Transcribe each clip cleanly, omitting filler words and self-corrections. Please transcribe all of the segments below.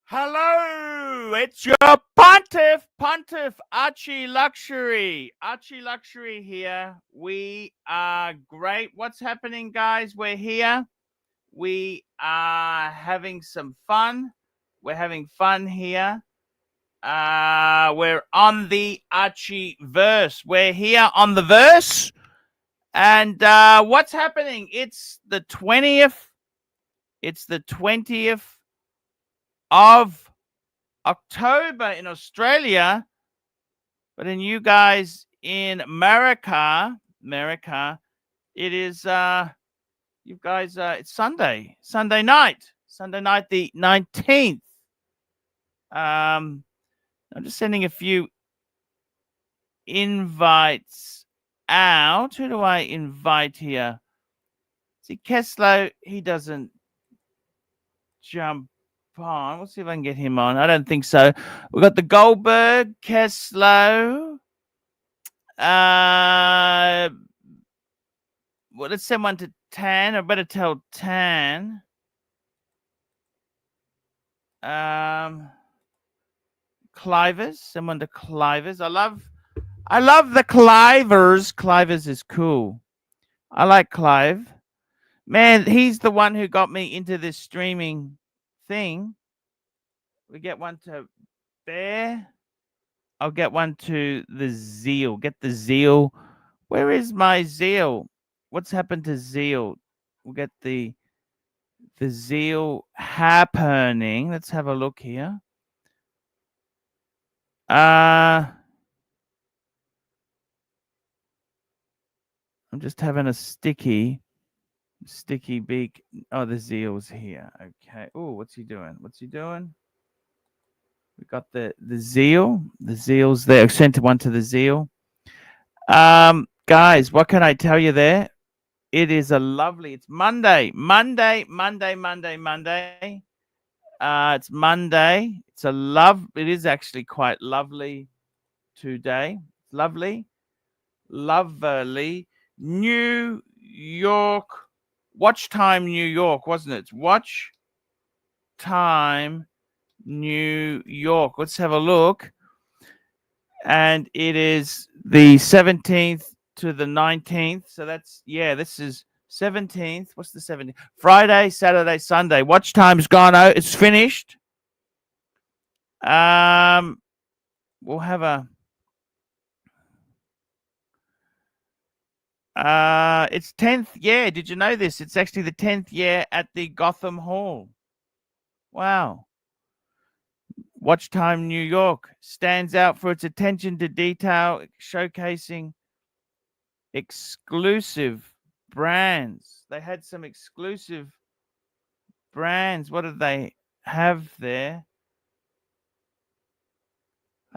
Hello, it's your Pontiff, Archie Luxury here. We are great. What's happening, guys? We're here. We are having some fun. We're having fun here. We're on the Archie verse. We're here on the verse. And what's happening? It's the 20th. It's the 20th of October in Australia, but in you guys in America, it is you guys it's Sunday night the 19th. I'm just sending a few invites out. Who do I invite here? See, Keslow, he doesn't jump on. We'll see if I can get him on. I don't think so. We've got the Goldberg, Keslow. Well, let's send one to Tan. I better tell Tan. Clivers. Someone to Clivers. I love the Clivers. Clivers is cool. I like Clive. Man, he's the one who got me into this streaming thing. We get one to Bear. I'll get one to the Zeal. Get the Zeal. Where is my Zeal? What's happened to Zeal? We'll get the Zeal happening. Let's have a look here. I'm just having a sticky beak. Oh, the Zeal's here. Okay. Oh, what's he doing? We got the Zeal. The Zeal's there. I sent one to the Zeal. Guys, what can I tell you there? It is a lovely. It's Monday. It's Monday. It's a love. It is actually quite lovely today. Lovely. New York. Watch time, New York, wasn't it? Watch time, New York. Let's have a look. And it is the 17th to the 19th. So that's, this is 17th. What's the 17th? Friday, Saturday, Sunday. Watch time's gone out. It's finished. We'll have a... it's 10th year. Did you know this? It's actually the 10th year at the Gotham Hall. Wow. Watch Time New York stands out for its attention to detail, showcasing exclusive brands. They had some exclusive brands. What did they have there?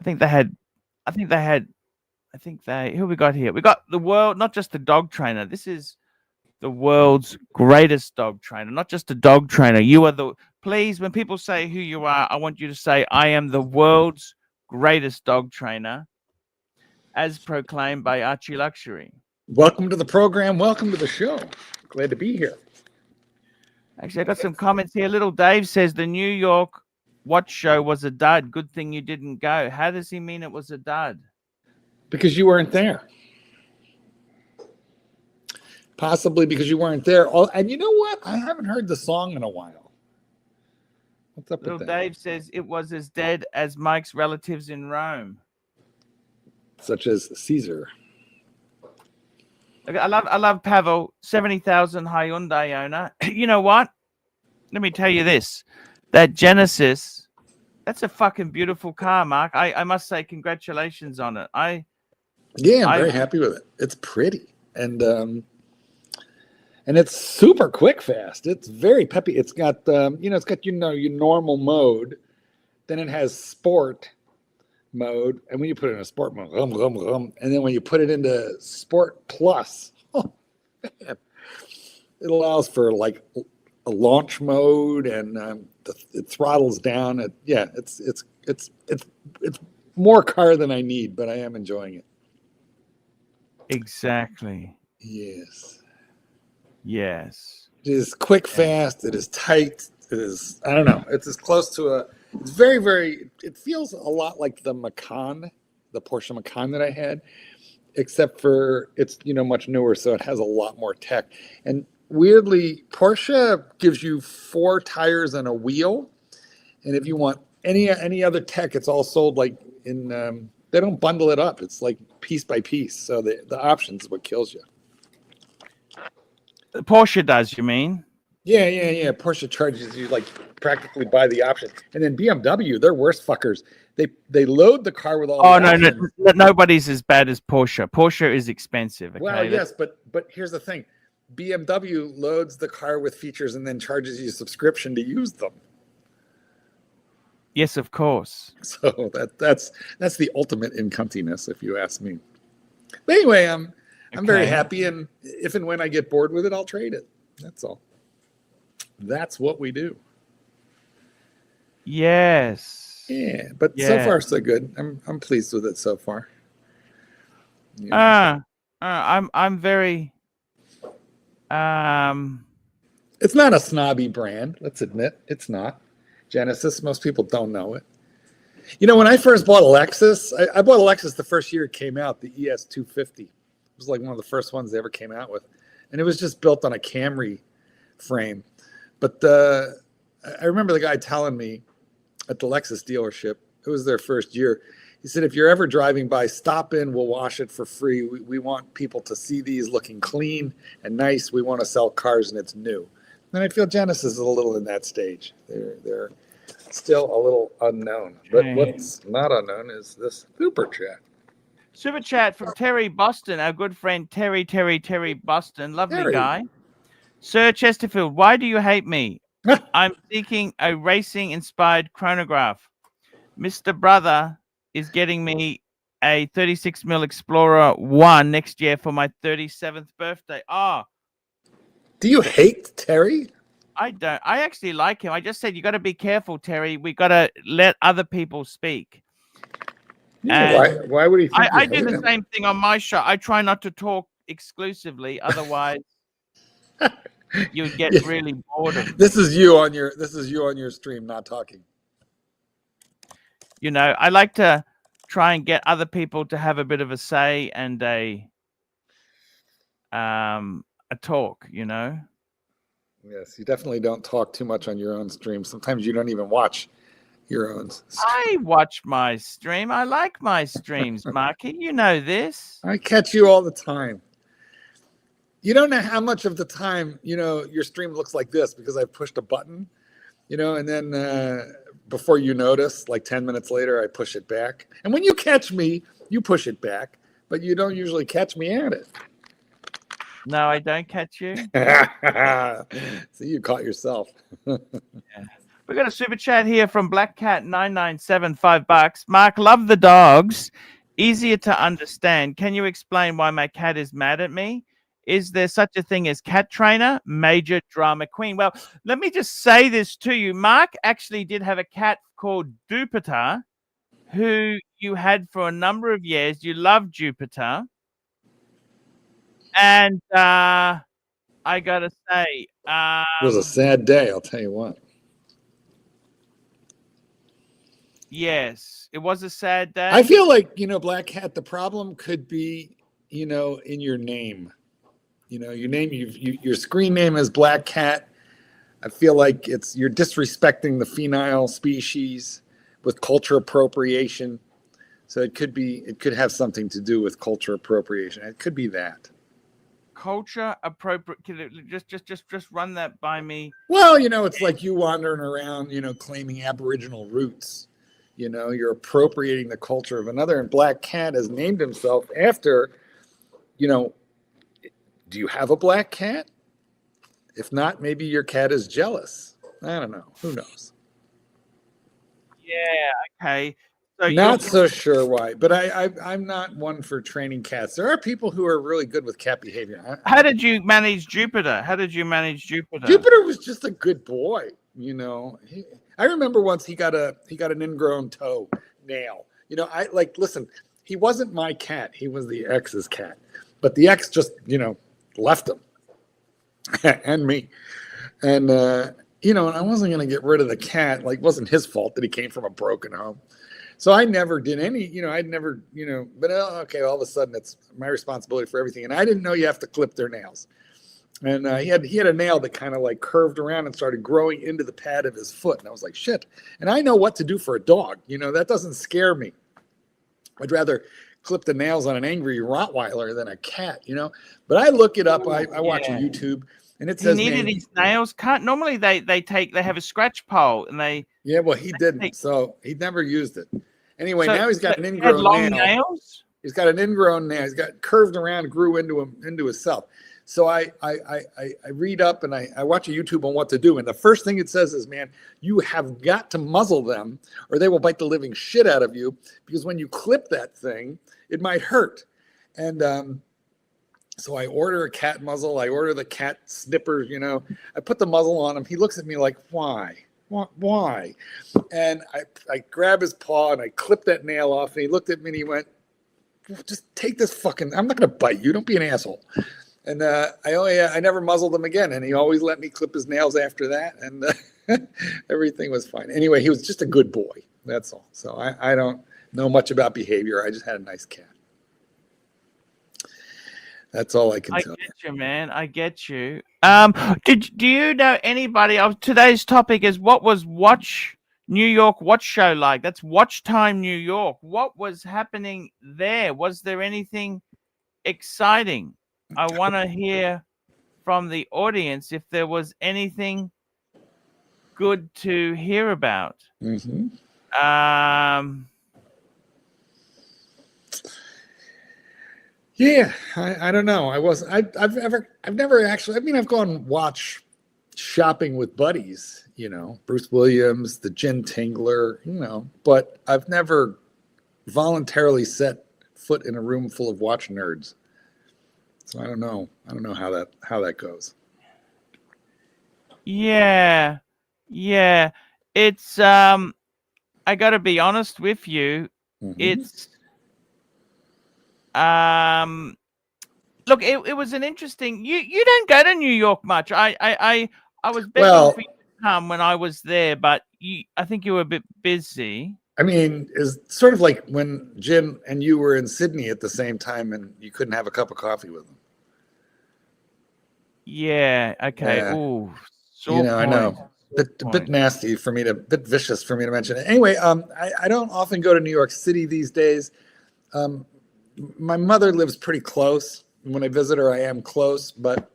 Who we got here? We got the world, not just the dog trainer. This is the world's greatest dog trainer, not just a dog trainer. You are please, when people say who you are, I want you to say, I am the world's greatest dog trainer, as proclaimed by Archie Luxury. Welcome to the program. Welcome to the show. Glad to be here. Actually, I got some comments here. Little Dave says the New York watch show was a dud. Good thing you didn't go. How does he mean it was a dud? Because you weren't there. Possibly because you weren't there. And you know what? I haven't heard the song in a while. What's up Little with that? Dave says it was as dead as Mike's relatives in Rome. Such as Caesar. I love Pavel, 70,000 Hyundai owner. You know what? Let me tell you this. That Genesis, that's a fucking beautiful car, Mark. I must say congratulations on it. I'm very happy with it. It's pretty. And it's super quick fast. It's very peppy. It's got it's got your normal mode. Then it has sport mode. And when you put it in a sport mode, and then when you put it into Sport Plus, it allows for like a launch mode, and it throttles down. It's more car than I need, but I am enjoying it. Exactly. Yes. It is quick, fast. It is tight. It is, I don't know. It's as close to It's very, very, it feels a lot like the Macan, the Porsche Macan that I had, except for it's, much newer, so it has a lot more tech. And weirdly, Porsche gives you 4 tires and a wheel. And if you want any other tech, it's all sold like in, they don't bundle it up. It's like piece by piece. So the options is what kills you. Porsche does, you mean? Yeah. Porsche charges you like practically buy the option. And then BMW, they're worse fuckers. They load the car with all the options. No, nobody's as bad as Porsche. Porsche is expensive. Okay? Well, yes, but here's the thing. BMW loads the car with features and then charges you a subscription to use them. Yes, of course. So that's the ultimate in cuntiness, if you ask me. But anyway, I'm very happy, and if and when I get bored with it, I'll trade it. That's all. That's what we do. Yes. Yeah, but so far so good. I'm pleased with it so far. Yeah. I'm very. It's not a snobby brand. Let's admit it's not. Genesis. Most people don't know it. When I first bought a Lexus, I bought a Lexus the first year it came out, the ES250. It was like one of the first ones they ever came out with, and it was just built on a Camry frame. But I remember the guy telling me at the Lexus dealership, it was their first year, he said, if you're ever driving by, stop in, we'll wash it for free. We want people to see these looking clean and nice. We want to sell cars and it's new. And I feel Genesis is a little in that stage. They're still a little unknown. But what's not unknown is this super chat. Super chat from Terry Boston, our good friend Terry Boston. Lovely guy. Sir Chesterfield, why do you hate me? I'm seeking a racing-inspired chronograph. Mr. Brother is getting me a 36mm Explorer 1 next year for my 37th birthday. Do you hate Terry? I don't. I actually like him. I just said you got to be careful, Terry. We got to let other people speak. Why would he think I do the same thing on my show. I try not to talk exclusively, otherwise you would get really bored of me. This is you on your stream not talking. I like to try and get other people to have a bit of a say and a talk, Yes, you definitely don't talk too much on your own stream. Sometimes you don't even watch your own stream. I watch my stream. I like my streams, Marky. You know this. I catch you all the time. You don't know how much of the time, your stream looks like this because I've pushed a button, and then before you notice, like 10 minutes later, I push it back. And when you catch me, you push it back, but you don't usually catch me at it. No, I don't catch you. So you caught yourself. Yeah. We got a super chat here from Black Cat 997, $5. Mark, love the dogs. Easier to understand. Can you explain why my cat is mad at me? Is there such a thing as cat trainer? Major drama queen. Well, let me just say this to you. Mark actually did have a cat called Jupiter, who you had for a number of years. You loved Jupiter. And I got to say... it was a sad day, I'll tell you what. Yes, it was a sad day. I feel like, Black Cat, the problem could be, in your name. Your name, your screen name is Black Cat. I feel like you're disrespecting the feline species with culture appropriation. So it could have something to do with culture appropriation. It could be that. Culture appropriate. Just run that by me. Well, it's like you wandering around, claiming Aboriginal roots. You're appropriating the culture of another. And Black Cat has named himself after, do you have a black cat? If not, maybe your cat is jealous. I don't know. Who knows? Yeah, okay. So not so sure why, but I'm not one for training cats. There are people who are really good with cat behavior. How did you manage Jupiter? Jupiter was just a good boy, I remember once he got an ingrown toe nail. Listen, he wasn't my cat. He was the ex's cat. But the ex just, left him and me. And you know, and I wasn't going to get rid of the cat. Like, it wasn't his fault that he came from a broken home. So I never did any, you know, I'd never, you know, but okay, all of a sudden it's my responsibility for everything. And I didn't know you have to clip their nails. And he had a nail that kind of like curved around and started growing into the pad of his foot. And I was like, shit. And I know what to do for a dog. You know, that doesn't scare me. I'd rather clip the nails on an angry Rottweiler than a cat, you know. But I look it up. I watch YouTube. And it says, he needed his nails cut. Normally they have a scratch pole and they. Yeah, well, he didn't. So he never used it. Anyway, so, now he's got an had ingrown long nail. nails. He's got an ingrown nail. He's got curved around, grew into himself. So I read up and I watch a YouTube on what to do. And the first thing it says is, man, you have got to muzzle them or they will bite the living shit out of you, because when you clip that thing, it might hurt. And so I order a cat muzzle. I order the cat snippers, you know. I put the muzzle on him. He looks at me like, why? Why? And I grab his paw and I clip that nail off. And he looked at me and he went, just take this fucking, I'm not going to bite you. Don't be an asshole. And I never muzzled him again. And he always let me clip his nails after that. And everything was fine. Anyway, he was just a good boy. That's all. So I don't know much about behavior. I just had a nice cat. That's all I can tell you. I get you, man. I get you. Do you know anybody? Today's topic is what was New York Watch Show like? That's Watch Time New York. What was happening there? Was there anything exciting? I want to hear from the audience if there was anything good to hear about. Mm-hmm. Yeah, I don't know. I've never actually. I mean, I've gone watch shopping with buddies. You know, Bruce Williams, the Gin Tingler. You know, but I've never voluntarily set foot in a room full of watch nerds. So I don't know. I don't know how that goes. Yeah. It's I got to be honest with you. Mm-hmm. It's look, it was an interesting. You don't go to New York much. I was begging for you to come when I was there, but I think you were a bit busy. I mean, it's sort of like when Jim and you were in Sydney at the same time and you couldn't have a cup of coffee with them. Yeah. Okay. Yeah. Ooh. You know, I know. A bit nasty for me bit vicious for me to mention it. Anyway, I don't often go to New York City these days. My mother lives pretty close. When I visit her, I am close, but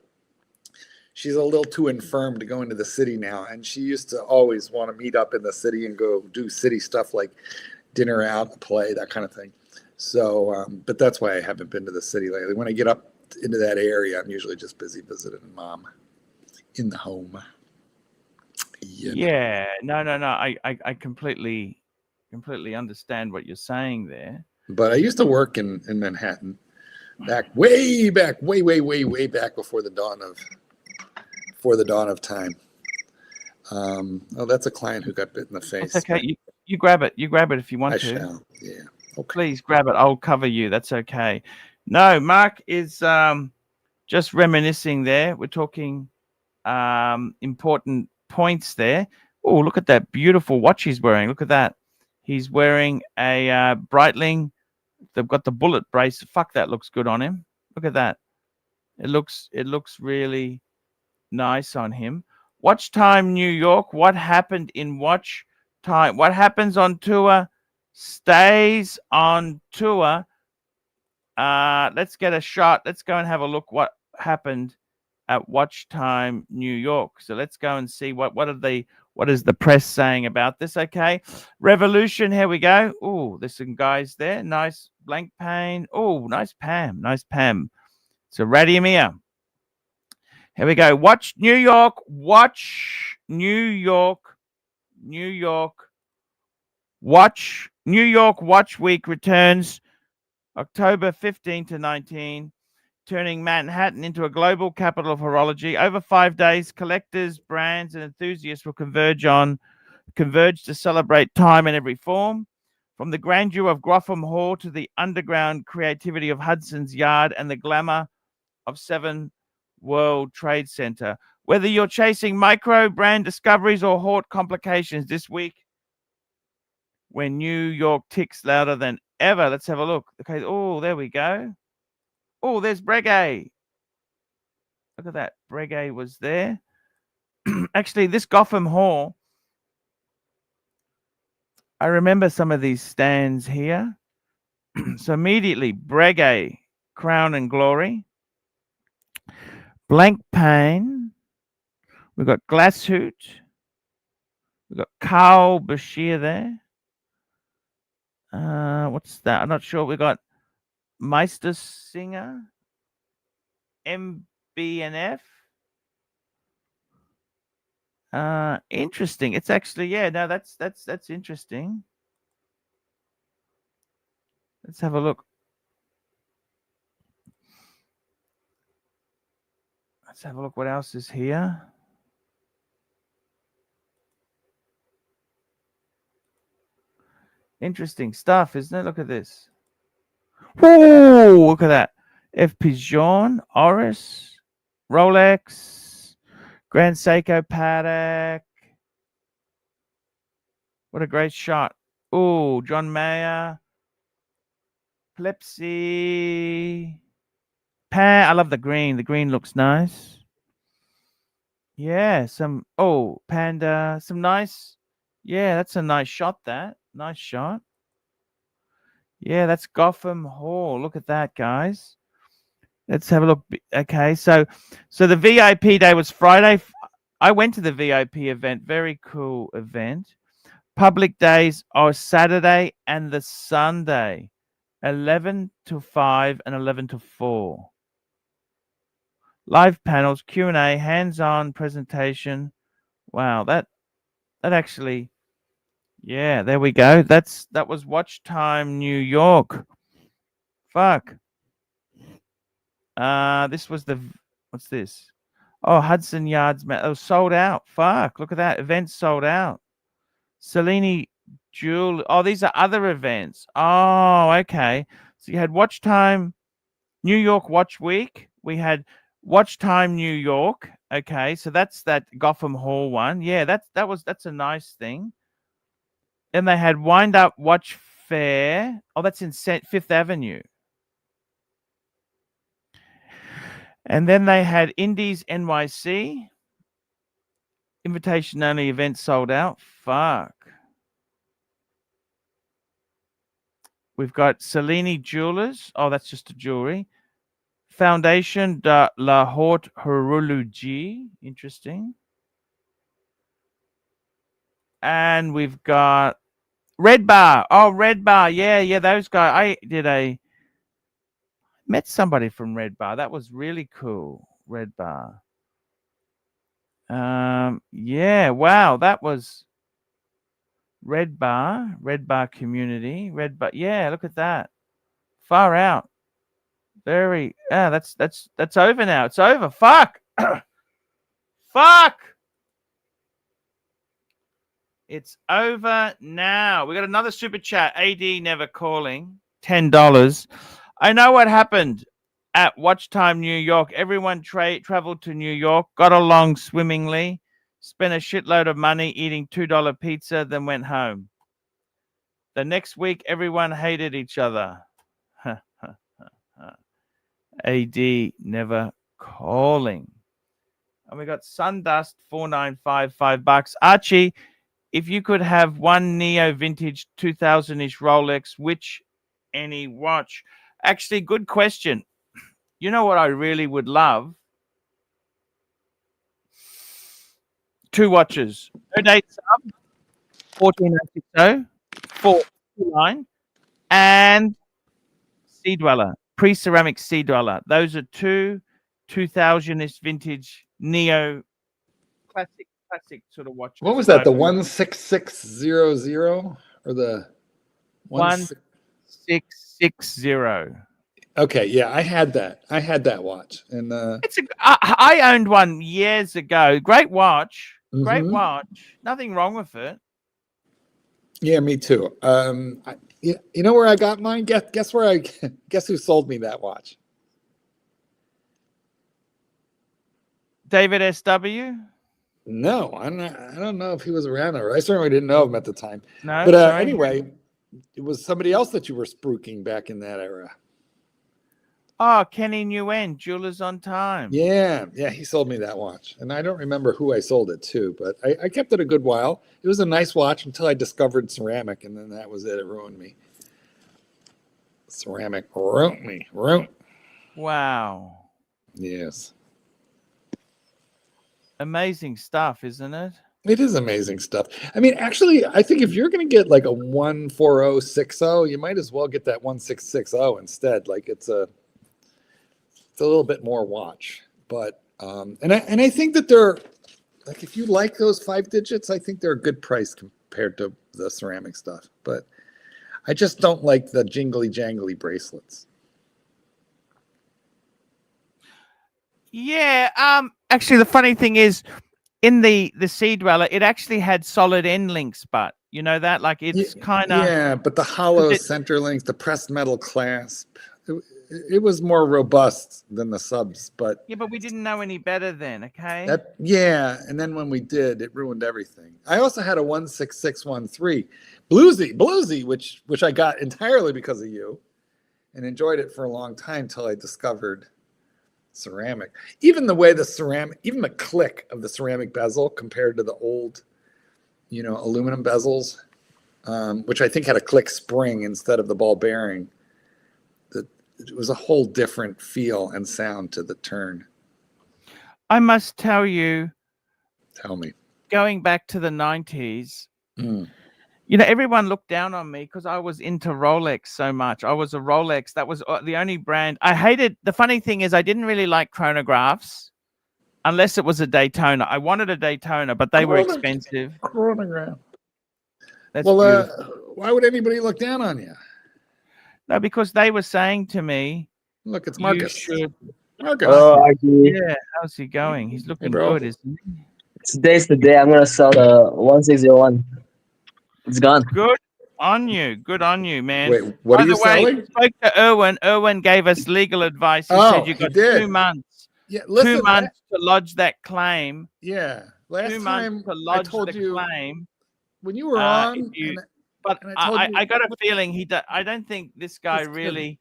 she's a little too infirm to go into the city now. And she used to always want to meet up in the city and go do city stuff like dinner out, play, that kind of thing. So, but that's why I haven't been to the city lately. When I get up into that area, I'm usually just busy visiting mom in the home. Yeah. No. I completely understand what you're saying there. But I used to work in Manhattan way back before the dawn of time. Oh, that's a client who got bit in the face. That's okay. You grab it. You grab it if you want to. I shall. Yeah. Okay. Please grab it. I'll cover you. That's okay. No, Mark is just reminiscing there. We're talking important points there. Oh, look at that beautiful watch he's wearing. Look at that. He's wearing a Breitling. They've got the bullet brace. Fuck, that looks good on him. Look at that. It looks really nice on him. Watch Time New York. What happened in Watch Time? What happens on tour stays on tour. Let's get a shot. Let's go and have a look what happened at Watch Time New York. So let's go and see what is the press saying about this. Okay, Revolution, here we go. Oh, there's some guys there. Nice blank pane. Oh, nice Pam. So Radimir. Here we go. Watch New York. Watch New York. Watch Week returns October 15 to 19. Turning Manhattan into a global capital of horology. Over 5 days, collectors, brands, and enthusiasts will converge to celebrate time in every form. From the grandeur of Groffham Hall to the underground creativity of Hudson's Yard and the glamour of 7 World Trade Center. Whether you're chasing micro brand discoveries or Hort complications this week, when New York ticks louder than ever. Let's have a look. Okay. Oh, there we go. Oh, there's Breguet. Look at that. Breguet was there. Actually, this Gotham Hall, I remember some of these stands here. So immediately, Breguet, Crown and Glory. Blank Pane. We've got Glasshoot. We've got Carl Bashir there. What's that? I'm not sure. We've got Meister Singer. MBNF. Interesting. It's actually, yeah, no, that's interesting. Let's have a look. Let's have a look what else is here. Interesting stuff, isn't it? Look at this. Whoa, look at that. F. Pigeon, Oris, Rolex, Grand Seiko Paddock. What a great shot. Oh, John Mayer. Plepsy. I love the green. The green looks nice. Yeah, some Panda. Some nice. Yeah, that's a nice shot, that. Nice shot. Yeah, that's Gotham Hall. Look at that, guys. Let's have a look. Okay, so the VIP day was Friday. I went to the VIP event. Very cool event. Public days are Saturday and the Sunday, 11 to 5 and 11 to 4. Live panels, Q&A, hands-on presentation. Wow, that actually, yeah, there we go. That was Watch Time New York. Fuck. This was what's this? Oh, Hudson Yards. Oh, sold out. Fuck, look at that. Event sold out. Cellini Jewel. Oh, these are other events. Oh, okay. So you had Watch Time New York Watch Week. We had Watch Time New York. Okay, so that's that Gotham Hall one. Yeah, that's a nice thing. Then they had Wind Up Watch Fair. Oh, that's in Fifth Avenue. And then they had Indies NYC. Invitation only event sold out. Fuck. We've got Cellini Jewelers. Oh, that's just a jewelry. Foundation de la Haute Horologie. Interesting. And we've got Red Bar. Oh, Red Bar. Yeah, those guys. Met somebody from Red Bar. That was really cool. Red Bar. Yeah, wow, that was Red Bar community. Red Bar. Yeah, look at that. Far out. Very. Yeah, that's over now. It's over. Fuck. Fuck. It's over now. We got another super chat. AD never calling. $10. I know what happened at Watch Time New York. Everyone traveled to New York, got along swimmingly, spent a shitload of money eating $2 pizza, then went home. The next week, everyone hated each other. AD never calling. And we got Sundust 495, $5. Archie, if you could have one Neo vintage 2000-ish Rolex, which any watch? Actually, good question. You know what I really would love? 2 watches. No date sub, 14960, 429, and Sea Dweller, pre-ceramic Sea Dweller. Those are 2 2000-ish vintage Neo classic sort of watches. What was that? The 16600 or the 1660? Okay, yeah, I had that watch, and I owned one years ago. Great watch, great watch. Nothing wrong with it. Yeah, me too. You know where I got mine? Guess who sold me that watch? David SW? No, I don't know if he was around there. I certainly didn't know him at the time. No, But sorry. anyway, it was somebody else that you were spruiking back in that era. Oh, Kenny Nguyen, Jewelers on Time. Yeah, he sold me that watch. And I don't remember who I sold it to, but I kept it a good while. It was a nice watch until I discovered ceramic, and then that was it. It ruined me. Ceramic ruined me. Wow. Yes. Amazing stuff, isn't it? It is amazing stuff. I mean, actually, I think if you're going to get like a 14060, you might as well get that 1660 instead. Like it's a little bit more watch, but and I think that they're like, if you like those 5 digits, I think they're a good price compared to the ceramic stuff. But I just don't like the jingly jangly bracelets. Yeah. Actually, the funny thing is, in the Sea Dweller, it actually had solid end links, but you know that, like, it's kind of, yeah. But the hollow center links, the pressed metal clasp, it was more robust than the subs. But yeah, but we didn't know any better then. Okay. And then when we did, it ruined everything. I also had a 16613 bluesy, which I got entirely because of you, and enjoyed it for a long time till I discovered ceramic. Even the way even the click of the ceramic bezel compared to the old, aluminum bezels, which I think had a click spring instead of the ball bearing. It was a whole different feel and sound to the turn. I must tell you. Tell me. Going back to the 90s, everyone looked down on me because I was into Rolex so much. I was a Rolex. That was the only brand. I hated. The funny thing is, I didn't really like chronographs unless it was a Daytona. I wanted a Daytona, but they were expensive. Chronograph. That's why would anybody look down on you? No, because they were saying to me, "Look, it's Marcus. Marcus. Oh, Archie. Yeah, how's he going? He's looking good, isn't he? Today's the day I'm gonna sell the 1601. It's gone. Good on you. Good on you, man. Wait, what are you selling? I spoke to Erwin. Erwin gave us legal advice. He said you got 2 months. Yeah, listen, 2 months to lodge that claim. Yeah, last 2 time months to lodge I told you claim. when you were on. But I got a feeling I don't think this guy really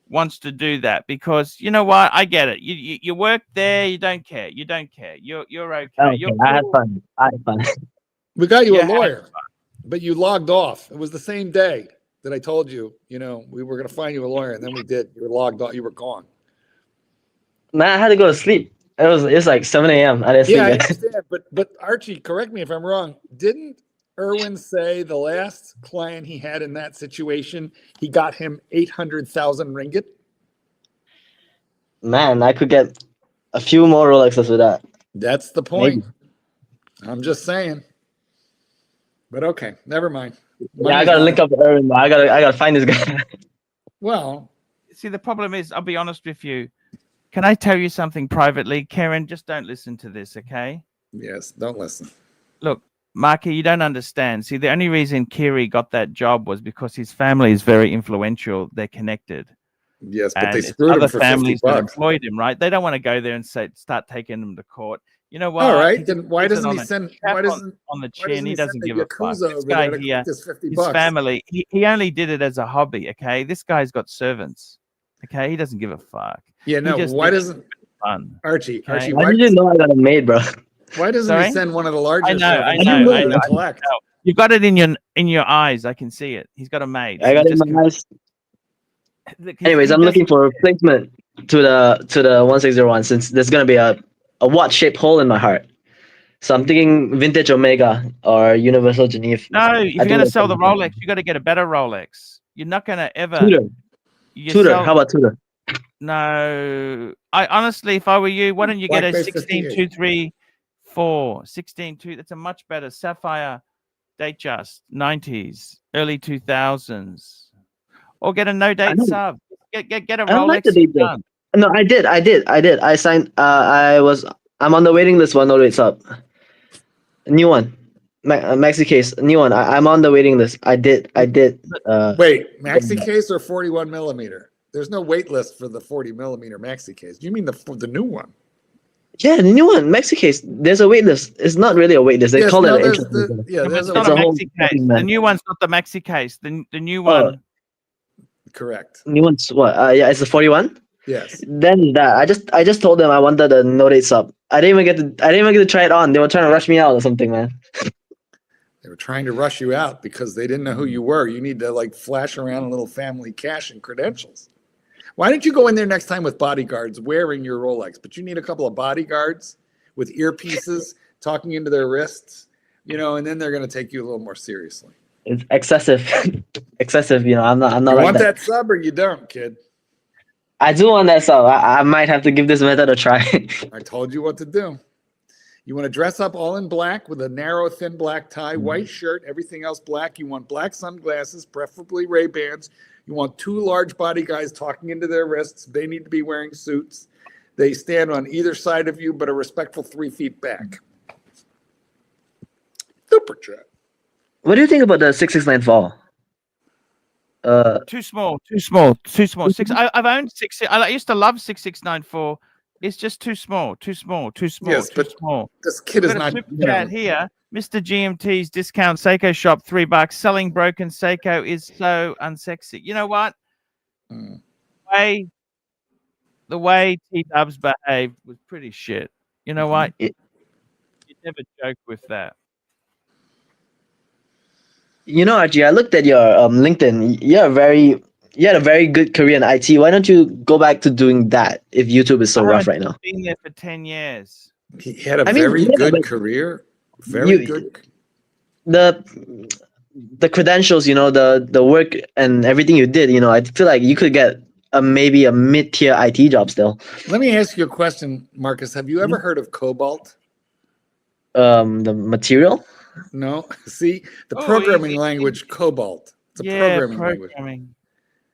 wants to do that, because you know what? I get it. You work there. You don't care. You're okay. You're cool. I had fun. We got you a lawyer, but you logged off. It was the same day that I told you, we were going to find you a lawyer, and then we did. You were logged off. You were gone. Man, I had to go to sleep. It's like 7 a.m. I didn't sleep. Yeah, I understand. But Archie, correct me if I'm wrong. Didn't Erwin say the last client he had in that situation, he got him 800,000 ringgit? Man, I could get a few more Rolexes with that. That's the point. Maybe. I'm just saying. But okay, never mind. Yeah, I gotta link up with Erwin. I gotta find this guy. Well, see, the problem is, I'll be honest with you. Can I tell you something privately, Karen? Just don't listen to this, okay? Yes, don't listen. Look, Marky, you don't understand. See, the only reason Kiri got that job was because his family is very influential. They're connected. Yes, but and they screwed him for families $50. that employed him, right? They don't want to go there and start taking him to court. You know what? All right, then why doesn't he send? Why doesn't on the chin? He doesn't give a fuck. This guy here, his family. He only did it as a hobby. Okay, this guy's got servants. Okay, he doesn't give a fuck. Yeah, no. Why doesn't Archie? Okay? Archie, why did you know I got a maid, bro? Why doesn't he send one of the largest? I know. You've got it in your eyes. I can see it. He's got a maid. I got it in my eyes. Anyways, I'm looking for a replacement to the 1601, since there's gonna be a watch-shaped hole in my heart. So I'm thinking vintage Omega or Universal Genève. No, if you're gonna sell the Rolex, you got to get a better Rolex. You're not gonna ever. Tudor. How about Tudor? No, I honestly, if I were you, why don't you get a 16234, 162? That's a much better Sapphire Datejust, 90s, early 2000s, or get a no date sub. Get a Rolex. Like no, I did. I signed. I'm on the waiting list for no date sub. A new one, maxi case, a new one. I'm on the waiting list. I did. Wait, maxi case or 41mm? There's no wait list for the 40mm maxi case. You mean the new one? Yeah, the new one, Maxi case. There's a wait list. It's not really a wait list. They Yes, call no, it an there's intro. the, yeah, No, there's it's not a a whole maxi case. fucking The man. new one's not the maxi case. The new Oh. one. correct. New one's what? Yeah, it's the 41. Yes. Then that I just told them I wanted a Note 8 sub. I didn't even get to try it on. They were trying to rush me out or something, man. They were trying to rush you out because they didn't know who you were. You need to like flash around a little family cash and credentials. Why don't you go in there next time with bodyguards wearing your Rolex? But you need a couple of bodyguards with earpieces talking into their wrists, and then they're going to take you a little more seriously. It's excessive, excessive. I'm not You like want that. that sub or you don't, kid? I do want that sub. I might have to give this method a try. I told you what to do. You want to dress up all in black with a narrow, thin black tie, white shirt, everything else black. You want black sunglasses, preferably Ray-Bans. You want 2 large body guys talking into their wrists. They need to be wearing suits. They stand on either side of you, but a respectful 3 feet back. Super chat. What do you think about the 669 fall? Too small. I've owned 6. I used to love 6694. It's just too small. Yes, too but small. this kid is Got a not. super chat here. Mr. GMT's discount Seiko shop, $3. Selling broken Seiko is so unsexy. You know what? The way T-Dubs behaved was pretty shit. You know what? You never joke with that. Archie, I looked at your LinkedIn. You had a very good career in IT. Why don't you go back to doing that if YouTube is so rough right now? Been there for 10 years. He had a very good career. Very good. The credentials, the work and everything you did, I feel like you could get maybe a mid-tier IT job still. Let me ask you a question, Marcus. Have you ever heard of Cobalt? The material? No. See, the programming language Cobalt. It's a programming language.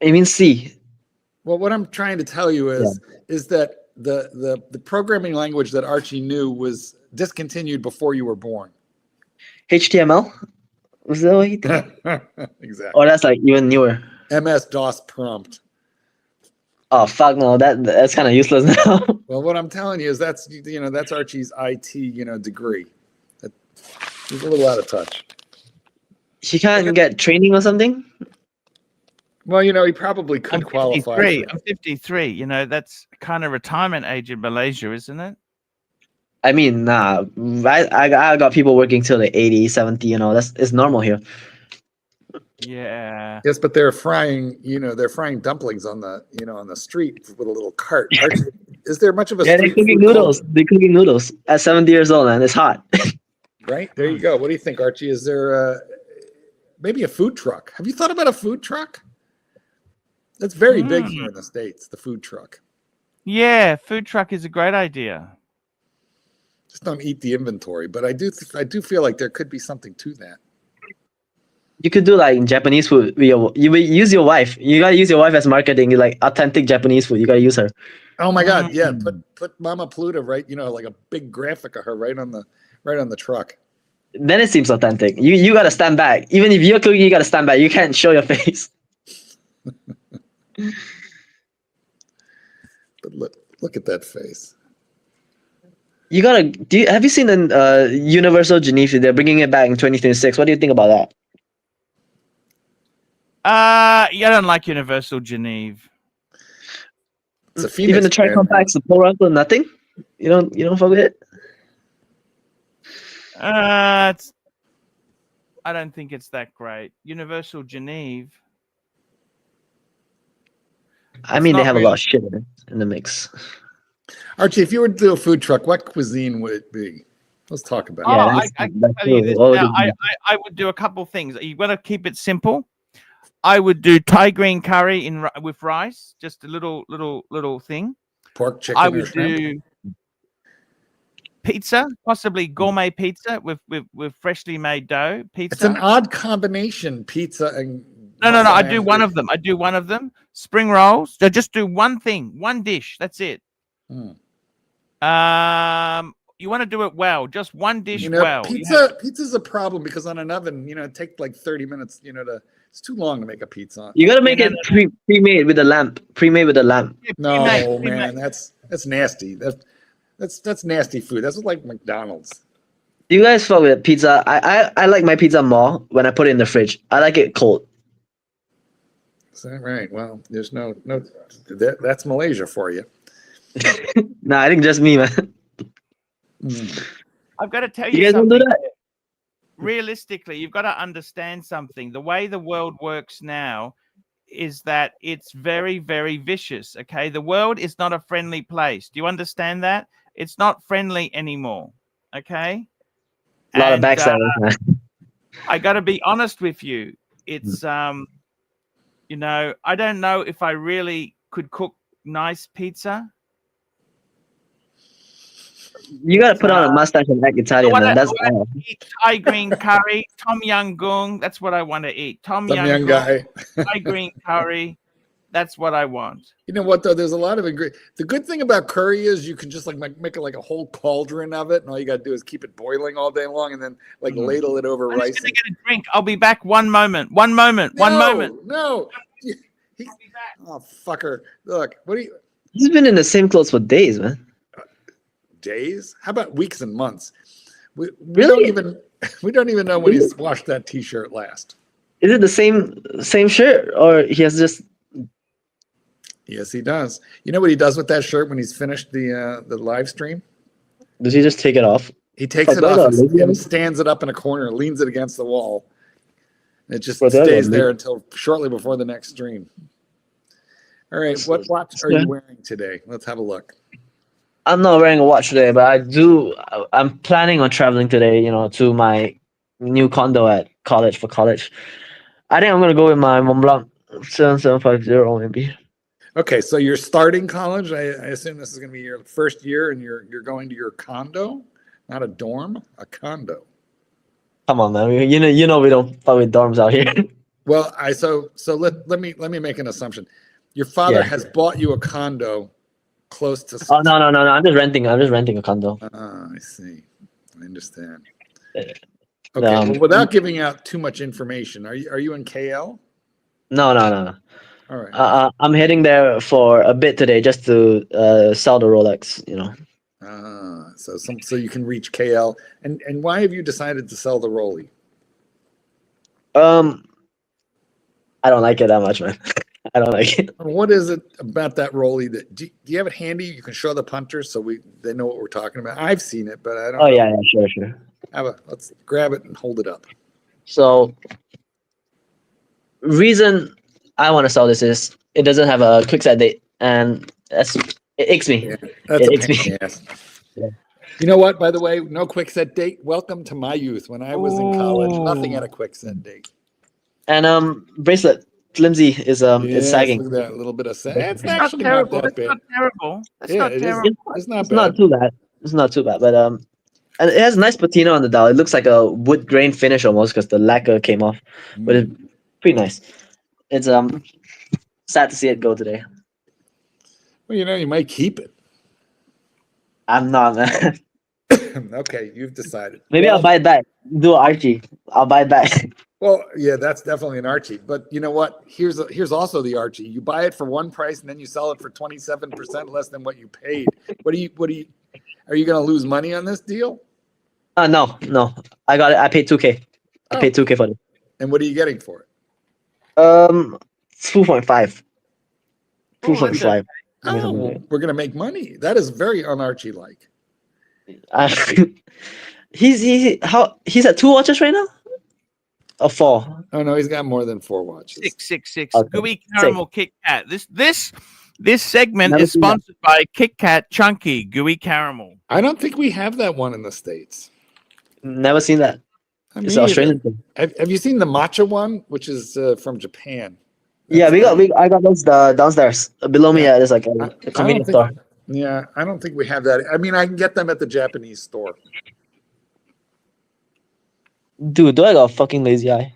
You mean C? Well, what I'm trying to tell you is that the programming language that Archie knew was discontinued before you were born. HTML? Was that what you think? Exactly. Oh, that's like even newer. MS-DOS prompt. Oh fuck no, that's kind of useless now. Well, what I'm telling you is that's Archie's IT degree. He's a little out of touch. He can't get training or something. Well, he probably could qualify. I'm 53. That's kind of retirement age in Malaysia, isn't it? I mean, nah. I got people working till they're 80, 70. It's normal here. Yeah. Yes, but they're frying dumplings on the street with a little cart. Archie, is there much of a they're cooking noodles. They're cooking noodles at 70 years old, and it's hot. Right there, you go. What do you think, Archie? Is there maybe a food truck? Have you thought about a food truck? That's very big here in the States. The food truck. Yeah, food truck is a great idea. Just don't eat the inventory, but I do feel like there could be something to that. You could do like Japanese food. You use your wife. You gotta use your wife as marketing. Like authentic Japanese food. You gotta use her. Oh my God! Yeah, put Mama Pluta right. Like a big graphic of her right on the truck. Then it seems authentic. You gotta stand back. Even if you're cooking, you gotta stand back. You can't show your face. But look at that face. You gotta. Have you seen the Universal Geneva? They're bringing it back in 2026. What do you think about that? I don't like Universal Geneva. It's a Phoenix even the tri-compacts, the Pro Rifle, nothing. You don't fuck with it. I don't think it's that great. Universal Geneva. I mean, they have a lot of shit in the mix. Archie, if you were to do a food truck, what cuisine would it be? Let's talk about it. I can tell you this now. I would do a couple things. You've got to keep it simple. I would do Thai green curry with rice, just a little thing. Pork, chicken, I would do pizza, possibly gourmet pizza with freshly made dough. Pizza. It's an odd combination, pizza and. No. I do one of them. Spring rolls. So just do one thing, one dish. That's it. You want to do it well. Just one dish well. Pizza's a problem because on an oven, it takes like 30 minutes. It's too long to make a pizza. You gotta make it pre-made with a lamp. Pre-made with a lamp. No, man, that's nasty. That's nasty food. That's like McDonald's. Do you guys fuck with pizza? I like my pizza more when I put it in the fridge. I like it cold. Is that right? Well, there's no that's Malaysia for you. Nah, I think just me, man. I've got to tell You you guys don't do something. that? Realistically, you've got to understand something. The way the world works now is that it's very, very vicious. Okay, the world is not a friendly place. Do you understand that? It's not friendly anymore. Okay, A lot of and backstabbing, man. I got to be honest with you. It's you know, I don't know if I really could cook nice pizza. You gotta put on a mustache and act Italian, man. That's all. Eat Thai green curry, Tom Yum Goong. That's what I want to eat. Tom Some Yum young Goong, guy. Thai green curry. That's what I want. You know what though? There's a lot of ingredients. The good thing about curry is you can just like make it like a whole cauldron of it, and all you gotta do is keep it boiling all day long, and then like ladle it over I'm rice. just gonna get a drink. I'll be back. One moment. One moment. One moment. No. Oh fucker! Look, what do you? He's been in the same clothes for days, man. Days? How about weeks and months? We Really? don't even know when he's washed that T-shirt last. Is it the same shirt, or he has just? Yes, he does. You know what he does with that shirt when he's finished the live stream? Does he just take it off? He takes it off and stands it up in a corner, leans it against the wall. And it just stays there until shortly before the next stream. All right, what watch are you wearing today? Let's have a look. I'm not wearing a watch today, but I'm planning on traveling today, you know, to my new condo at college for college. I think I'm gonna go with my Mont Blanc 7750 maybe. Okay, so you're starting college. I assume this is going to be your first year, and you're going to your condo, not a dorm, a condo. Come on, man. You know we don't fuck with dorms out here. Well, so let me make an assumption. Your father has bought you a condo close to. Oh no! I'm just renting a condo. I see. I understand. Okay. Okay. Well, without giving out too much information, are you in KL? No. All right. I'm heading there for a bit today just to sell the Rolex, you know. So you can reach KL. And why have you decided to sell the Rolly? I don't like it that much, man. I don't like it. What is it about that Rolly that do you have it handy? You can show the punters so they know what we're talking about. I've seen it, but I don't. Oh yeah, sure. Let's grab it and hold it up. So, reason I want to sell this is it doesn't have a quick set date, and it icks me. Yeah, that's it a icks pain me. in the ass. Yeah. You know what? By the way, no quick set date. Welcome to my youth. When I was in college, nothing had a quick set date. And bracelet flimsy is it's sagging. Look at that little bit of sag. It's Not actually terrible. not that That's bad. not terrible. That's Yeah, not it is. terrible. It's not It's bad. not too bad. It's not too bad, but and it has nice patina on the dial. It looks like a wood grain finish almost because the lacquer came off, but it's pretty nice. It's sad to see it go today. Well, you might keep it. I'm not, man. Okay, you've decided. Maybe I'll buy it back. Do Archie. I'll buy it back. Well, yeah, that's definitely an Archie. But you know what? Here's also the Archie. You buy it for one price and then you sell it for 27% less than what you paid. What do you? Are you going to lose money on this deal? No. I got it. I paid 2K. I paid 2K for it. And what are you getting for it? 2.5. 2.5. Oh, well, we're going to make money. That is very un-Archie like. He's at 2 watches right now? Or 4? Oh no, he's got more than 4 watches. 666. Okay. Gooey Caramel Kit Kat. This segment is sponsored by Kit Kat Chunky Gooey Caramel. I don't think we have that one in the States. Never seen that. It's an Australian thing. Have you seen the matcha one, which is from Japan? Yeah, I got those downstairs below me. Yeah, there's like a convenience store. Yeah, I don't think we have that. I mean, I can get them at the Japanese store. Dude, do I got a fucking lazy eye?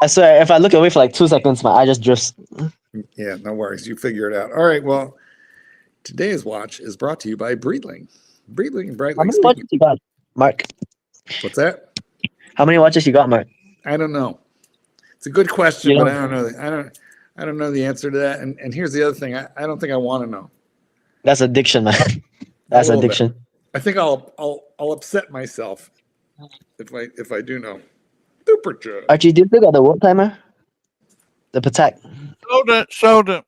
I swear, if I look away for like 2 seconds, my eye just drifts. Yeah, no worries. You figure it out. All right. Well, today's watch is brought to you by Breitling. Breitling and Breitling. How many watches you got, Mark? What's that? How many watches you got, Mark? I don't know. It's a good question, but I don't know. I don't know the answer to that. And here's the other thing. I don't think I want to know. That's addiction, man. as little bit. addiction. I think I'll upset myself if I do know. Super chat. Archie, do you still got the world timer? The Patek. Sold it.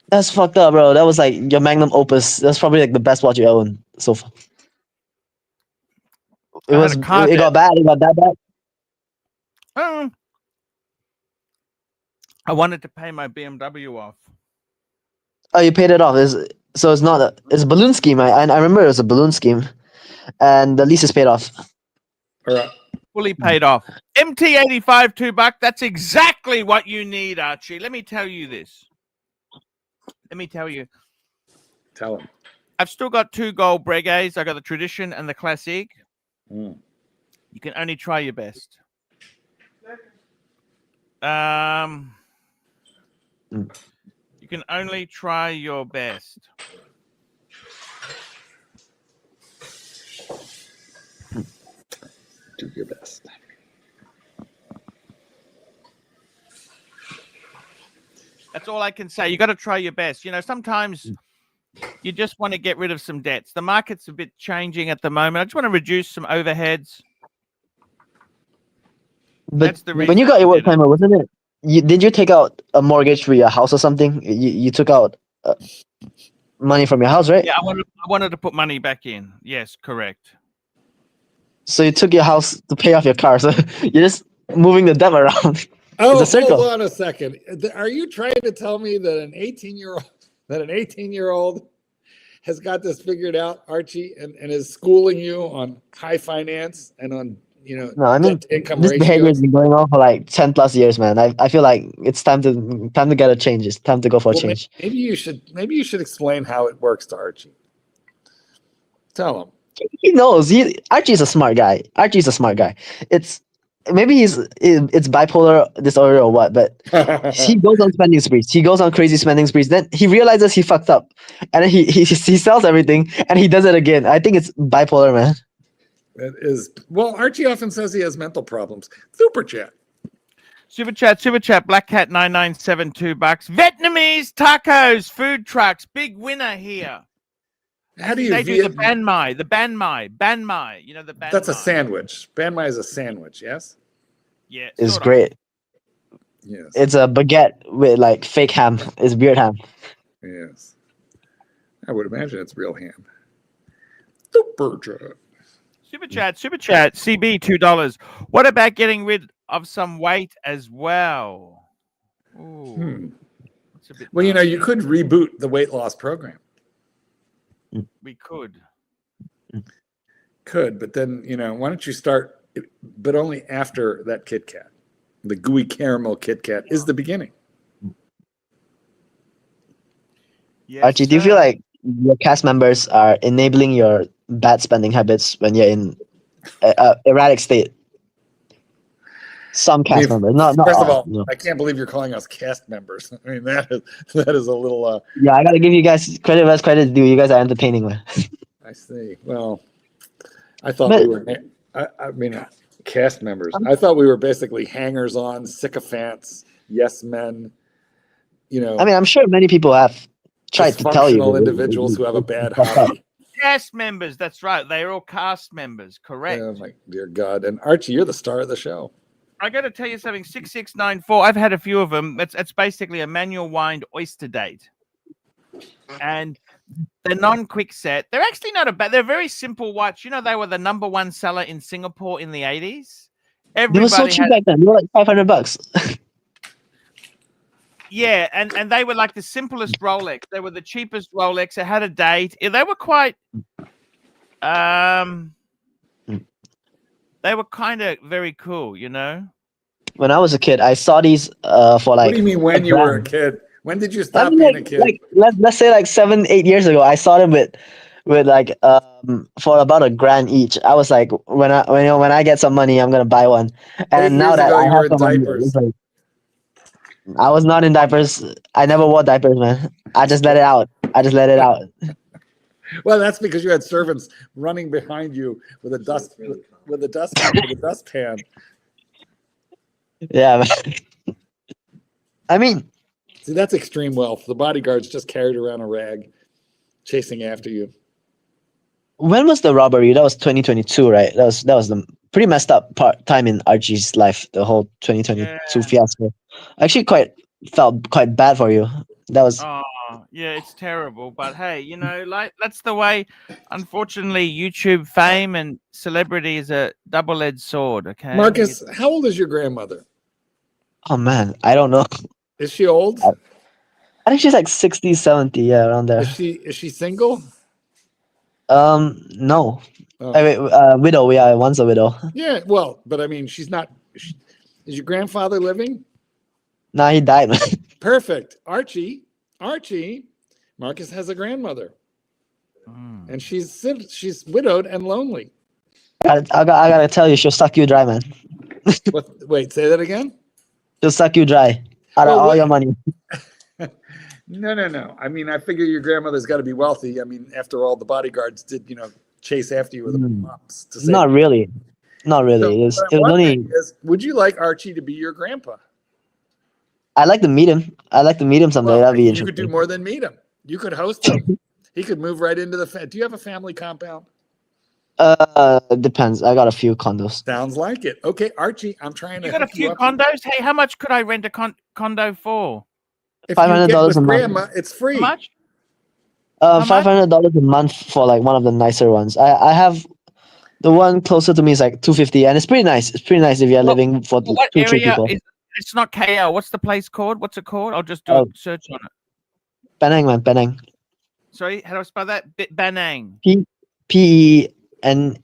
That's fucked up, bro. That was like your magnum opus. That's probably like the best watch you own so far. It I had was. a car It got bad. It got that bad. I wanted to pay my BMW off. Oh, you paid it off. So it's not. It's a balloon scheme. I remember it was a balloon scheme, and the lease is paid off. All right. Fully paid off. MT85 $2. That's exactly what you need, Archie. Let me tell you this. Let me tell you. Tell him. I've still got 2 gold Breguets. I got the Tradition and the Classic. Mm. You can only try your best. You can only try your best. Do your best. That's all I can say. You got to try your best. You know, sometimes you just want to get rid of some debts. The market's a bit changing at the moment. I just want to reduce some overheads. But That's the reason when you got your I work did it. timer, wasn't it? Did you take out a mortgage for your house or something? You took out money from your house, right? Yeah, I wanted to put money back in. Yes, correct. So you took your house to pay off your car. So you're just moving the debt around. Oh, It's a circle. hold on a second. Are you trying to tell me that an 18-year-old has got this figured out, Archie, and is schooling you on high finance and on No, I mean, income this behavior has ratios? been going on for like 10 plus years, man. I feel like it's time to get a change. It's time to go for a change. Maybe you should explain how it works to Archie. Tell him. He knows. Archie's a smart guy. It's maybe it's bipolar disorder or what, but he goes on spending sprees. He goes on crazy spending sprees. Then he realizes he fucked up, and then he sells everything and he does it again. I think it's bipolar, man. It is. Well, Archie often says he has mental problems. Super chat. Super chat. Black Cat 9972 $2. Vietnamese tacos, food trucks, big winner here. How do you? They do the ban mai. You know the ban mai. That's a sandwich. Ban mai is a sandwich. Yes. Yeah, It's great. Yes. It's a baguette with like fake ham. It's weird ham. Yes. I would imagine it's real ham. Super chat. Super chat. CB $2. What about getting rid of some weight as well? Ooh, that's a bit well, you could reboot the weight loss program. We could. But then, why don't you start, but only after that Kit Kat. The gooey caramel Kit Kat is the beginning. Yes, Archie, do you feel like your cast members are enabling your bad spending habits when you're in a erratic state? Some cast members, not First all, of all, no. I can't believe you're calling us cast members. I mean, that is a little. Yeah, I gotta give you guys credit where credit's due. You guys are entertaining, man. I see. Well, I thought we were. I mean, cast members. I thought we were basically hangers-on, sycophants, yes men. I mean, I'm sure many people have tried to tell you. Individuals who have a bad hobby. Cast members. That's right. They're all cast members. Correct. Oh my dear God! And Archie, you're the star of the show. I got to tell you something. 6694. I've had a few of them. It's basically a manual wind oyster date, and the non-quick set. They're actually not a bad. They're a very simple watch. They were the #1 seller in Singapore in the 80s. They were so cheap back then. They were like $500. Yeah, and they were like the simplest Rolex. They were the cheapest Rolex. It had a date. They were quite. They were kind of very cool, When I was a kid, I saw these for like. What do you mean when you were a kid? When did you stop being a kid? Like, let's say like 7-8 years ago, I saw them with like for about $1,000 each. I was like, when I get some money, I'm gonna buy one. And now that I have some money, it's like, I was not in diapers. I never wore diapers, man. I just let it out. Well, that's because you had servants running behind you with a dustpan. Yeah, man. I mean, see, that's extreme wealth. The bodyguards just carried around a rag. chasing after you. When was the robbery? That was 2022, right? That was the pretty messed up time in Archie's life. The whole 2022 fiasco. I actually felt quite bad for you. That was. Oh, yeah, it's terrible. But hey, you know, like that's the way. Unfortunately, YouTube fame and celebrity is a double-edged sword. Okay, Marcus, how old is your grandmother? Oh man, I don't know. Is she old? I think she's like 60, 70, yeah, around there. Is she single? No. Oh. Wait, widow. Yeah, once a widow. Yeah, well, but I mean, she's not. Is your grandfather living? Nah, he died. Perfect. Archie, Marcus has a grandmother, and she's widowed and lonely. I gotta tell you, she'll suck you dry, man. Wait, say that again. She'll suck you dry out of all your money. No. I mean, I figure your grandmother's got to be wealthy. I mean, after all, the bodyguards did, chase after you with mops to say. Not really. So, it was only. Would you like Archie to be your grandpa? I'd like to meet him. Someday. Well, That'd be you interesting. could do more than meet him. You could host him. He could move right into the. Do you have a family compound? Depends. I got a few condos. Sounds like it. Okay, Archie, I'm trying to. You got a few condos? Hey, how much could I rent a condo for? If $500 a month. Grandma, it's free. How much? $500 a month for like one of the nicer ones. I have the one closer to me is like $250, and it's pretty nice. It's pretty nice if you're living for what 2-3 area people. It's not KL. What's the place called? What's it called? I'll just do a search on it. Penang, man, Penang. Sorry, how do I spell that? Penang. Penang.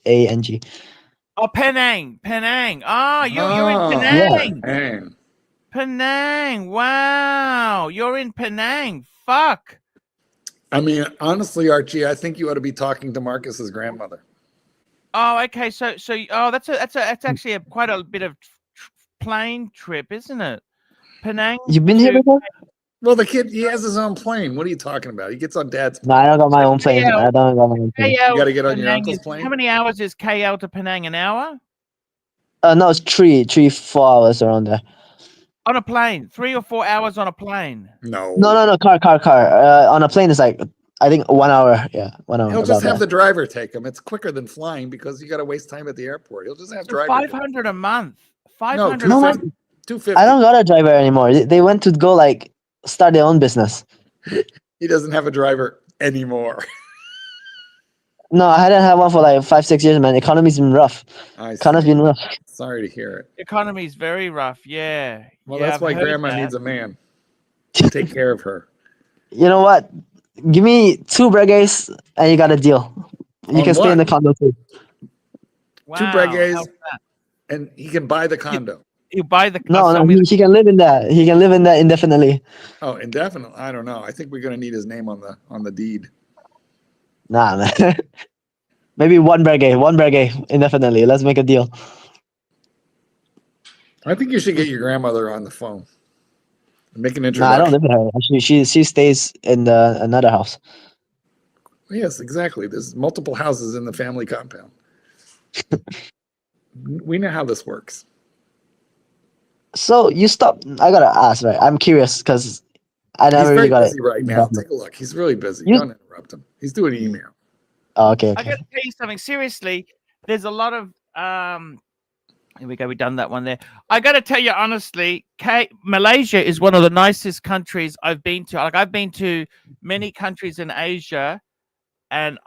Oh, Penang. Ah, you're in Penang. Yeah. Penang. Wow, you're in Penang. Fuck. I mean, honestly, Archie, I think you ought to be talking to Marcus's grandmother. Oh, okay. So that's actually quite a bit of plane trip, isn't it? Penang. You've been here before? Well, the kid, he has his own plane. What are you talking about? He gets on Dad's plane. No, I don't got my own plane. I don't got my own plane. You got to get on your uncle's plane? How many hours is KL to Penang? An hour? No, it's 4 hours around there. On a plane? 3 or 4 hours on a plane? No. Car. On a plane is like, I think 1 hour. Yeah, 1 hour. He'll just have the driver take him. It's quicker than flying because you got to waste time at the airport. He'll just have driver. 500 a month. 500. No, 250. I don't got a driver anymore. They went to go like start their own business. He doesn't have a driver anymore. No, I hadn't had one for like 5-6 years, man. Economy's been rough. Economy's been rough. Sorry to hear it. Economy's very rough. Yeah. Well, yeah, that's why Grandma needs a man to take care of her. You know what? Give me 2 breguets and you got a deal. You can stay in the condo too. Wow, 2 breguets, and he can buy the condo. You buy the no, he can live in that. He can live in that indefinitely. Oh, indefinitely? I don't know. I think we're gonna need his name on the deed. Nah, man. Maybe one breguet indefinitely. Let's make a deal. I think you should get your grandmother on the phone. Make an introduction. No, I don't live with her. She stays in another house. Yes, exactly. There's multiple houses in the family compound. We know how this works. So you stopped. I gotta ask, right? I'm curious because I never really got it. He's very busy right now. Take a look. He's really busy. Don't interrupt him. He's doing email. Oh, okay. I gotta tell you something. Seriously, there's a lot of here we go. We've done that one there. I got to tell you honestly, Malaysia is one of the nicest countries I've been to. Like I've been to many countries in Asia, and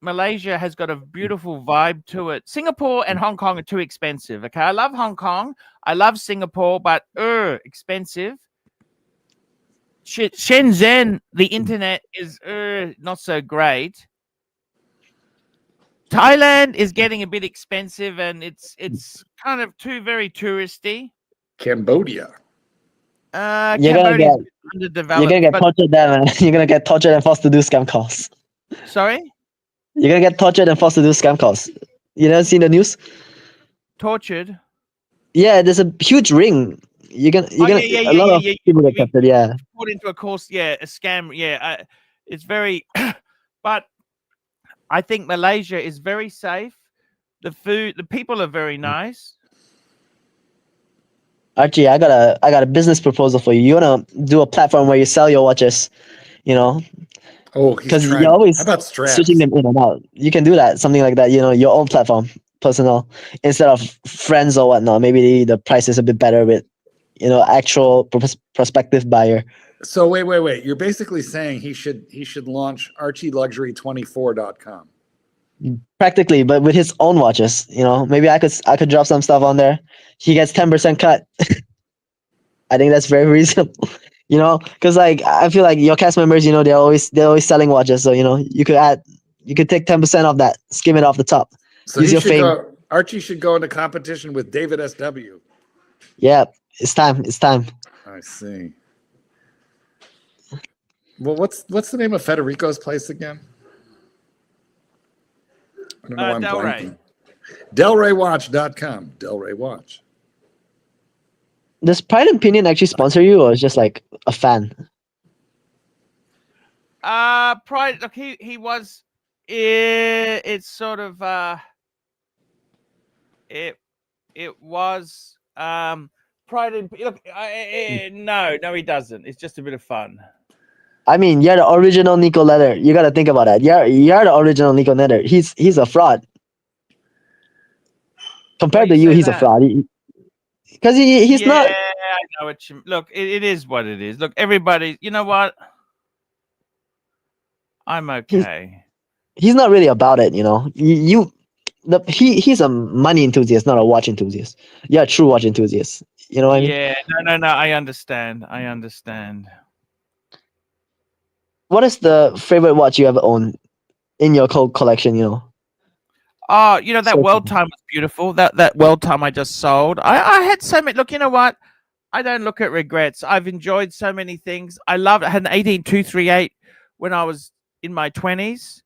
Malaysia has got a beautiful vibe to it. Singapore and Hong Kong are too expensive. Okay, I love Hong Kong. I love Singapore, but expensive. Shenzhen, the internet is not so great. Thailand is getting a bit expensive, and it's kind of very touristy. Cambodia. Cambodia underdeveloped. You're gonna get tortured there, man. You're gonna get tortured and forced to do scam calls. Sorry? You're gonna get tortured and forced to do scam calls. You never seen the news? Tortured? Yeah, there's a huge ring. A lot of people get captured. Yeah. Put into a course. Yeah, a scam. Yeah, it's very. But I think Malaysia is very safe. The people are very nice. Archie, I got a business proposal for you. You wanna do a platform where you sell your watches, you know? Oh, he's Because trying. you're always How about straps? switching them in and out. You can do that, something like that. You know, your own platform, personal, instead of friends or whatnot. Maybe the price is a bit better with, you know, actual prospective buyer. So wait. You're basically saying he should launch ArchieLuxury24.com. Practically, but with his own watches. You know, maybe I could drop some stuff on there. He gets 10% cut. I think that's very reasonable. You know, because like I feel like your cast members, you know, they're always selling watches. So you know, you could take 10% off that, skim it off the top. So Use your fame. Archie should go into competition with David SW. Yeah, it's time. It's time. I see. Well, what's the name of Federico's place again? I don't know why I'm blanking. DelRayWatch.com. Delray Watch. Does Pride and Pinion actually sponsor you, or is just like a fan? Pride. Look, he was. It's sort of. It was. Pride and look. No, he doesn't. It's just a bit of fun. I mean, you're the original Nico Leather. You gotta think about that. You're the original Nico Leather. He's a fraud. Compared to you, he's a fraud. Because he's not. Yeah, I know what you look. It is what it is. Look, everybody. You know what? I'm okay. He's not really about it. You know, he's a money enthusiast, not a watch enthusiast. You're a true watch enthusiast. You know what I mean? Yeah. No. I understand. What is the favorite watch you ever owned in your collection? You know. Oh, you know, that So World Time was beautiful. That World Time I just sold. I had so many. Look, you know what? I don't look at regrets. I've enjoyed so many things. I had an 18238 when I was in my 20s.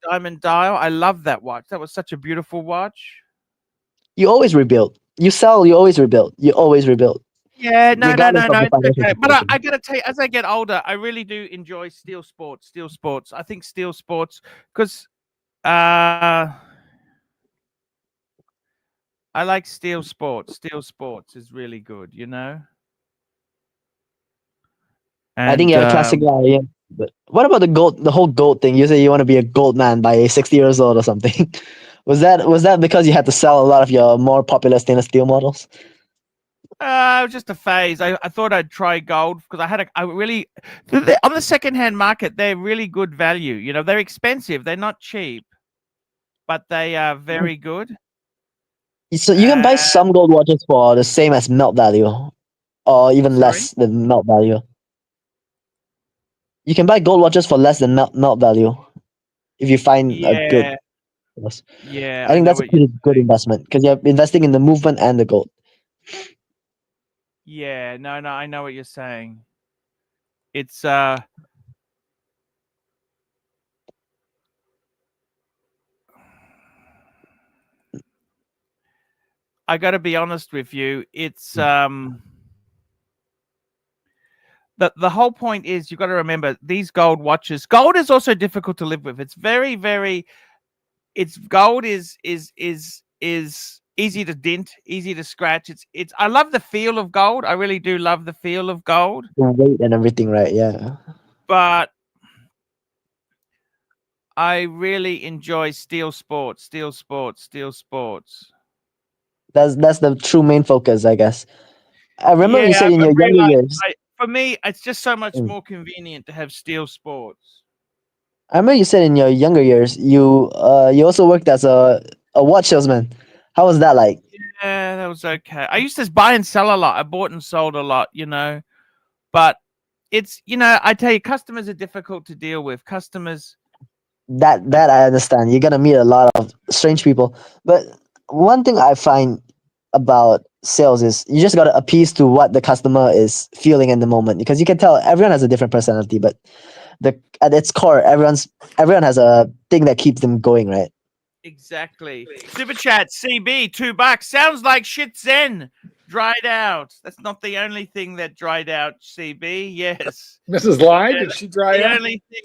Diamond dial. I love that watch. That was such a beautiful watch. You always rebuild. You sell. You always rebuild. You always rebuild. Yeah, no. Regardless of the It's financial okay. But situation. I gotta tell you, as I get older, I really do enjoy steel sports. I think steel sports because I like steel sports. Steel sports is really good, you know. And, I think you're a classic guy. Yeah. But what about the whole gold thing? You say you want to be a gold man by 60 years old or something. Was that because you had to sell a lot of your more popular stainless steel models? it was just a phase. I thought I'd try gold because I really on the secondhand market they're really good value. You know, they're expensive. They're not cheap, but they are very good. So you can buy some gold watches for the same as melt value, or even less than melt value. You can buy gold watches for less than melt value if you find a good. Yeah, I think that's a pretty good investment because you're investing in the movement and the gold. Yeah, no, I know what you're saying. It's I got to be honest with you. It's the whole point is you got to remember these gold watches. Gold is also difficult to live with. It's very, very. It's gold is easy to dent, easy to scratch. It's. I love the feel of gold. I really do love the feel of gold. The weight and everything, right? Yeah. But I really enjoy steel sports. That's the true main focus, I guess. I remember you said in your younger years. For me, it's just so much more convenient to have steel sports. I remember you said in your younger years you also worked as a watch salesman. How was that like? Yeah, that was okay. I used to buy and sell a lot. I bought and sold a lot, you know. But it's, you know, I tell you, customers are difficult to deal with. Customers. That I understand. You're gonna meet a lot of strange people. But one thing I find about sales is you just gotta appease to what the customer is feeling in the moment, because you can tell everyone has a different personality, but at its core, everyone has a thing that keeps them going, right? Exactly. Super chat CB $2. Sounds like shit Zen dried out. That's not the only thing that dried out, CB. Yes. Mrs. Lai, did she dry out? The only thing.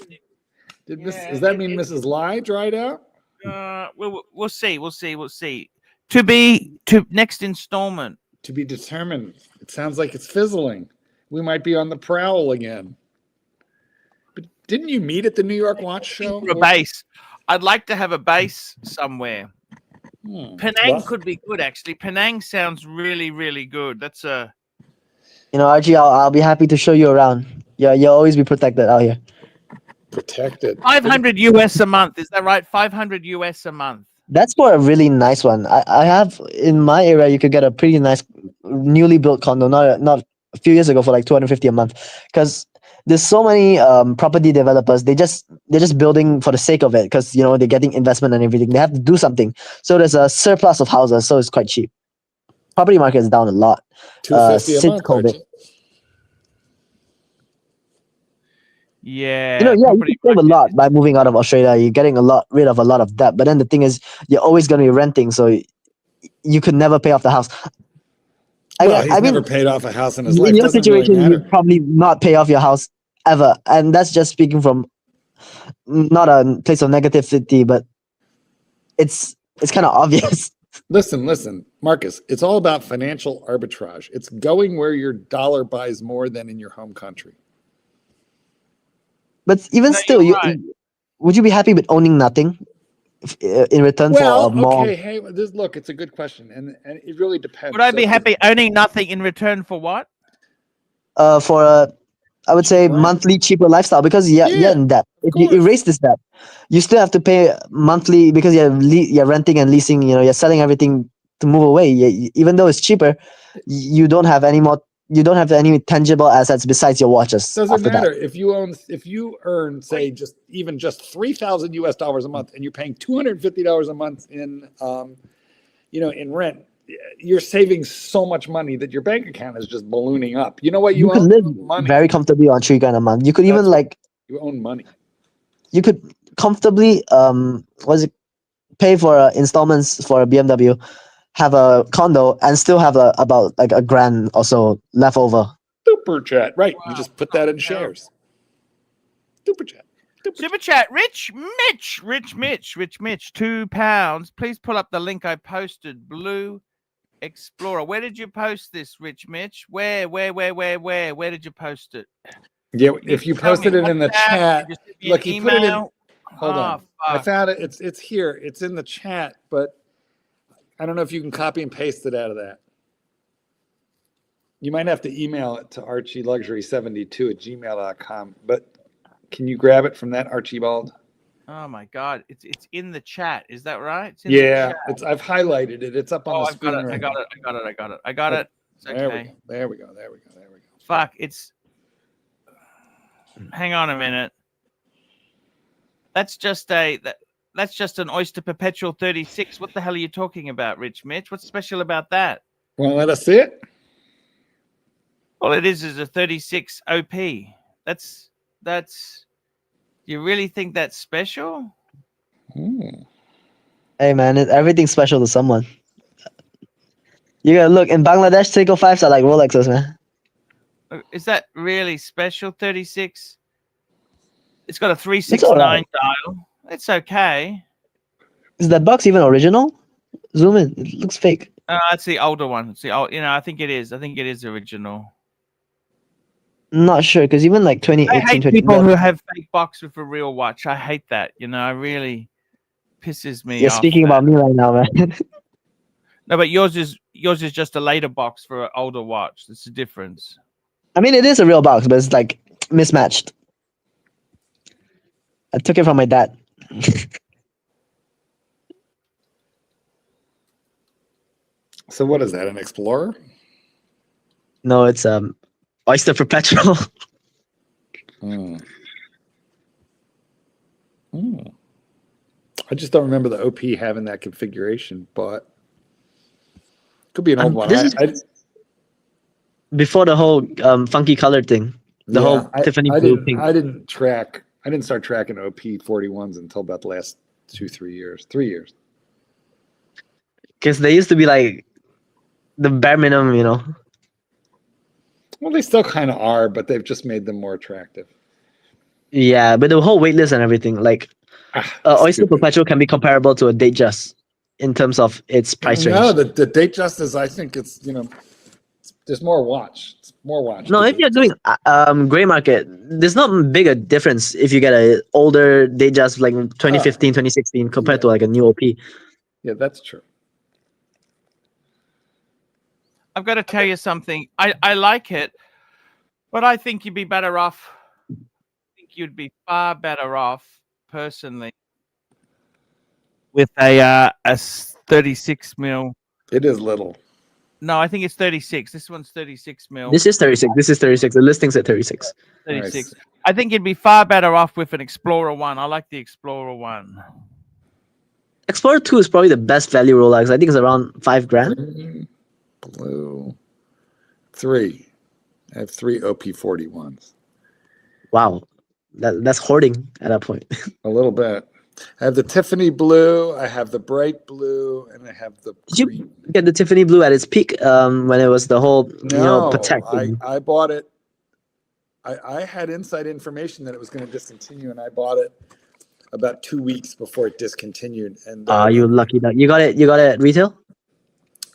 Does that mean Mrs. Lai dried out? We'll see. Next installment. To be determined. It sounds like it's fizzling. We might be on the prowl again. Didn't you meet at the New York Watch Show? For a base. I'd like to have a base somewhere. Penang could be good, actually. Penang sounds really, really good. That's a... You know, Archie, I'll be happy to show you around. Yeah, you'll always be protected out here. Protected. 500 US a month. Is that right? 500 US a month. That's for a really nice one. I have in my area, you could get a pretty nice newly built condo, not a few years ago, for like 250 a month. Because there's so many property developers. They're just building for the sake of it, because they're getting investment and everything. They have to do something. So there's a surplus of houses, so it's quite cheap. Property market is down a lot. 250 a since month. COVID. Yeah. You can save a lot by moving out of Australia. You're getting rid of a lot of debt. But then the thing is, you're always going to be renting, so you could never pay off the house. He's never paid off a house in his life. In your Doesn't situation, really matter. you probably not pay off your house ever, and that's just speaking from not a place of negativity, but it's kind of obvious. Listen, Marcus. It's all about financial arbitrage. It's going where your dollar buys more than in your home country. But even still, would you be happy with owning nothing in return for a more? Okay, hey, look, it's a good question, and it really depends. Would I be happy owning nothing in return for what? For I would say monthly cheaper lifestyle, because you're in debt. If you erase this debt, you still have to pay monthly because you're renting and leasing. You're selling everything to move away. Even though it's cheaper, you don't have any more. You don't have any tangible assets besides your watches. Doesn't matter if you earn, say, just $3,000 US a month, and you're paying $250 a month in, in rent. You're saving so much money that your bank account is just ballooning up. You know what? You could own live money. very comfortably on $3,000 a month. You could even you own money. You could comfortably pay for installments for a BMW, have a condo, and still have about like $1,000 or so left over. Super chat, right? Wow. You just put that in shares. Super chat. Rich Mitch, £2. Please pull up the link I posted. Blue Explorer. Where did you post this, Rich Mitch? Where did you post it? Yeah, if you posted it in the chat, look, he put it in. Hold on, I found it. It's here. It's in the chat, but I don't know if you can copy and paste it out of that. You might have to email it to archieluxury72@gmail.com. But can you grab it from that, Archibald? Oh my God, it's in the chat. Is that right? I've highlighted it. It's up on the screen. I got it. It's okay. There we go. Fuck, it's. Hang on a minute. That's just an Oyster Perpetual 36. What the hell are you talking about, Rich Mitch? What's special about that? Want to let us see it? All it is a 36 OP. That's. You really think that's special? Hey man, everything's special to someone. You gotta look, in Bangladesh, Seiko 5s are like Rolexes, man. Is that really special? 36. It's got a 369 dial. It's okay. Is that box even original? Zoom in. It looks fake. It's the older one. It's the old. I think it is. I think it is original. Not sure, because even like 2018, I hate people who have fake box with a real watch. I hate that. It really pisses me off. You're speaking about me right now, man. No, but yours is just a later box for an older watch. That's the difference. I mean, it is a real box, but it's like mismatched. I took it from my dad. So what is that? An Explorer? No, it's Oyster Perpetual. I just don't remember the OP having that configuration, but could be an old one. Before the whole funky color thing, the whole Tiffany blue pink. I didn't start tracking OP 41s until about the last 3 years. Because they used to be like the bare minimum, Well, they still kind of are, but they've just made them more attractive. Yeah, but the whole waitlist and everything, like Oyster Perpetual can be comparable to a Datejust in terms of its price range. No, the Datejust is, I think it's, There's more watch. It's more watch. No, if you're doing gray market, there's not big a difference if you get a older Datejust like 2015, 2016 compared to like a new OP. Yeah, that's true. I've got to tell you something. I like it, but I think you'd be better off. I think you'd be far better off, personally, with a 36 mil. It is little. No, I think it's 36. This one's 36 mil. This is 36. This is 36. The listing's at 36. 36. I think you'd be far better off with an Explorer 1. I like the Explorer 1. Explorer 2 is probably the best value Rolex. I think it's around $5,000. Blue. 3. I have 3 OP41s. Wow. That's hoarding at that point. A little bit. I have the Tiffany blue, I have the bright blue, and I have the Did you green. get the Tiffany blue at its peak when it was the whole, Patek thing? I bought it. I had inside information that it was going to discontinue, and I bought it about 2 weeks before it discontinued. And you lucky duck. You got it at retail?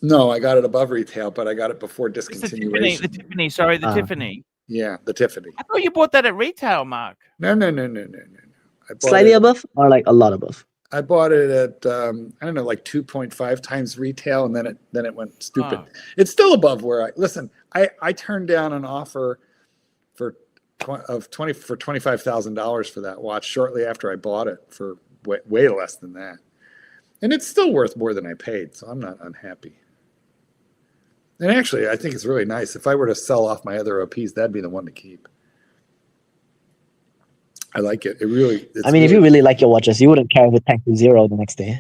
No, I got it above retail, but I got it before It's discontinuation. the Tiffany. Sorry, the Tiffany. Yeah, the Tiffany. I thought you bought that at retail, Mark. No. I bought Slightly it, above or like a lot above? I bought it at I don't know, like 2.5 times retail, and then it went stupid. Oh. It's still above where I turned down an offer for $25,000 for that watch shortly after I bought it for way less than that, and it's still worth more than I paid, so I'm not unhappy. And actually, I think it's really nice. If I were to sell off my other OPs, that'd be the one to keep. I like it. If you really like your watches, you wouldn't care if it tanked to 0 the next day.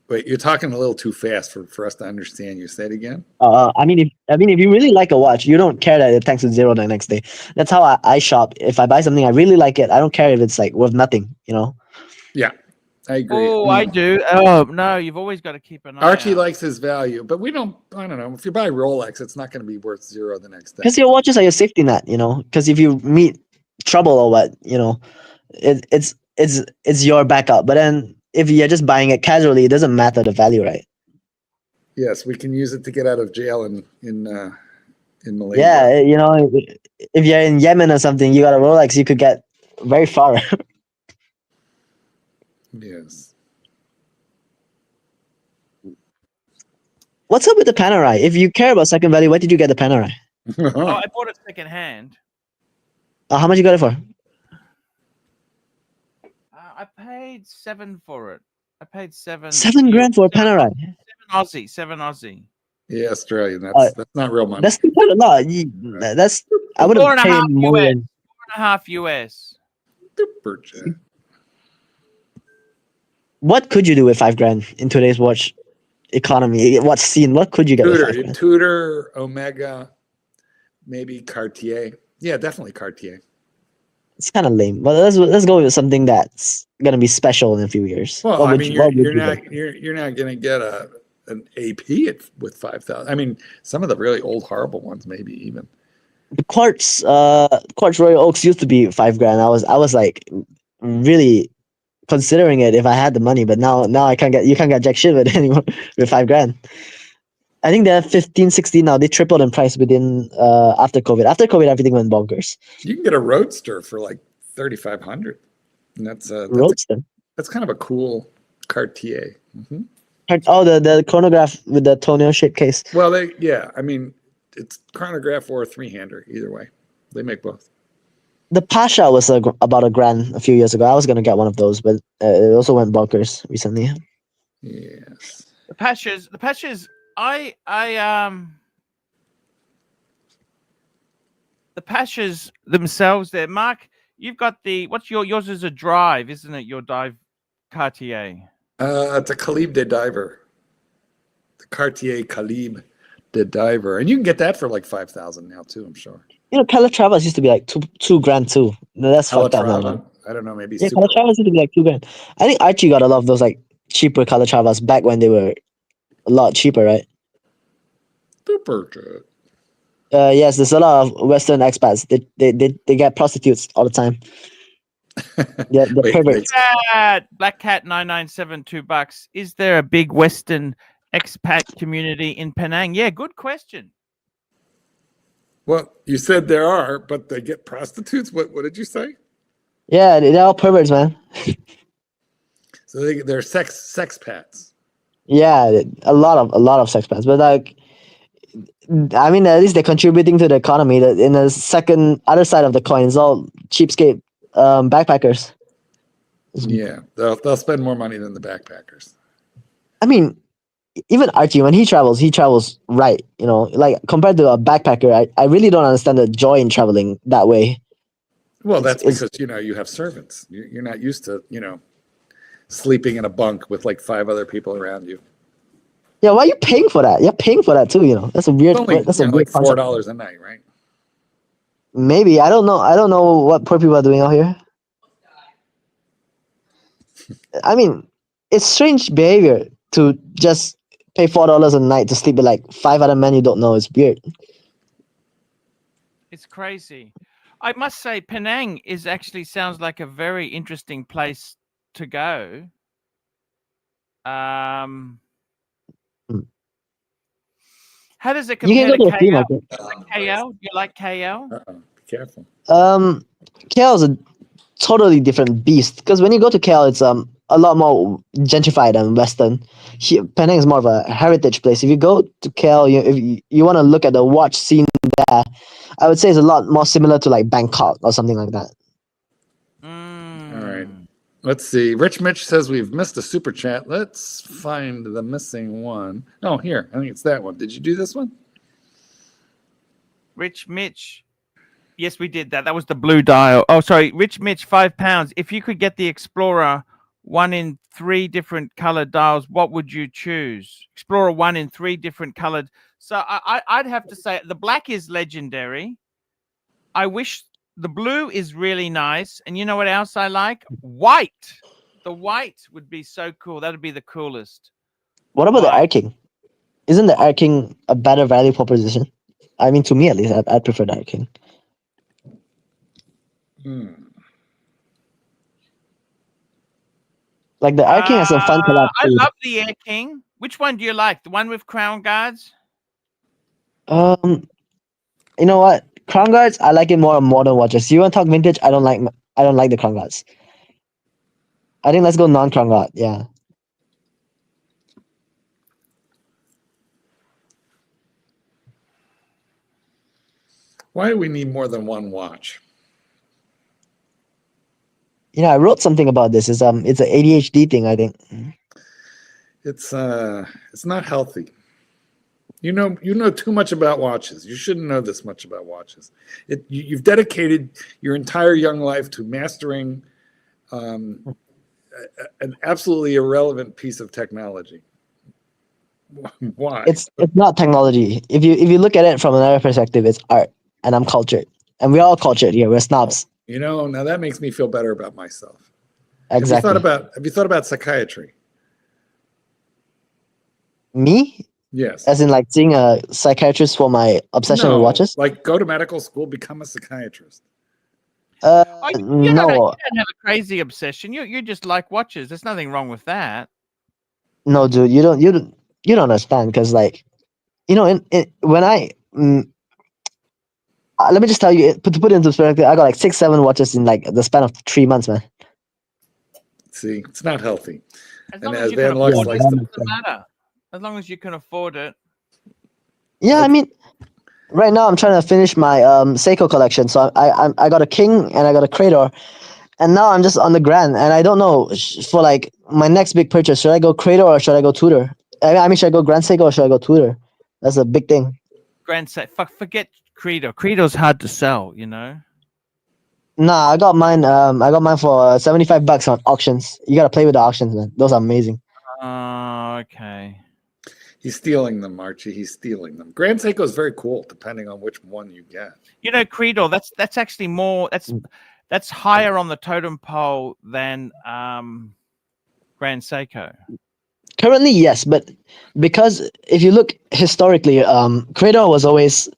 Wait, you're talking a little too fast for us to understand you. Say it again. If you really like a watch, you don't care that it tanks to 0 the next day. That's how I shop. If I buy something, I really like it. I don't care if it's like worth nothing. Yeah, I agree. Oh, I do. Oh no, you've always got to keep an eye Archie out. likes his value, but we don't. I don't know. If you buy Rolex, it's not going to be worth 0 the next day. Because your watches are your safety net. Because if you meet trouble or what, it's your backup. But then if you're just buying it casually, it doesn't matter the value, right? Yes, we can use it to get out of jail in Malaysia. Yeah, if you're in Yemen or something, you got a Rolex, you could get very far. Yes. What's up with the Panerai? If you care about second value, why did you get the Panerai? Oh, I bought it second hand. How much you got it for? I paid 7 for it. I paid 7. $7,000 for a Panerai. 7 Aussie. Yeah, Australian. That's not real money. That's quite a lot. I would have paid more than $4.5 US. Super chat. What could you do with $5,000 in today's watch economy? What scene? What could you get with $5,000? Tudor, Omega, maybe Cartier. Yeah, definitely Cartier. It's kind of lame, but let's go with something that's gonna be special in a few years. Well, you're not gonna get an AP with 5,000. I mean, some of the really old horrible ones, maybe even. The Quartz Royal Oaks used to be $5,000. I was like really considering it if I had the money, but now you can't get jack shit with it anymore with $5,000. I think they're 15, 16 now. They tripled in price within after COVID. After COVID, everything went bonkers. You can get a Roadster for like 3,500, and that's Roadster. That's kind of a cool Cartier. Mm-hmm. Oh, the chronograph with the toenail shaped case. Well, it's chronograph or a 3-hander. Either way, they make both. The Pasha was about $1,000 a few years ago. I was gonna get one of those, but it also went bonkers recently. Yes. The Pashas. The Pashas themselves there. Mark, you've got yours is a drive, isn't it? Your dive Cartier. It's a Calibre de Diver. The Cartier Calibre de Diver. And you can get that for like 5,000 now too, I'm sure. Calatravas used to be like $2,000 too. No, that's fucked up now. I don't know, maybe Calatravas used to be like $2,000. I think Archie got a lot of those like cheaper Calatravas back when they were a lot cheaper, right? Super. Yes, there's a lot of Western expats. They get prostitutes all the time. The perverts. Black Cat 997 $2. Is there a big Western expat community in Penang? Yeah, good question. Well, you said there are, but they get prostitutes. What did you say? Yeah, they're all perverts, man. So they're sex pats. Yeah, a lot of sex pets, but like, I mean, at least they're contributing to the economy. That in the other side of the coin is all cheapskate backpackers. Yeah, they'll spend more money than the backpackers. I mean, even Archie, when he travels right. You know, like compared to a backpacker, I really don't understand the joy in traveling that way. Well, that's because you have servants. You're not used to sleeping in a bunk with like 5 other people around you. Yeah, why are you paying for that? You're paying for that too. You know, that's a weird. It's only like $4 a night, right? Maybe I don't know. I don't know what poor people are doing out here. I mean, it's strange behavior to just pay $4 a night to sleep with like 5 other men you don't know. It's weird. It's crazy. I must say, Penang actually sounds like a very interesting place to go. How does it compare to KL? KL? You like KL? Be careful. KL is a totally different beast because when you go to KL, it's a lot more gentrified and Western. Penang is more of a heritage place. If you go to KL, if you want to look at the watch scene there, I would say it's a lot more similar to like Bangkok or something like that. All right. Let's see. Rich Mitch says we've missed a super chat. Let's find the missing one. Oh, here. I think it's that one. Did you do this one? Rich Mitch. Yes, we did that. That was the blue dial. Oh, sorry. Rich Mitch, £5. If you could get the Explorer 1 in 3 different colored dials, what would you choose? Explorer 1 in 3 different colored. So I'd have to say the black is legendary. I wish the blue is really nice. And you know what else I like? White. The white would be so cool. That would be the coolest. What about the Arching? Isn't the Arching a better value proposition? I mean, to me at least, I'd prefer the Arching. Like the Air King has some fun collab. I love the Air King. Which one do you like? The one with crown guards? You know what? Crown guards, I like it more on modern watches. You want to talk vintage? I don't like the crown guards. I think let's go non-crown guard. Yeah. Why do we need more than one watch? You know, I wrote something about this. It's an ADHD thing, I think. It's not healthy. You know too much about watches. You shouldn't know this much about watches. You've dedicated your entire young life to mastering an absolutely irrelevant piece of technology. Why? It's not technology. If you look at it from another perspective, it's art, and I'm cultured, and we're all cultured here. We're snobs. You know, now that makes me feel better about myself. Exactly. Have you thought about psychiatry? Me? Yes. As in, like, seeing a psychiatrist for my obsession with watches? Like, go to medical school, become a psychiatrist. No. You don't have a crazy obsession. You just like watches. There's nothing wrong with that. No, dude, you don't understand, because, like, you know, when I let me just tell you, to put it into perspective, I got like 6-7 watches in like the span of 3 months, man. See, it's not healthy. As long as you can afford it, it doesn't matter. As long as you can afford it. Yeah, I mean, right now I'm trying to finish my Seiko collection. So I got a King and I got a Crador, and now I'm just on the Grand, and I don't know for like my next big purchase. Should I go Crador or should I go Tudor? I mean, should I go Grand Seiko or should I go Tudor? That's a big thing. Grand Seiko. Forget Crador. Crador's hard to sell, you know. Nah, I got mine. I got mine for $75 on auctions. You gotta play with the auctions, man. Those are amazing. Okay. He's stealing them, Archie. He's stealing them. Grand Seiko is very cool, depending on which one you get. You know, Crador. That's actually more. That's higher on the totem pole than Grand Seiko. Currently, yes, but because if you look historically, Crador was always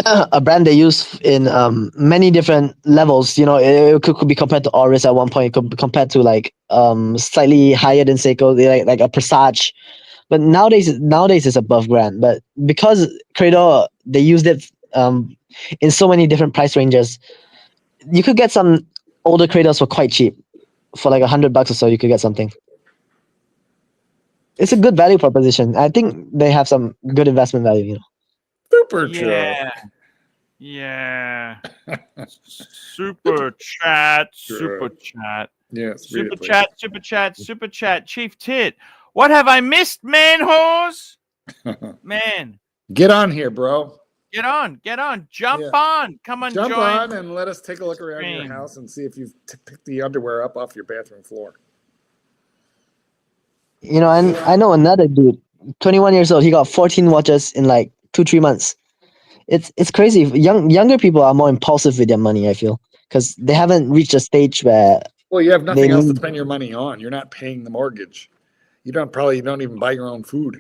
a brand they use in many different levels. You know, it could be compared to Oris at one point. It could be compared to like slightly higher than Seiko, like a Presage. But nowadays it's above grand. But because Cradle, they used it in so many different price ranges, you could get some older Cradles for quite cheap. For like $100 or so, you could get something. It's a good value proposition. I think they have some good investment value. You know. Super Yeah. Yeah. Super chat. Super chat. Yes. Super chat. Super chat. Super chat. Chief Tit. What have I missed, man whores? Man. Get on here, bro. Get on. Get on. Jump on. Come on, Jump join. on and let us take a look around your house and see if you've picked the underwear up off your bathroom floor. You know, and I know another dude, 21 years old. He got 14 watches in like 2-3 months. It's crazy. Younger people are more impulsive with their money, I feel, because they haven't reached a stage where. Well, you have nothing else to spend your money on. You're not paying the mortgage. You don't even buy your own food.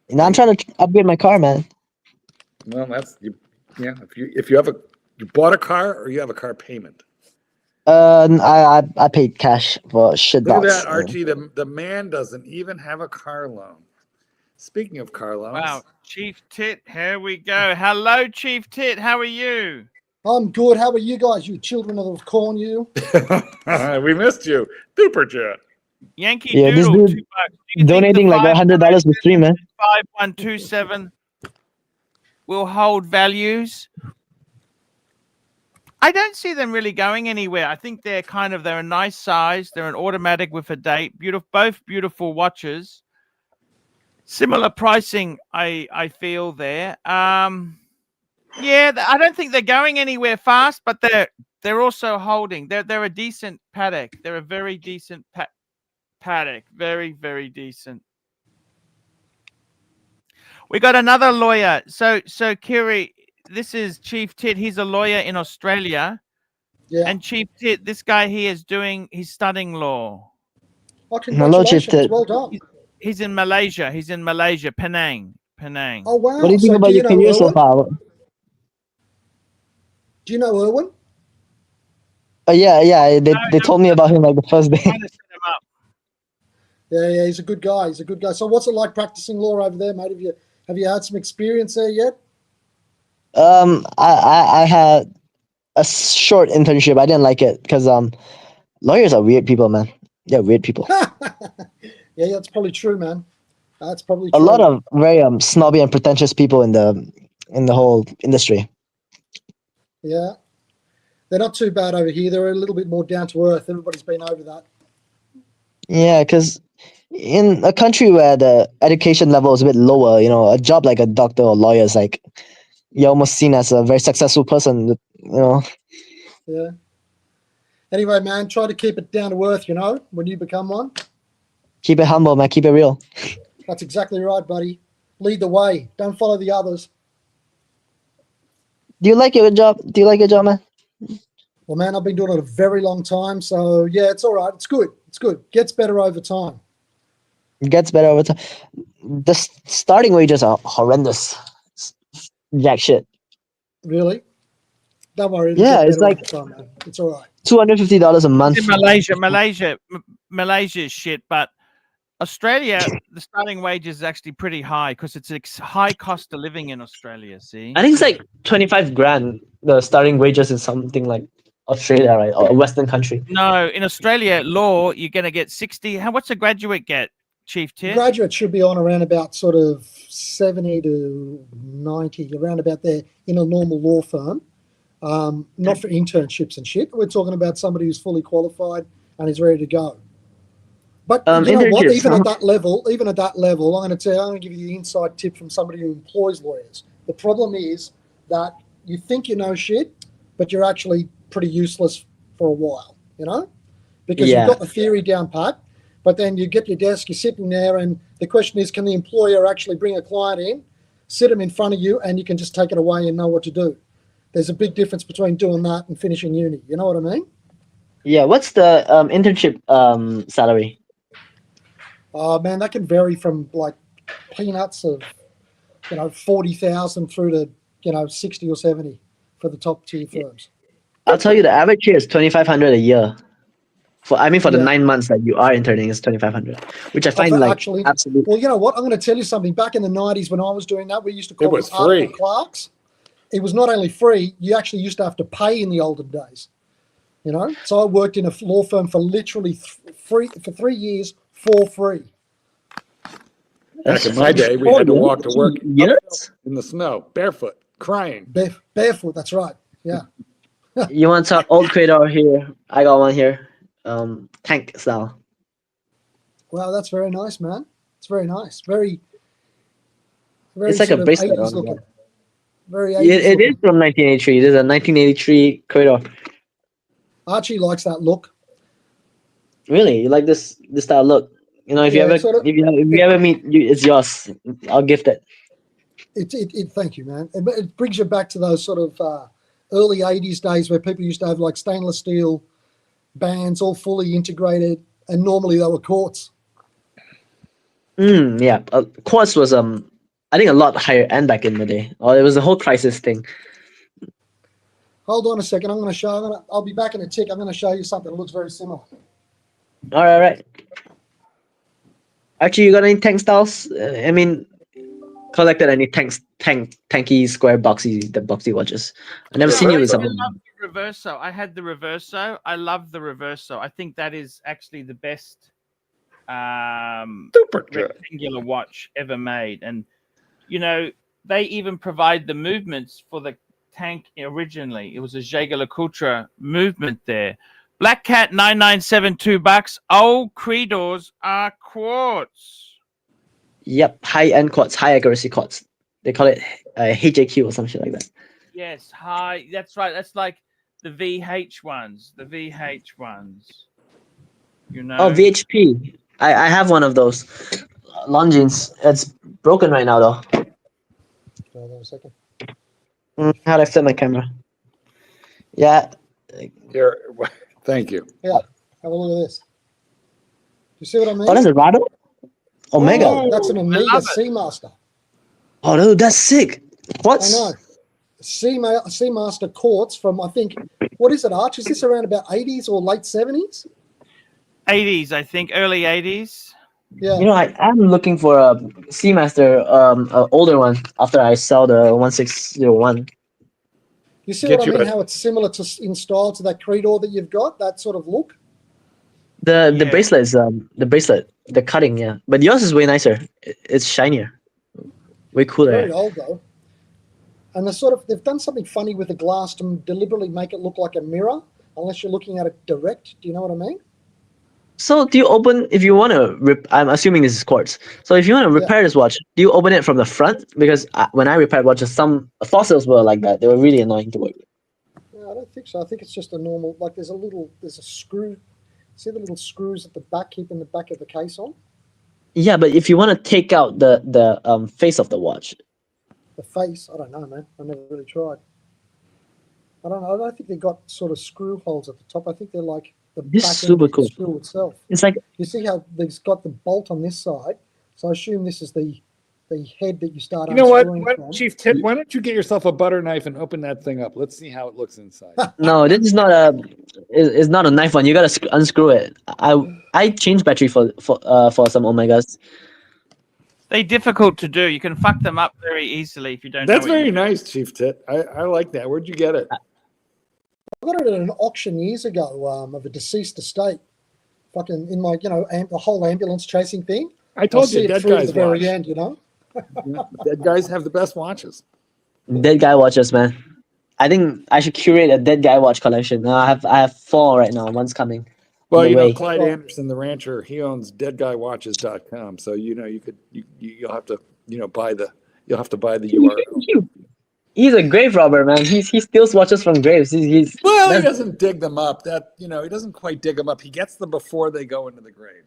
And I'm trying to upgrade my car, man. Well, that's yeah. If you bought a car or you have a car payment. I paid cash for shit. Look at that, Archie. The man doesn't even have a car loan. Speaking of car loans. Wow, Chief Tit, here we go. Hello, Chief Tit. How are you? I'm good. How are you guys, you children of corn, you? We missed you. Super chat. Yankee this Doodle, dude $2. donating like $100 for stream, man. 5127 will hold values. I don't see them really going anywhere. I think they're a nice size. They're an automatic with a date. Both beautiful watches. Similar pricing, I feel there. Yeah, I don't think they're going anywhere fast, but they're also holding. They're a decent paddock. They're a very decent paddock. Very, very decent. We got another lawyer. So Kiri, this is Chief Tit. He's a lawyer in Australia. Yeah. And Chief Tit, this guy here he's studying law. Oh, congratulations. Hello, Chief Tit. Well done. He's in Malaysia. Penang. Oh, wow. What do you think about your career so far? Do you know Erwin? Yeah. They told me about him like the first day. Yeah, he's a good guy. So what's it like practicing law over there, mate? Have you had some experience there yet? I had a short internship. I didn't like it because lawyers are weird people, man. They're weird people. Yeah, that's probably true, man. That's probably true. A lot of very snobby and pretentious people in the whole industry. Yeah. They're not too bad over here. They're a little bit more down to earth. Everybody's been over that. Yeah, because in a country where the education level is a bit lower, you know, a job like a doctor or lawyer is like you're almost seen as a very successful person, you know. Yeah. Anyway, man, try to keep it down to earth, you know, when you become one. Keep it humble, man. Keep it real. That's exactly right, buddy. Lead the way. Don't follow the others. Do you like your job? Man? Well, man, I've been doing it a very long time, so yeah, it's all right. It's good. Gets better over time. It gets better over time. The starting wages are horrendous. Jack shit. Really? Don't worry. Yeah, it's like time, man. It's all right. $250 a month. In Malaysia is shit, but Australia, the starting wage is actually pretty high because it's a high cost of living in Australia. See, I think it's like 25 grand. The starting wages in something like Australia, right, or a Western country. No, in Australia, law you're going to get 60. What's a graduate get, Chief Tit? Graduate should be on around about sort of 70 to 90, around about there in a normal law firm. Not for internships and shit. We're talking about somebody who's fully qualified and is ready to go. But you know what? Even at that level, I'm going to give you the inside tip from somebody who employs lawyers. The problem is that you think you know shit, but you're actually pretty useless for a while, you know, because you've got the theory down pat, but then you get your desk, you're sitting there, and the question is, can the employer actually bring a client in, sit them in front of you, and you can just take it away and know what to do? There's a big difference between doing that and finishing uni. You know what I mean? Yeah. What's the internship salary? Man, that can vary from like peanuts of, 40,000 through to, 60 or 70 for the top tier firms. I'll tell you, the average here is $2,500 a year. For the Yeah. 9 months that you are interning is 2,500, which I find like Actually, absolute. well, you know what? I'm going to tell you something. Back in the 90s when I was doing that, we used to call was them article free. clerks. It was not only free, you actually used to have to pay in the olden days. You know, so I worked in a law firm for literally free for 3 years for free. Back in my day, we had to walk to work Yes. in the snow, barefoot, crying. Barefoot, that's right. Yeah. You want to talk old Cradle here? I got one here. Tank style. Wow, that's very nice, man. It's very nice. Very It's like sort a of bracelet 80s on looking. it. Very 80s It looking. is from 1983. It is a 1983 Cradle. Archie likes that look. Really, you like this style look? You know, if you Yeah, ever sort of- if you ever meet, it's yours. I'll gift it. Thank you, man. It brings you back to those sort of early 80s days where people used to have like stainless steel bands all fully integrated, and normally they were quartz. Yeah. Quartz was I think a lot higher end back in the day. Or it was the whole crisis thing. Hold on a second. I'll be back in a tick. I'm going to show you something that looks very similar. All right. Actually, you got any tank styles? I mean, collected any tanky square boxy watches? I never Yeah, seen you with Verso. something. I love the Reverso. I had the Reverso. I love the Reverso. I think that is actually the best Super good. rectangular watch ever made. And you know, they even provide the movements for the tank originally. It was a Jaeger-LeCoultre movement there. Black Cat 9972 bucks. Old Creedors are quartz. Yep, high end quartz, high accuracy quartz. They call it HAQ or some shit like that. Yes, high. That's right. That's like the VH ones. The VH ones. You know. Oh, VHP. I have one of those. Longines. It's broken right now though. Hold on a second. How do I flip my camera? Yeah. Here, thank you. Yeah. Have a look at this. You see what I mean? Oh, that's a Rado? Omega. Oh, that's an Omega love it. Seamaster. Oh, dude, that's sick. What's I know. Seamaster quartz from, I think, what is it, Arch? Is this around about 80s or late 70s? 80s, I think, early 80s. Yeah. You know, I'm looking for a Seamaster, an older one after I sell the 1601. You see Get what I you mean? a- How it's similar in style to that Creedor that you've got, that sort of look. The Yeah. bracelet is the cutting, yeah. But yours is way nicer. It's shinier. Way cooler. Very old though. And they've done something funny with the glass to deliberately make it look like a mirror, unless you're looking at it direct. Do you know what I mean? So do you open, if you want to I'm assuming this is quartz. So if you want to repair this watch, do you open it from the front? Because when I repaired watches, some fossils were like that. They were really annoying to work with. No, I don't think so. I think it's just a normal, like there's a screw. See the little screws at the back, keeping the back of the case on? Yeah, but if you want to take out the face of the watch, The face, I don't know, man. I never really tried. I don't know. I don't think they've got sort of screw holes at the top. I think they're like the This is back super end of the cool. screw itself. it's like, You see how they've got the bolt on this side? So I assume this is the head that you start You know what, unscrewing from. Chief Tit? Why don't you get yourself a butter knife and open that thing up? Let's see how it looks inside. no, this is not it's not a knife one. You gotta unscrew it. I changed battery for some Omegas. They're difficult to do. You can fuck them up very easily if you don't That's know what very you nice, Chief Tit. I like that. Where'd you get it? I got it at an auction years ago of a deceased estate. Fucking in my, the whole ambulance chasing thing. I told see you, it dead through to guys the very watch. end, Yeah, dead guys have the best watches. Dead guy watches, man. I think I should curate a dead guy watch collection. No, I have 4 right now. One's coming. Well, the you know, way. Clyde Well- Anderson, the rancher, he owns deadguywatches.com. So you'll have to buy the URL. He's a grave robber, man. He steals watches from graves. He's Well, he that's- doesn't dig them up. He doesn't quite dig them up. He gets them before they go into the grave.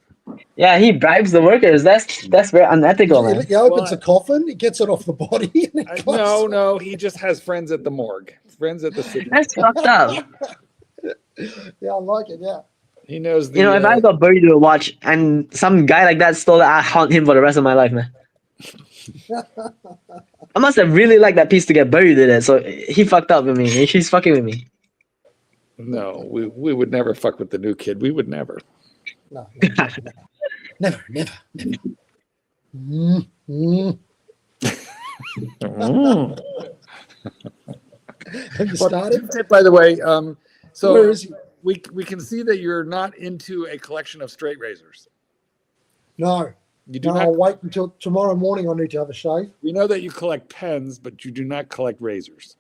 yeah, he bribes the workers. That's very unethical, man. He opens Well, the coffin, he gets it off the body. And he closes No, he just has friends at the morgue, friends at the city. That's fucked up. it. Yeah, I like it. Yeah. He knows the. You know, if I got buried with a watch and some guy like that stole it, I haunt him for the rest of my life, man. I must have really liked that piece to get buried in it. So he fucked up with me. He's fucking with me. No, we would never fuck with the new kid. We would never. No, never. Mm, mm. Have you started? By the way, so Where is he? we can see that you're not into a collection of straight razors. No. You do No, not. I'll wait until tomorrow morning. I need to have a shave. We know that you collect pens, but you do not collect razors.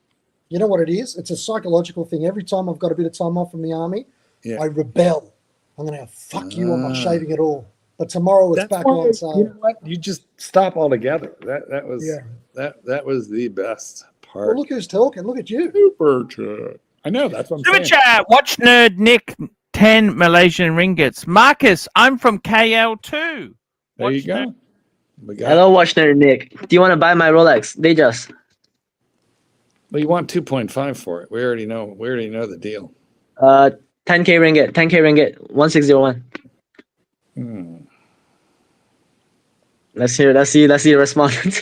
You know what it is? It's a psychological thing. Every time I've got a bit of time off from the army, Yeah. I rebel. I'm going to fuck you. I'm not shaving at all. But tomorrow it's back on. So you know what? You just stop altogether. That was that was the best part. well, look who's talking. Look at you. Super chat. I know that's what I'm Super saying. chat. Watch nerd Nick 10 Malaysian ringgits. Marcus, I'm from KL2. There you Watch go. nerd. We got Hello, Watchner Nick. Do you want to buy my Rolex? They just. Well, you want 2.5 for it. We already know the deal. 10K ringgit. 10K ringgit. 1601. Let's see the response.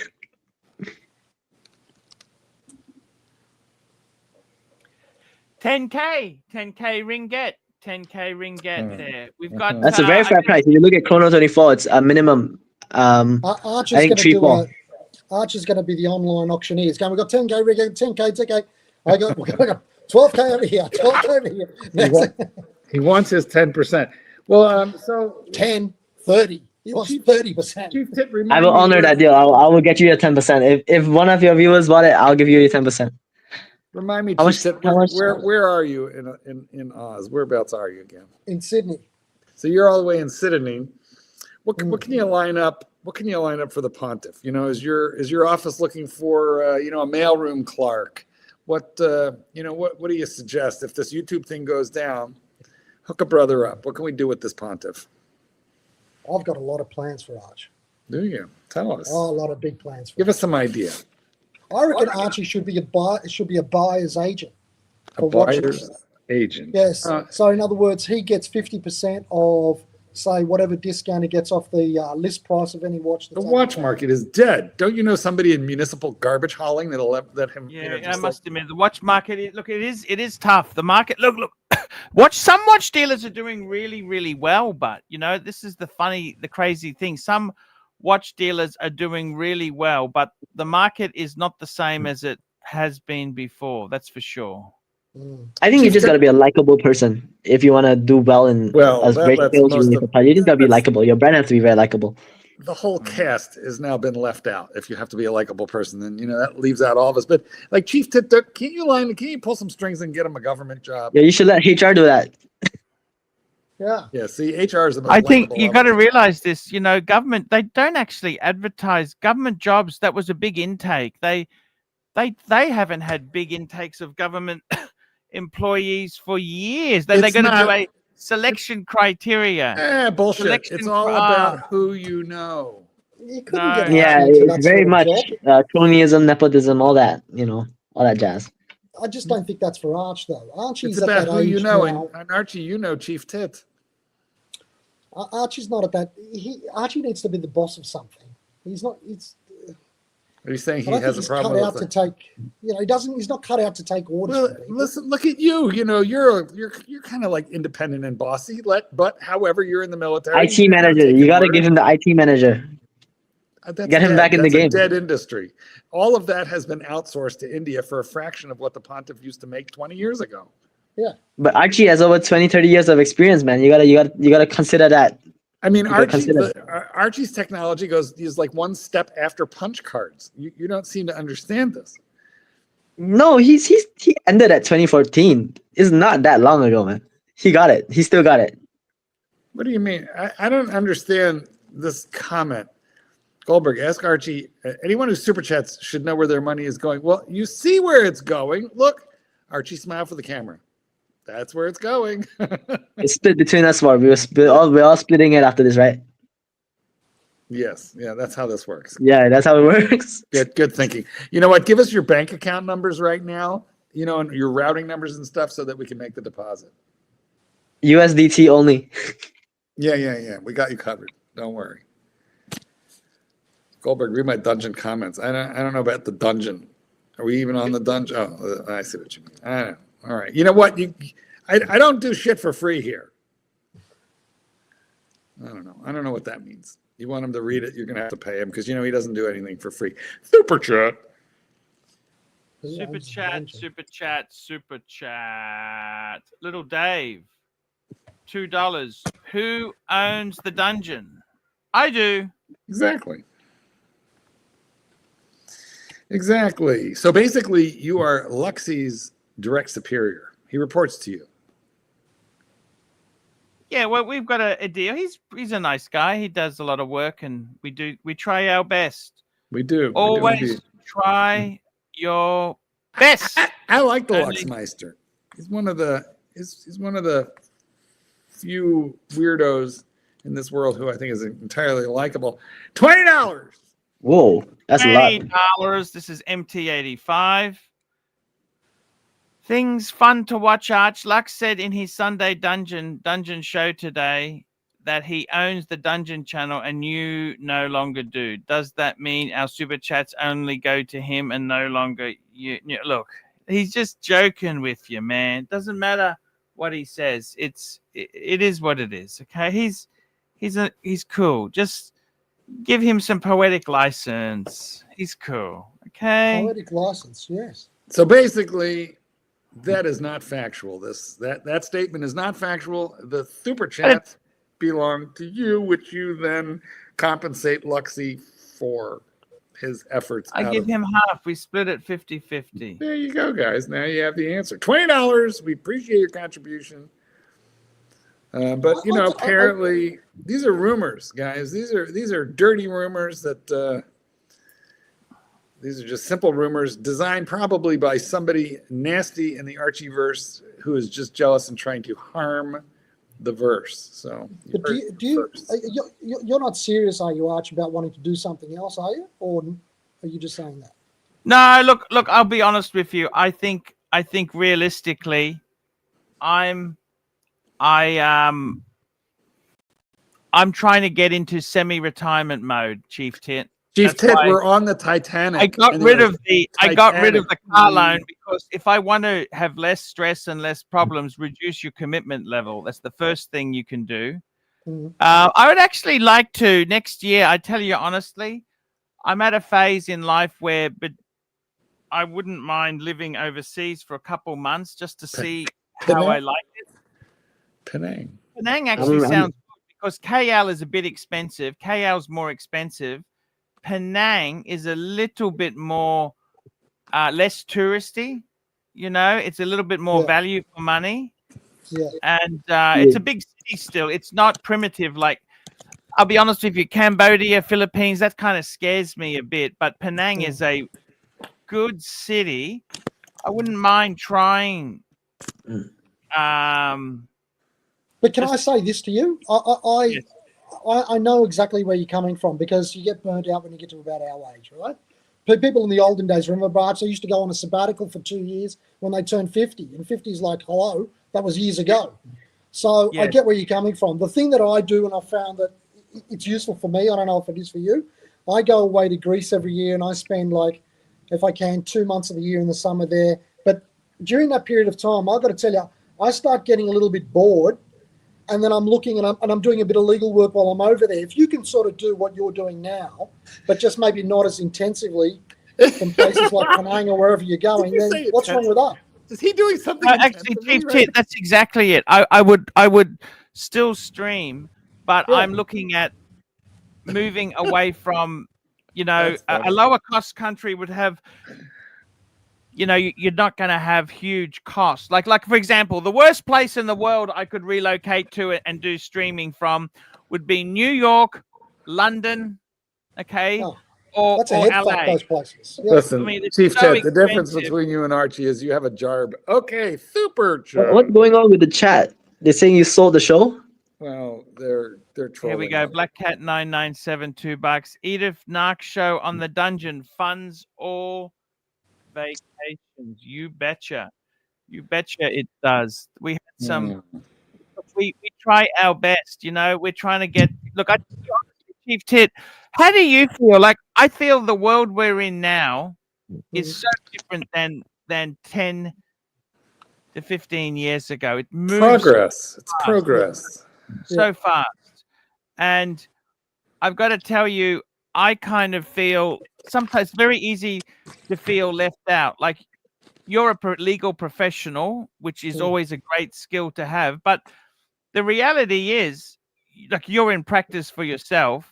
10K ringgit. 10K ringgit there. We've got. That's a very fair price. If you look at Chrono 24, it's a minimum. Arch I think 3-4. Arch is going to be the online auctioneer. He's going, we've got 10K ringgit, 10K. I got 12K over here, 12K over here. He wants his 10%. Well, so 10, 30. He wants 30%. Chief Tip, I will honor that deal. I will get you your 10%. If one of your viewers bought it, I'll give you your 10%. Remind me, How Chief Tip, where are you in Oz? Whereabouts are you again? In Sydney. So you're all the way in Sydney. What can you line up? What can you line up for the Pontiff? You know, is your office looking for a mailroom clerk? What do you suggest if this YouTube thing goes down? Hook a brother up. What can we do with this Pontiff? I've got a lot of plans for Arch. Do you? Tell us. Oh, a lot of big plans for Give us some idea. I reckon Archie should be a buyer's agent. A buyer's agent. Yes. So in other words, he gets 50% of, say, whatever discount he gets off the list price of any watch. The watch market is dead. Don't you know somebody in municipal garbage hauling that'll let him? Yeah, I must admit the watch market. It is tough. The market. Look. Some watch dealers are doing really, really well, but this is the crazy thing. Some watch dealers are doing really well, but the market is not the same as it has been before. That's for sure. I think you just got to be a likable person if you want to do well in you just got to be likable. Your brand has to be very likable. The whole cast has now been left out. If you have to be a likable person, then that leaves out all of us. But like Chief Tip, can you pull some strings and get him a government job? Yeah, you should let HR do that. Yeah. See, HR is the most. I think you got to realize this. Government, they don't actually advertise government jobs. That was a big intake. They haven't had big intakes of government employees for years. They're going to do a selection criteria. Bullshit. Selection it's all about who you know. You couldn't get it's very much cronyism, nepotism, all that, all that jazz. I just don't think that's for Arch, though. Archie's It's about who you know, now. and Archie, Chief Tit. Archie's not at that. Archie needs to be the boss of something. He's not. Are you saying he has a problem with it? He doesn't. He's not cut out to take orders. Well, listen, look at you. You're kind of like independent and bossy. But however, you're in the military. IT manager. You got to give him the IT manager. Get him back in the game. That's a dead industry. All of that has been outsourced to India for a fraction of what the Pontiff used to make 20 years ago. Yeah. But Archie has over 20, 30 years of experience, man. You gotta consider that. I mean, Archie's technology is like one step after punch cards. You don't seem to understand this. No, he ended at 2014. It's not that long ago, man. He got it. He still got it. What do you mean? I don't understand this comment. Goldberg, ask Archie. Anyone who super chats should know where their money is going. Well, you see where it's going. Look, Archie, smile for the camera. That's where it's going. It's split between us, Mark. We're all splitting it after this, right? Yes. Yeah, that's how this works. Yeah, that's how it works. Good thinking. You know what? Give us your bank account numbers right now, and your routing numbers and stuff so that we can make the deposit. USDT only. Yeah. We got you covered. Don't worry. Goldberg, read my dungeon comments. I don't know about the dungeon. Are we even on the dungeon? Oh, I see what you mean. I don't know. All right. You know what? I don't do shit for free here. I don't know. I don't know what that means. You want him to read it, you're gonna have to pay him because he doesn't do anything for free. Super chat. Super chat, super chat, super chat. Little Dave, $2. Who owns the dungeon? I do. Exactly. Exactly. So basically, you are Luxie's direct superior. He reports to you. Yeah, well, we've got a deal. He's a nice guy. He does a lot of work, and we try our best. We do. Always try your best. I like the Luxmeister. He's one of the few weirdos in this world who I think is entirely likable. $20. Whoa, that's a lot. $20. This is MT85. Things fun to watch, Arch. Lux said in his Sunday dungeon show today that he owns the dungeon channel and you no longer do. Does that mean our super chats only go to him and no longer you? Look, he's just joking with you, man. Doesn't matter what he says. It is what it is. Okay, he's cool. Just give him some poetic license. He's cool. Okay. Poetic license, yes. So basically, that is not factual. That statement is not factual. The super chats belong to you, which you then compensate Luxie for his efforts. I give him half. We split it 50-50. There you go, guys. Now you have the answer. $20. We appreciate your contribution. But apparently these are rumors, guys. These are dirty rumors that these are just simple rumors designed probably by somebody nasty in the Archieverse who is just jealous and trying to harm the verse. So, but you're not serious, are you, Arch, about wanting to do something else, are you, or are you just saying that? No, look. I'll be honest with you. I think realistically, I'm trying to get into semi-retirement mode, Chief Tit. Chief Tit, we're on the Titanic. I got rid of the car loan because if I want to have less stress and less problems, reduce your commitment level. That's the first thing you can do. Mm-hmm. I would actually like to next year. I tell you honestly, I'm at a phase in life where, but I wouldn't mind living overseas for a couple months just to see how I like it. Penang actually sounds good because KL is a bit expensive. KL's more expensive. Penang is a little bit more less touristy. It's a little bit more value for money. Yeah. And it's a big city still. It's not primitive. Like, I'll be honest with you, Cambodia, Philippines, that kind of scares me a bit. But Penang is a good city. I wouldn't mind trying. But can I say this to you? I know exactly where you're coming from because you get burnt out when you get to about our age, right? People in the olden days, remember, Bart, they used to go on a sabbatical for 2 years when they turned 50. And 50 is like, hello, that was years ago. So I get where you're coming from. The thing that I do, and I found that it's useful for me, I don't know if it is for you, I go away to Greece every year and I spend, like, if I can, 2 months of the year in the summer there. But during that period of time, I've got to tell you, I start getting a little bit bored. And then I'm looking and I'm doing a bit of legal work while I'm over there. If you can sort of do what you're doing now, but just maybe not as intensively from places like Penang or wherever you're going, then what's wrong with that? Is he doing something? Actually, Chief Tit, that's exactly it. I would still stream, but I'm looking at moving away from, a lower cost country would have. You're not going to have huge costs. Like for example, the worst place in the world I could relocate to it and do streaming from would be New York, London, okay, or LA. Those places. Yeah. Listen, Chief Ted, the difference between you and Archie is you have a jarb. Okay, super chat. What's going on with the chat? They're saying you sold the show? Well, they're trolling. Here we go. Black Cat 997, $2. Edith Nark show on the dungeon funds all vacations. You betcha it does. We had some we try our best, we're trying to get Chief Tit, how do you feel? Like, I feel the world we're in now is so different than 10 to 15 years ago. It moves Progress. It's progress. so fast. And I've got to tell you, I kind of feel sometimes very easy to feel left out. Like you're a legal professional, which is always a great skill to have. But the reality is, like you're in practice for yourself.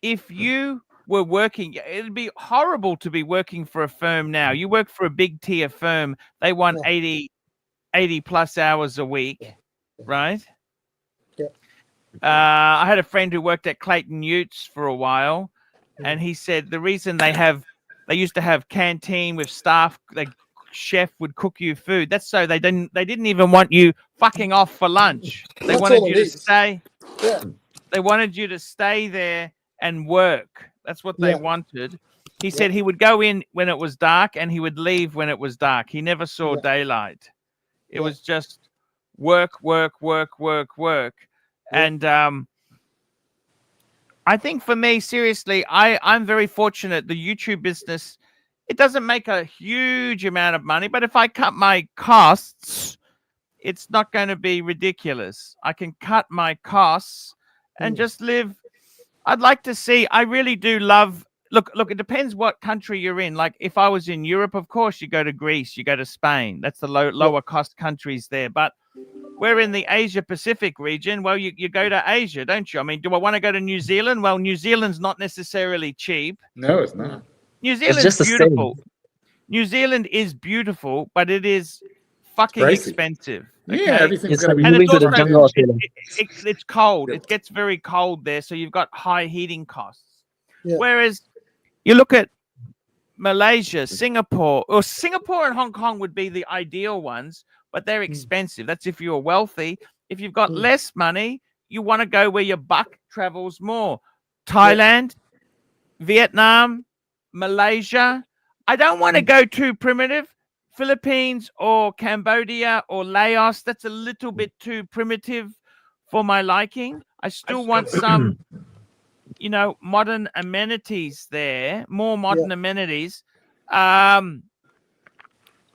If you were working, it'd be horrible to be working for a firm now. You work for a big tier firm. They want 80 plus hours a week, right? Yeah. I had a friend who worked at Clayton Utes for a while, and he said the reason they used to have canteen with staff, the chef would cook you food. That's so they didn't even want you fucking off for lunch. They wanted you to stay. Yeah. They wanted you to stay there and work. That's what they wanted. He said he would go in when it was dark and he would leave when it was dark. He never saw daylight. It was just work, work, work, work, work. And I think for me, seriously, I'm very fortunate. The YouTube business, it doesn't make a huge amount of money, but if I cut my costs, it's not going to be ridiculous. I can cut my costs and just live. I'd like to see, I really do love, look, it depends what country you're in. Like if I was in Europe, of course, you go to Greece, you go to Spain. That's the lower cost countries there. But we're in the Asia Pacific region. Well, you go to Asia, don't you? I mean, do I want to go to New Zealand? Well, New Zealand's not necessarily cheap. No, it's not. New Zealand's beautiful. New Zealand is beautiful, but it is fucking expensive. Okay? Yeah, everything's going to be. And it's, to the jungle. it's cold. It gets very cold there, so you've got high heating costs. Yeah. Whereas you look at Malaysia, Singapore and Hong Kong would be the ideal ones, but they're expensive. That's if you're wealthy. If you've got less money, you want to go where your buck travels more. Thailand, Vietnam, Malaysia. I don't want to go too primitive. Philippines or Cambodia or Laos, that's a little bit too primitive for my liking. I still want some, modern amenities there, more modern amenities.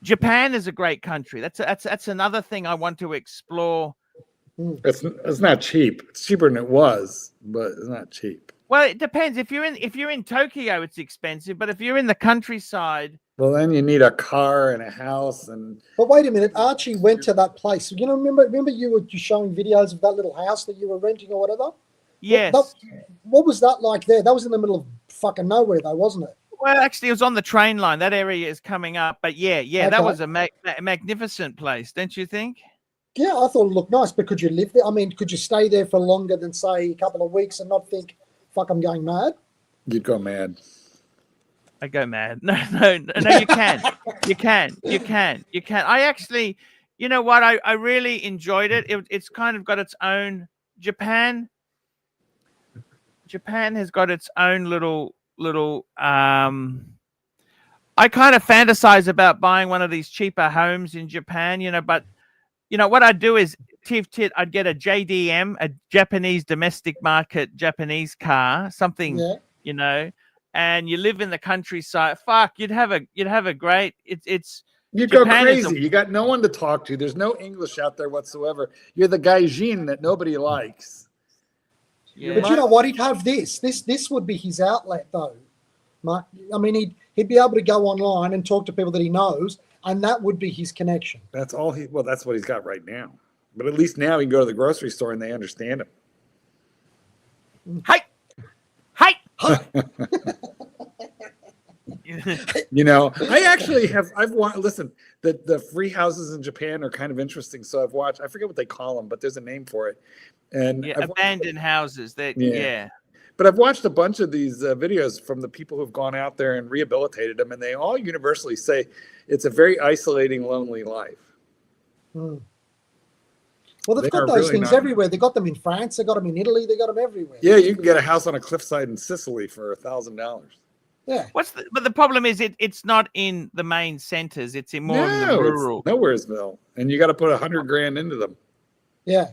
Japan is a great country. That's another thing I want to explore. It's not cheap. It's cheaper than it was, but it's not cheap. Well, it depends. If you're in Tokyo, it's expensive. But if you're in the countryside, well, then you need a car and a house and. But wait a minute, Archie went to that place. Remember you were showing videos of that little house that you were renting or whatever. Yes. What was that like there? That was in the middle of fucking nowhere, though, wasn't it? Well, actually, it was on the train line. That area is coming up. But okay. That was a magnificent place, don't you think? Yeah, I thought it looked nice. But could you live there? I mean, could you stay there for longer than, say, a couple of weeks and not think, fuck, I'm going mad? You'd go mad. I go mad. No, you can. You can. I actually, you know what? I really enjoyed it. It's kind of got its own. Japan has got its own little I kind of fantasize about buying one of these cheaper homes in Japan, but what I'd do is I'd get a JDM, a Japanese domestic market Japanese car, something, and you live in the countryside. Fuck, you'd have a great. You'd go crazy. You got no one to talk to. There's no English out there whatsoever. You're the gaijin that nobody likes. Yeah. But you know what? He'd have this. This would be his outlet, though, Mark. I mean, he'd be able to go online and talk to people that he knows, and that would be his connection. That's all that's what he's got right now. But at least now he can go to the grocery store and they understand him. Hi. I actually I've watched. Listen, the free houses in Japan are kind of interesting. So I've watched. I forget what they call them, but there's a name for it. And abandoned houses. But I've watched a bunch of these videos from the people who've gone out there and rehabilitated them, and they all universally say it's a very isolating, lonely life. Well, they've got those things everywhere. They got them in France. They got them in Italy. They got them everywhere. Yeah, you can get a house on a cliffside in Sicily for $1,000. Yeah. But the problem is it's not in the main centers. It's in more in the rural. Nowheresville, and you got to put $100,000 into them. Yeah,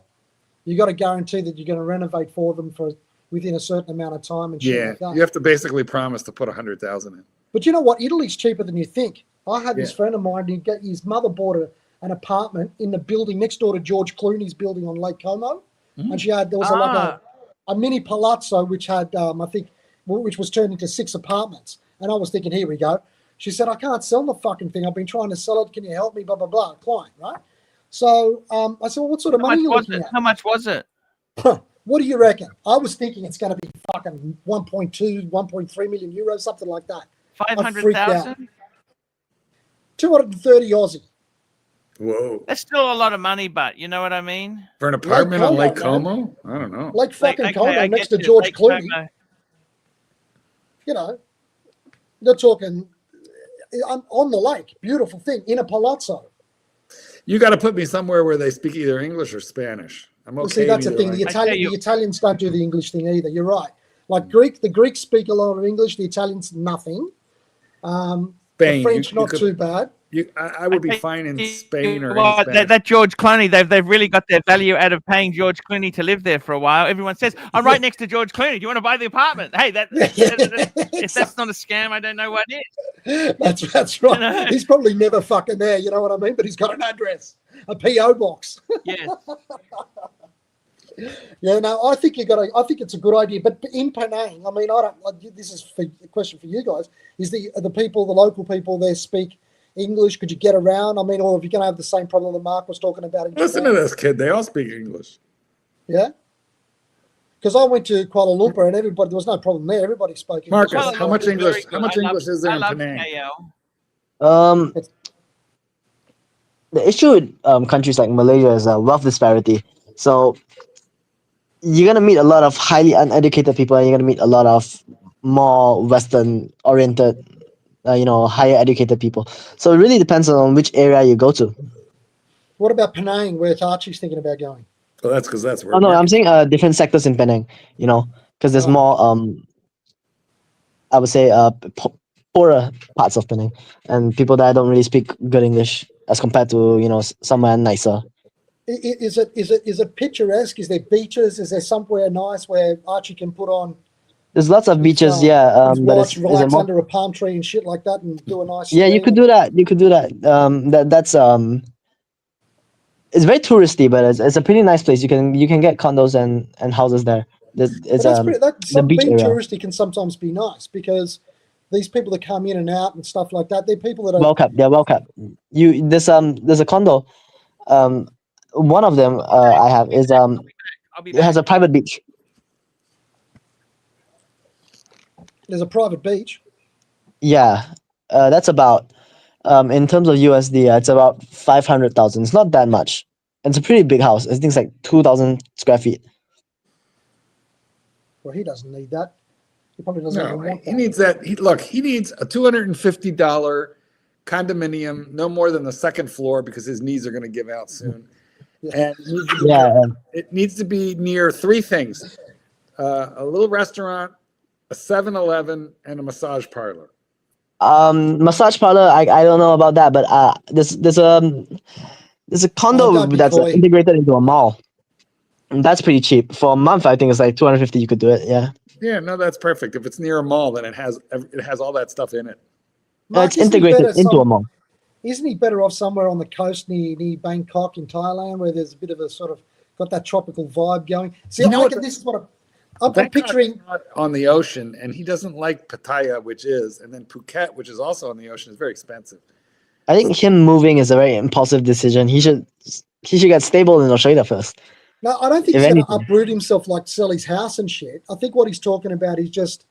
you got to guarantee that you're going to renovate for them for within a certain amount of time and shit like that. You have to basically promise to put $100,000 in. But you know what? Italy's cheaper than you think. I had this friend of mine. His mother bought an apartment in the building next door to George Clooney's building on Lake Como, and there was like a mini palazzo which had I think which was turned into 6 apartments, and I was thinking, here we go. She said, I can't sell the fucking thing. I've been trying to sell it. Can you help me? Blah blah blah. Client, right? So I said, well, what sort of money are you looking at? How much was it? What do you reckon? I was thinking it's going to be fucking 1.2, 1.3 million euros, something like that. 500,000? 230 Aussie. Whoa. That's still a lot of money, but you know what I mean? For an apartment on Lake Como, Como? I don't know. Lake fucking Como I next get to you, George Lake Clooney. Como. You know, they're talking on the lake. Beautiful thing in a palazzo. You got to put me somewhere where they speak either English or Spanish. I'm okay. Well, see, that's the thing. The Italians don't do the English thing either. You're right. Like the Greeks speak a lot of English. The Italians, nothing. The French, not too bad. I would be fine in Spain or that George Clooney. They've really got their value out of paying George Clooney to live there for a while. Everyone says, "I'm right next to George Clooney. Do you want to buy the apartment?" Hey, if that's not a scam, I don't know what is. That's right. You know? He's probably never fucking there. You know what I mean? But he's got an address, a PO box. Yes. Yeah, no, I think I think it's a good idea. But in Penang, I mean, this is a question for you guys: is the local people there speak English? Could you get around? I mean, or if you're going to have the same problem that Mark was talking about in Listen Japan? to this kid. They all speak English. Yeah. Because I went to Kuala Lumpur and there was no problem there. Everybody spoke English. Marcus, how much English? How much English is there in Penang? The issue with countries like Malaysia is wealth disparity. So you're gonna meet a lot of highly uneducated people, and you're gonna meet a lot of more Western-oriented, higher educated people. So it really depends on which area you go to. What about Penang, where Archie's thinking about going? Well, that's because that's where. Oh no, I'm saying different sectors in Penang. Because there's more I would say poorer parts of Penang, and people that don't really speak good English as compared to somewhere nicer. Is it picturesque? Is there beaches? Is there somewhere nice where Archie can put on? There's lots of beaches, relax under a palm tree and shit like that, and do a nice. Yeah, you could do that. That's it's very touristy, but it's a pretty nice place. You can get condos and houses there. Being touristy can sometimes be nice because these people that come in and out and stuff like that, they're people that are well kept. They're well kept. There's a condo. One of them I have is it has a private beach. There's a private beach. Yeah, that's about in terms of USD, it's about 500,000. It's not that much. It's a pretty big house. I think it's like 2,000 square feet. Well, he doesn't need that. He probably doesn't even want that. He needs that. He needs a $250 condominium, no more than the second floor, because his knees are going to give out soon. And it needs to be near 3 things: a little restaurant, a 7-Eleven, and a massage parlor. Massage parlor, I don't know about that, but there's a condo that's integrated into a mall. And that's pretty cheap. For a month, I think it's like 250. You could do it. Yeah. Yeah, no, that's perfect. If it's near a mall, then it has all that stuff in it. Mark, it's integrated into a mall. Isn't he better off somewhere on the coast near Bangkok in Thailand, where there's a bit of a sort of got that tropical vibe going? See, this is what I'm picturing. On the ocean, and he doesn't like Pattaya, which is, and then Phuket, which is also on the ocean, is very expensive. I think him moving is a very impulsive decision. He should get stable in Australia first. No, I don't think he's going to uproot himself, like sell his house and shit. I think what he's talking about is just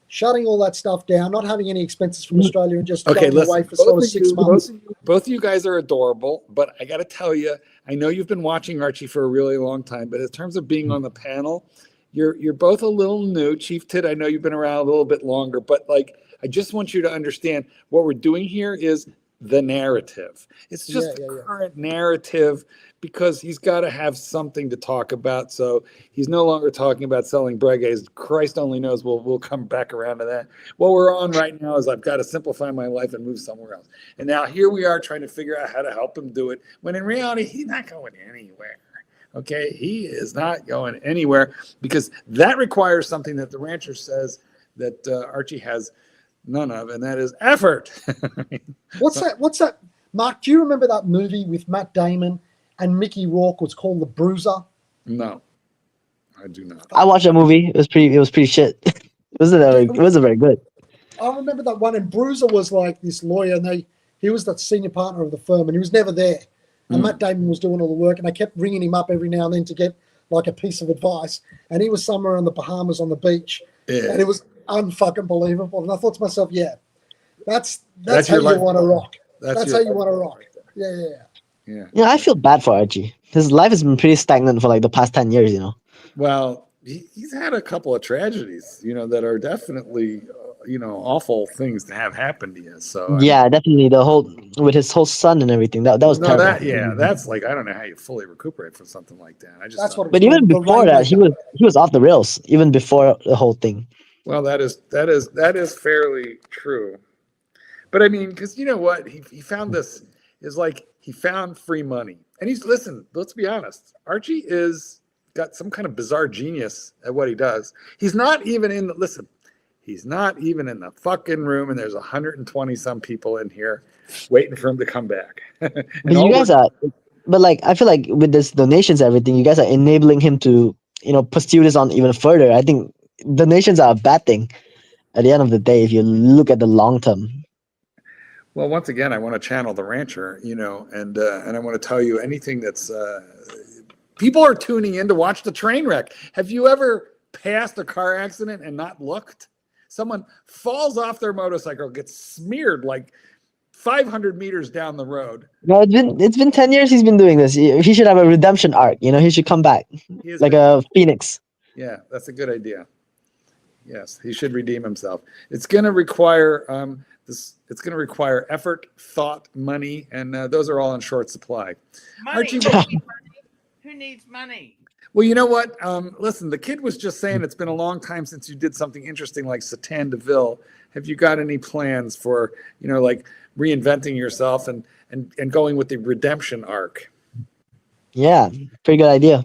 shutting all that stuff down, not having any expenses from Australia, and just going away for sort of 6 months. Both of you guys are adorable, but I got to tell you, I know you've been watching Archie for a really long time, but in terms of being on the panel, you're both a little new. Chief Tit, I know you've been around a little bit longer, but I just want you to understand what we're doing here is the narrative. It's just the current narrative, because he's got to have something to talk about. So he's no longer talking about selling breguets. Christ only knows we'll come back around to that. What we're on right now is I've got to simplify my life and move somewhere else. And now here we are trying to figure out how to help him do it, when in reality, he's not going anywhere. Okay, he is not going anywhere, because that requires something that the rancher says that Archie has none of, and that is effort. What's that? Mark, do you remember that movie with Matt Damon and Mickey Rourke? Was called The Bruiser. No, I do not. I watched that movie. It was pretty shit. It wasn't very good. I remember that one, and Bruiser was like this lawyer, and he was the senior partner of the firm, and he was never there. And Matt Damon was doing all the work, and I kept ringing him up every now and then to get like a piece of advice. And he was somewhere in the Bahamas on the beach, and it was unfucking believable. And I thought to myself, yeah, that's how you want to rock. That's how you want to rock. Yeah. Yeah, I feel bad for Archie. His life has been pretty stagnant for like the past 10 years, you know. Well, he's had a couple of tragedies, you know, that are definitely, awful things to have happen to you. So yeah, definitely with his whole son and everything. That was terrible. That's like, I don't know how you fully recuperate from something like that. But even before that, he was off the rails. Even before the whole thing. Well, that is fairly true. But I mean, because you know what, he found this is like he found free money, and let's be honest, Archie got some kind of bizarre genius at what he does. He's not even in the fucking room, and there's 120 some people in here waiting for him to come back. But I feel like with this donations and everything, you guys are enabling him to, pursue this on even further. I think donations are a bad thing at the end of the day if you look at the long term. Well, once again, I want to channel the rancher, and I want to tell you anything that's people are tuning in to watch the train wreck. Have you ever passed a car accident and not looked? Someone falls off their motorcycle, gets smeared like 500 meters down the road. No, it's been 10 years he's been doing this. He should have a redemption arc. He should come back like a phoenix. Yeah, that's a good idea. Yes, he should redeem himself. It's going to require It's going to require effort, thought, money, and those are all in short supply. Archie, who needs money? Well, you know what? Listen, the kid was just saying it's been a long time since you did something interesting like Satan Deville. Have you got any plans for, like reinventing yourself and going with the redemption arc? Yeah, pretty good idea.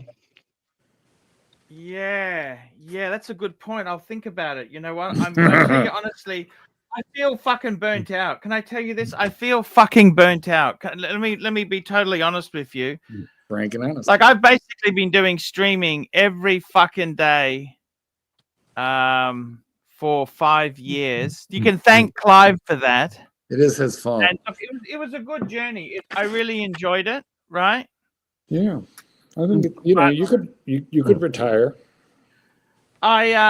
Yeah, that's a good point. I'll think about it. You know what? I tell you honestly, I feel fucking burnt out. Can I tell you this? I feel fucking burnt out. Let me be totally honest with you. Frank and honest. Like I've basically been doing streaming every fucking day for 5 years. You can thank Clive for that. It is his fault. And it was a good journey. I really enjoyed it, right? Yeah. I think you could retire. Black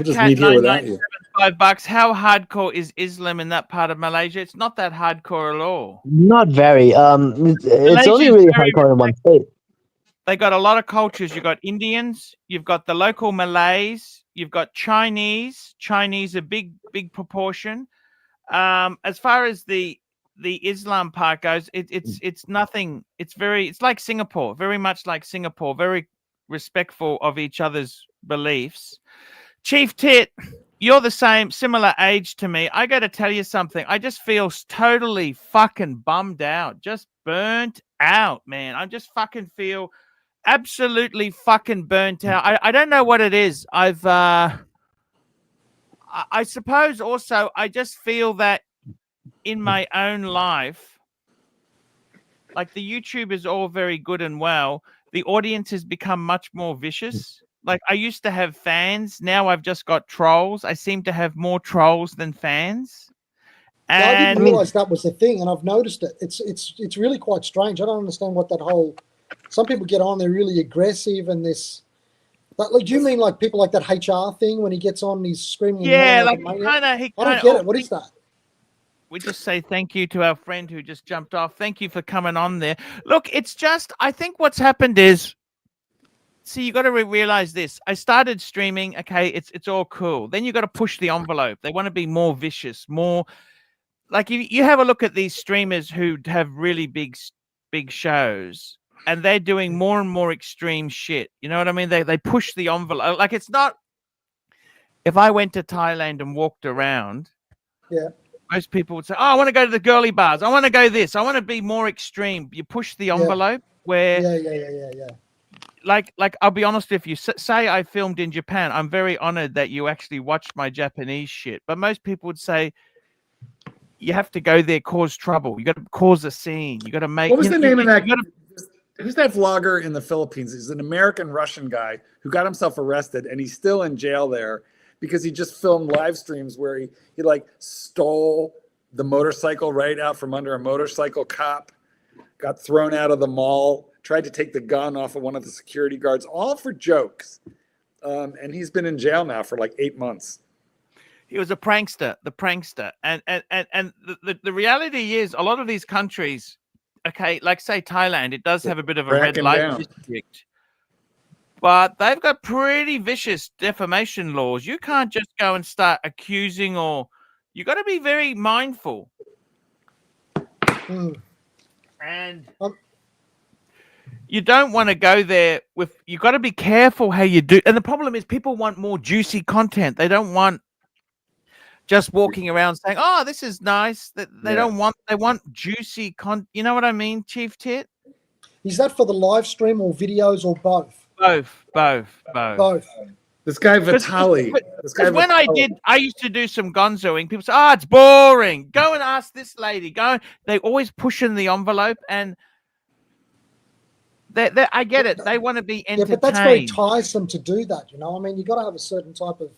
Cat $9.95. How hardcore is Islam in that part of Malaysia? It's not that hardcore at all. Not very. It's only really hardcore in one state. They got a lot of cultures. You've got Indians, you've got the local Malays, you've got Chinese. Chinese a big proportion. As far as the Islam part goes, it's nothing. It's like Singapore, very much like Singapore, very respectful of each other's beliefs. Chief Tit, you're the similar age to me. I got to tell you something. I just feel totally fucking bummed out, just burnt out, man. I just fucking feel absolutely fucking burnt out. I don't know what it is. I suppose also I just feel that in my own life, like the YouTube is all very good and well. The audience has become much more vicious. Like I used to have fans. Now I've just got trolls. I seem to have more trolls than fans. And I didn't realize that was the thing, and I've noticed it. It's really quite strange. I don't understand what that whole. Some people get on, they're really aggressive, and this. Like, do you mean like people like that HR thing when he gets on, he's screaming? Yeah, like I don't get it. What is that? We just say thank you to our friend who just jumped off. Thank you for coming on there. Look, it's just I think what's happened is. See, you got to realize this. I started streaming. Okay, it's all cool. Then you got to push the envelope. They want to be more vicious, more like you have a look at these streamers who have really big shows, and they're doing more and more extreme shit. You know what I mean? They push the envelope. Like it's not. If I went to Thailand and walked around, most people would say, "Oh, I want to go to the girly bars. I want to go this. I want to be more extreme." You push the envelope where. Yeah. Like I'll be honest with you. Say I filmed in Japan. I'm very honored that you actually watched my Japanese shit. But most people would say, you have to go there, cause trouble. You got to cause a scene. You got to make. What was you- the you- name of you that? gotta- Who's that vlogger in the Philippines? He's an American Russian guy who got himself arrested, and he's still in jail there because he just filmed live streams where he like stole the motorcycle right out from under a motorcycle cop, got thrown out of the mall, tried to take the gun off of one of the security guards, all for jokes. And he's been in jail now for like 8 months. He was a prankster, and the reality is, a lot of these countries, okay, like say Thailand, it does have a bit of a red Cracking light down. district, but they've got pretty vicious defamation laws. You can't just go and start accusing, or you got to be very mindful. And you don't want to go there with. You got to be careful how you do. And the problem is, people want more juicy content. They don't want just walking around saying, "Oh, this is nice." They don't want. They want juicy content. You know what I mean, Chief Tit? Is that for the live stream or videos or both? Both. This guy Vitali. Because when I used to do some gonzoing. People say, "Oh, it's boring. Go and ask this lady." They always push in the envelope, and I get it. They want to be entertained. Yeah, but that's very tiresome to do that. You know, I mean, you got to have a certain type of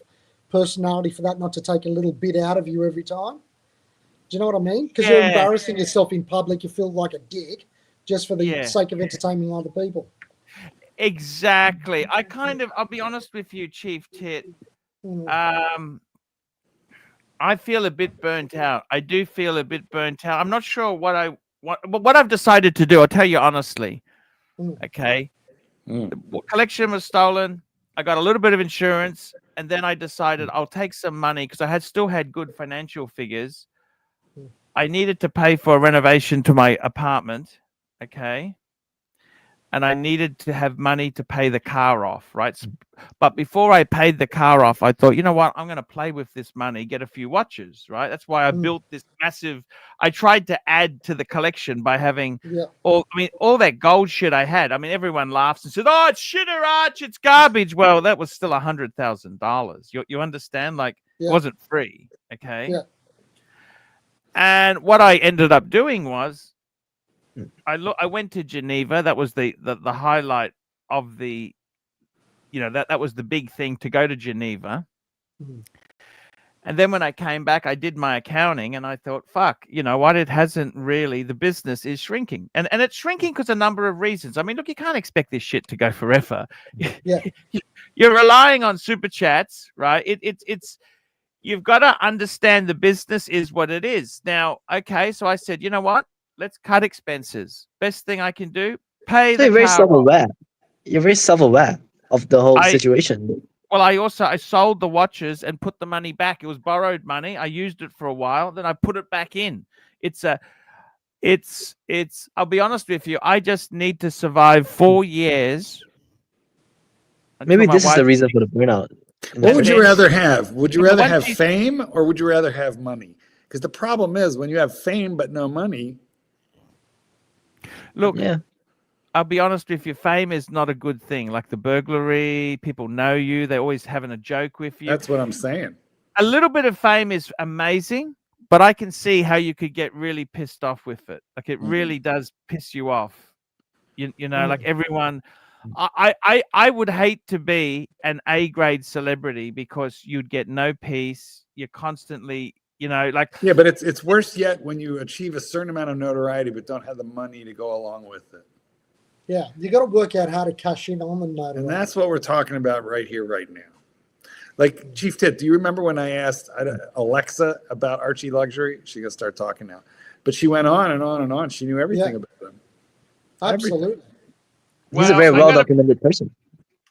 personality for that, not to take a little bit out of you every time. Do you know what I mean? Because you're embarrassing yourself in public. You feel like a dick just for the sake of entertaining other people. Exactly. I'll be honest with you, Chief Tit. I feel a bit burnt out. I do feel a bit burnt out. I'm not sure what I've decided to do. I'll tell you honestly. Okay. The collection was stolen. I got a little bit of insurance, and then I decided I'll take some money because I still had good financial figures. I needed to pay for a renovation to my apartment. Okay. And I needed to have money to pay the car off, right? But before I paid the car off, I thought, you know what? I'm going to play with this money, get a few watches, right? That's why I built this massive. I tried to add to the collection by having all that gold shit I had. I mean, everyone laughs and says, "Oh, it's shitter, Arch, it's garbage." Well, that was still $100,000. You understand? Like, it wasn't free, okay? Yeah. And what I ended up doing was, I went to Geneva. That was the highlight of the, that was the big thing, to go to Geneva. And then when I came back, I did my accounting, and I thought, fuck, you know what? It hasn't really. The business is shrinking, and it's shrinking because a number of reasons. I mean, look, you can't expect this shit to go forever. Yeah. You're relying on super chats, right? It's you've got to understand the business is what it is now. Okay, so I said, you know what? Let's cut expenses. Best thing I can do, pay the You're very car off. self-aware. You're very self-aware of the whole situation. Well, I sold the watches and put the money back. It was borrowed money. I used it for a while, then I put it back in. I'll be honest with you. I just need to survive 4 years. Maybe this is the reason for the burnout. What would you rather have? Would you rather have piece- fame, or would you rather have money? Because the problem is, when you have fame but no money. Look, I'll be honest with you. Fame is not a good thing. Like the burglary, people know you. They're always having a joke with you. That's what I'm saying. A little bit of fame is amazing, but I can see how you could get really pissed off with it. Like it really does piss you off. You know, like everyone. I would hate to be an A-grade celebrity because you'd get no peace. You're constantly, like. Yeah, but it's worse yet when you achieve a certain amount of notoriety but don't have the money to go along with it. Yeah, you got to work out how to cash in on the notoriety. And that's what we're talking about right here, right now. Like, Chief Tit, do you remember when I asked Alexa about Archie Luxury? She's going to start talking now. But she went on and on and on. She knew everything about them. Absolutely. He's a very well-documented person.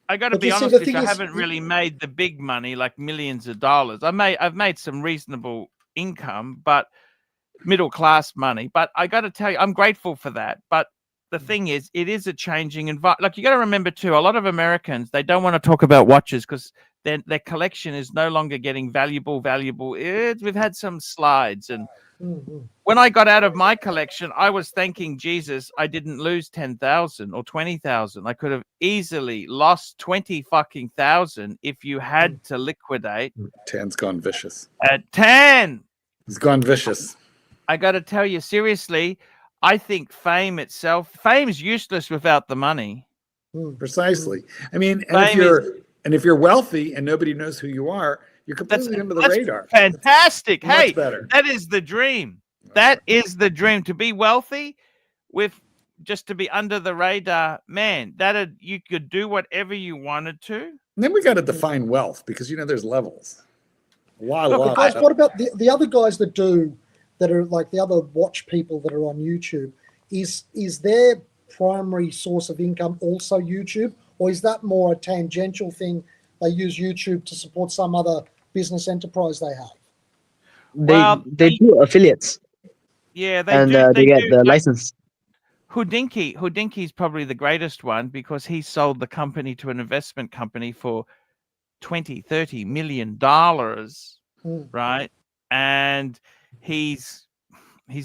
I got to be honest with you, I haven't really made the big money, like millions of dollars. I've made some reasonable income, but middle-class money. But I got to tell you, I'm grateful for that. But the thing is, it is a changing environment. Like, you got to remember too, a lot of Americans, they don't want to talk about watches because their collection is no longer getting valuable. We've had some slides, and when I got out of my collection, I was thanking Jesus I didn't lose 10,000 or 20,000. I could have easily lost 20 fucking thousand if you had to liquidate. 10's gone vicious. At 10. He's gone vicious. I got to tell you seriously, I think fame's useless without the money. Precisely. I mean, and Fame if you're wealthy and nobody knows who you are, you're completely under the radar. Fantastic. Much Hey, better. that is the dream. That is the dream, to be wealthy with just to be under the radar. Man, you could do whatever you wanted to. And then we got to define wealth because there's levels. Look, guys, what about the other guys that are like the other watch people that are on YouTube? Is their primary source of income also YouTube, or is that more a tangential thing? They use YouTube to support some other business enterprise they have. They do affiliates. Yeah, they get the license. Houdinki's probably the greatest one because he sold the company to an investment company for $20-30 million, right? And he's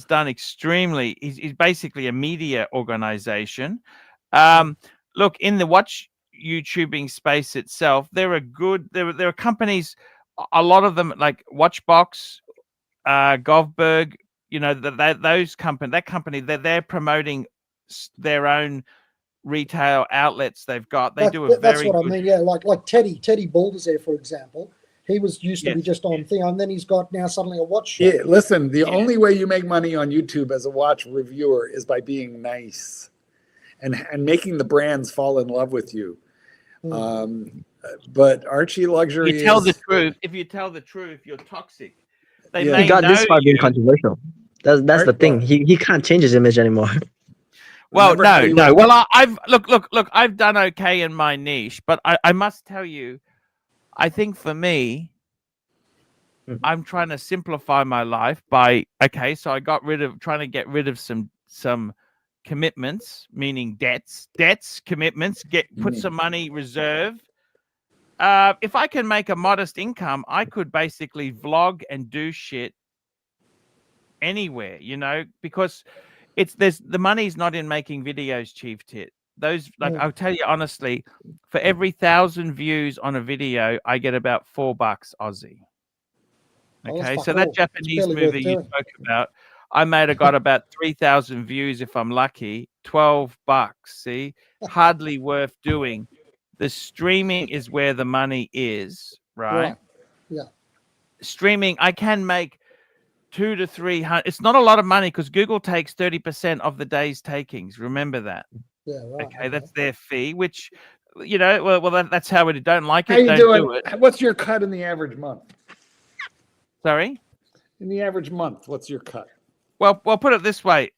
done extremely. He's basically a media organization. Look, in the watch YouTubing space itself, there are companies, a lot of them like Watchbox, Govberg, that company they're promoting their own retail outlets they've got. That's what I mean. Yeah, like Teddy Baldassare, for example. He used to be just on thing, and then he's got now suddenly a watch shop. Yeah, listen, the only way you make money on YouTube as a watch reviewer is by being nice and making the brands fall in love with you. But Archie Luxury If you tell the truth, you're toxic. He got this far being controversial. That's the thing. He can't change his image anymore. Well, no. Well, I've I've done okay in my niche, but I must tell you, I think for me, I'm trying to simplify my life by so I trying to get rid of some commitments, meaning debts, commitments, put some money reserve. If I can make a modest income, I could basically vlog and do shit anywhere, because the money's not in making videos, Chief Tit. Those, I'll tell you honestly, for every 1,000 views on a video, I get about $4 Aussie. Okay, so that Japanese movie you spoke about, I got about 3,000 views if I'm lucky. $12. See, hardly worth doing. The streaming is where the money is, right? Yeah. Streaming, I can make 200 to 300. It's not a lot of money because Google takes 30% of the day's takings. Remember that. Yeah, right. Okay, that's their fee, which, that's how it. Don't like it. How you don't doing? do it. What's your cut in the average month? Sorry? In the average month, what's your cut? Well, put it this way.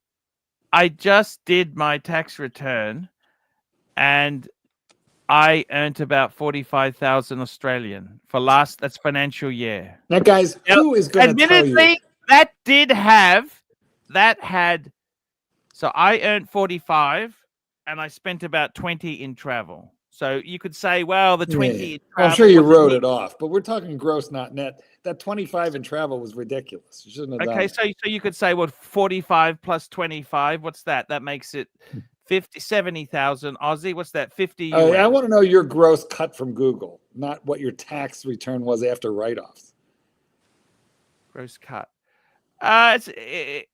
I just did my tax return and I earned about 45,000 Australian for that's financial year. Now, guys, who is going to tell you? Admittedly, so I earned 45 and I spent about 20 in travel. So you could say, well, the 20 in travel. I'm sure you wrote it off, but we're talking gross, not net. That 25 in travel was ridiculous. You shouldn't have done it. So you could say, well, 45 plus 25, what's that? That makes it 70,000 Aussie. What's that? 50 US. I want to know your gross cut from Google, not what your tax return was after write-offs. Gross cut. Okay,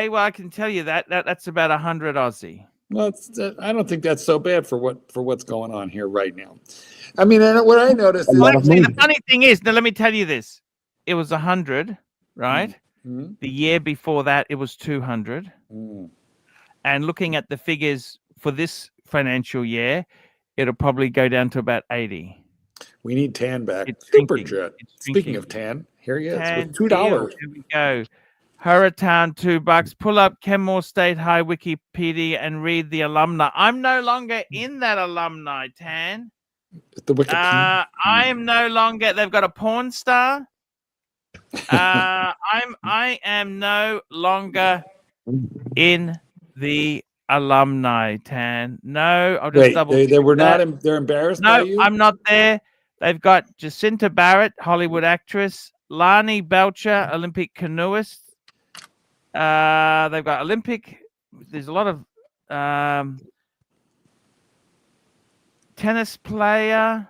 well, I can tell you that's about 100 Aussie. Well, I don't think that's so bad for what's going on here right now. I mean, what I noticed is the funny thing is, now let me tell you this: it was 100, right? Mm-hmm. The year before that, it was 200. And looking at the figures for this financial year, it'll probably go down to about 80. We need Tan back. Superjet. Speaking of Tan, here he is with $2. Here we go. Hurricane, $2. Pull up Kenmore State High Wikipedia and read the alumni. I'm no longer in that alumni, Tan. The Wikipedia. I am no longer. They've got a porn star. I am no longer in the alumni, Tan. No, I'll just double. They were not. They're embarrassed. No, by you? I'm not there. They've got Jacinta Barrett, Hollywood actress. Lani Belcher, Olympic canoeist. They've got Olympic. There's a lot of tennis player,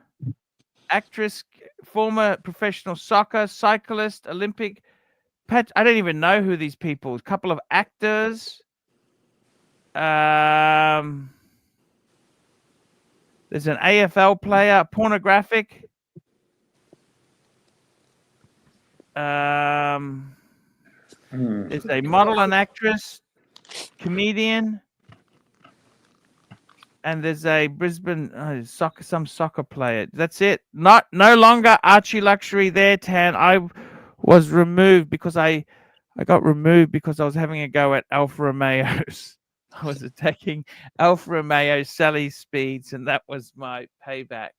actress, former professional soccer, cyclist, Olympic I don't even know who these people. A couple of actors. There's an AFL player, pornographic. There's a model and actress, comedian, and there's a Brisbane soccer player. That's it. No longer Archie Luxury there, Tan. I was removed because I got removed because I was having a go at Alfa Romeo's. I was attacking Alfa Romeo Sally Speeds, and that was my payback.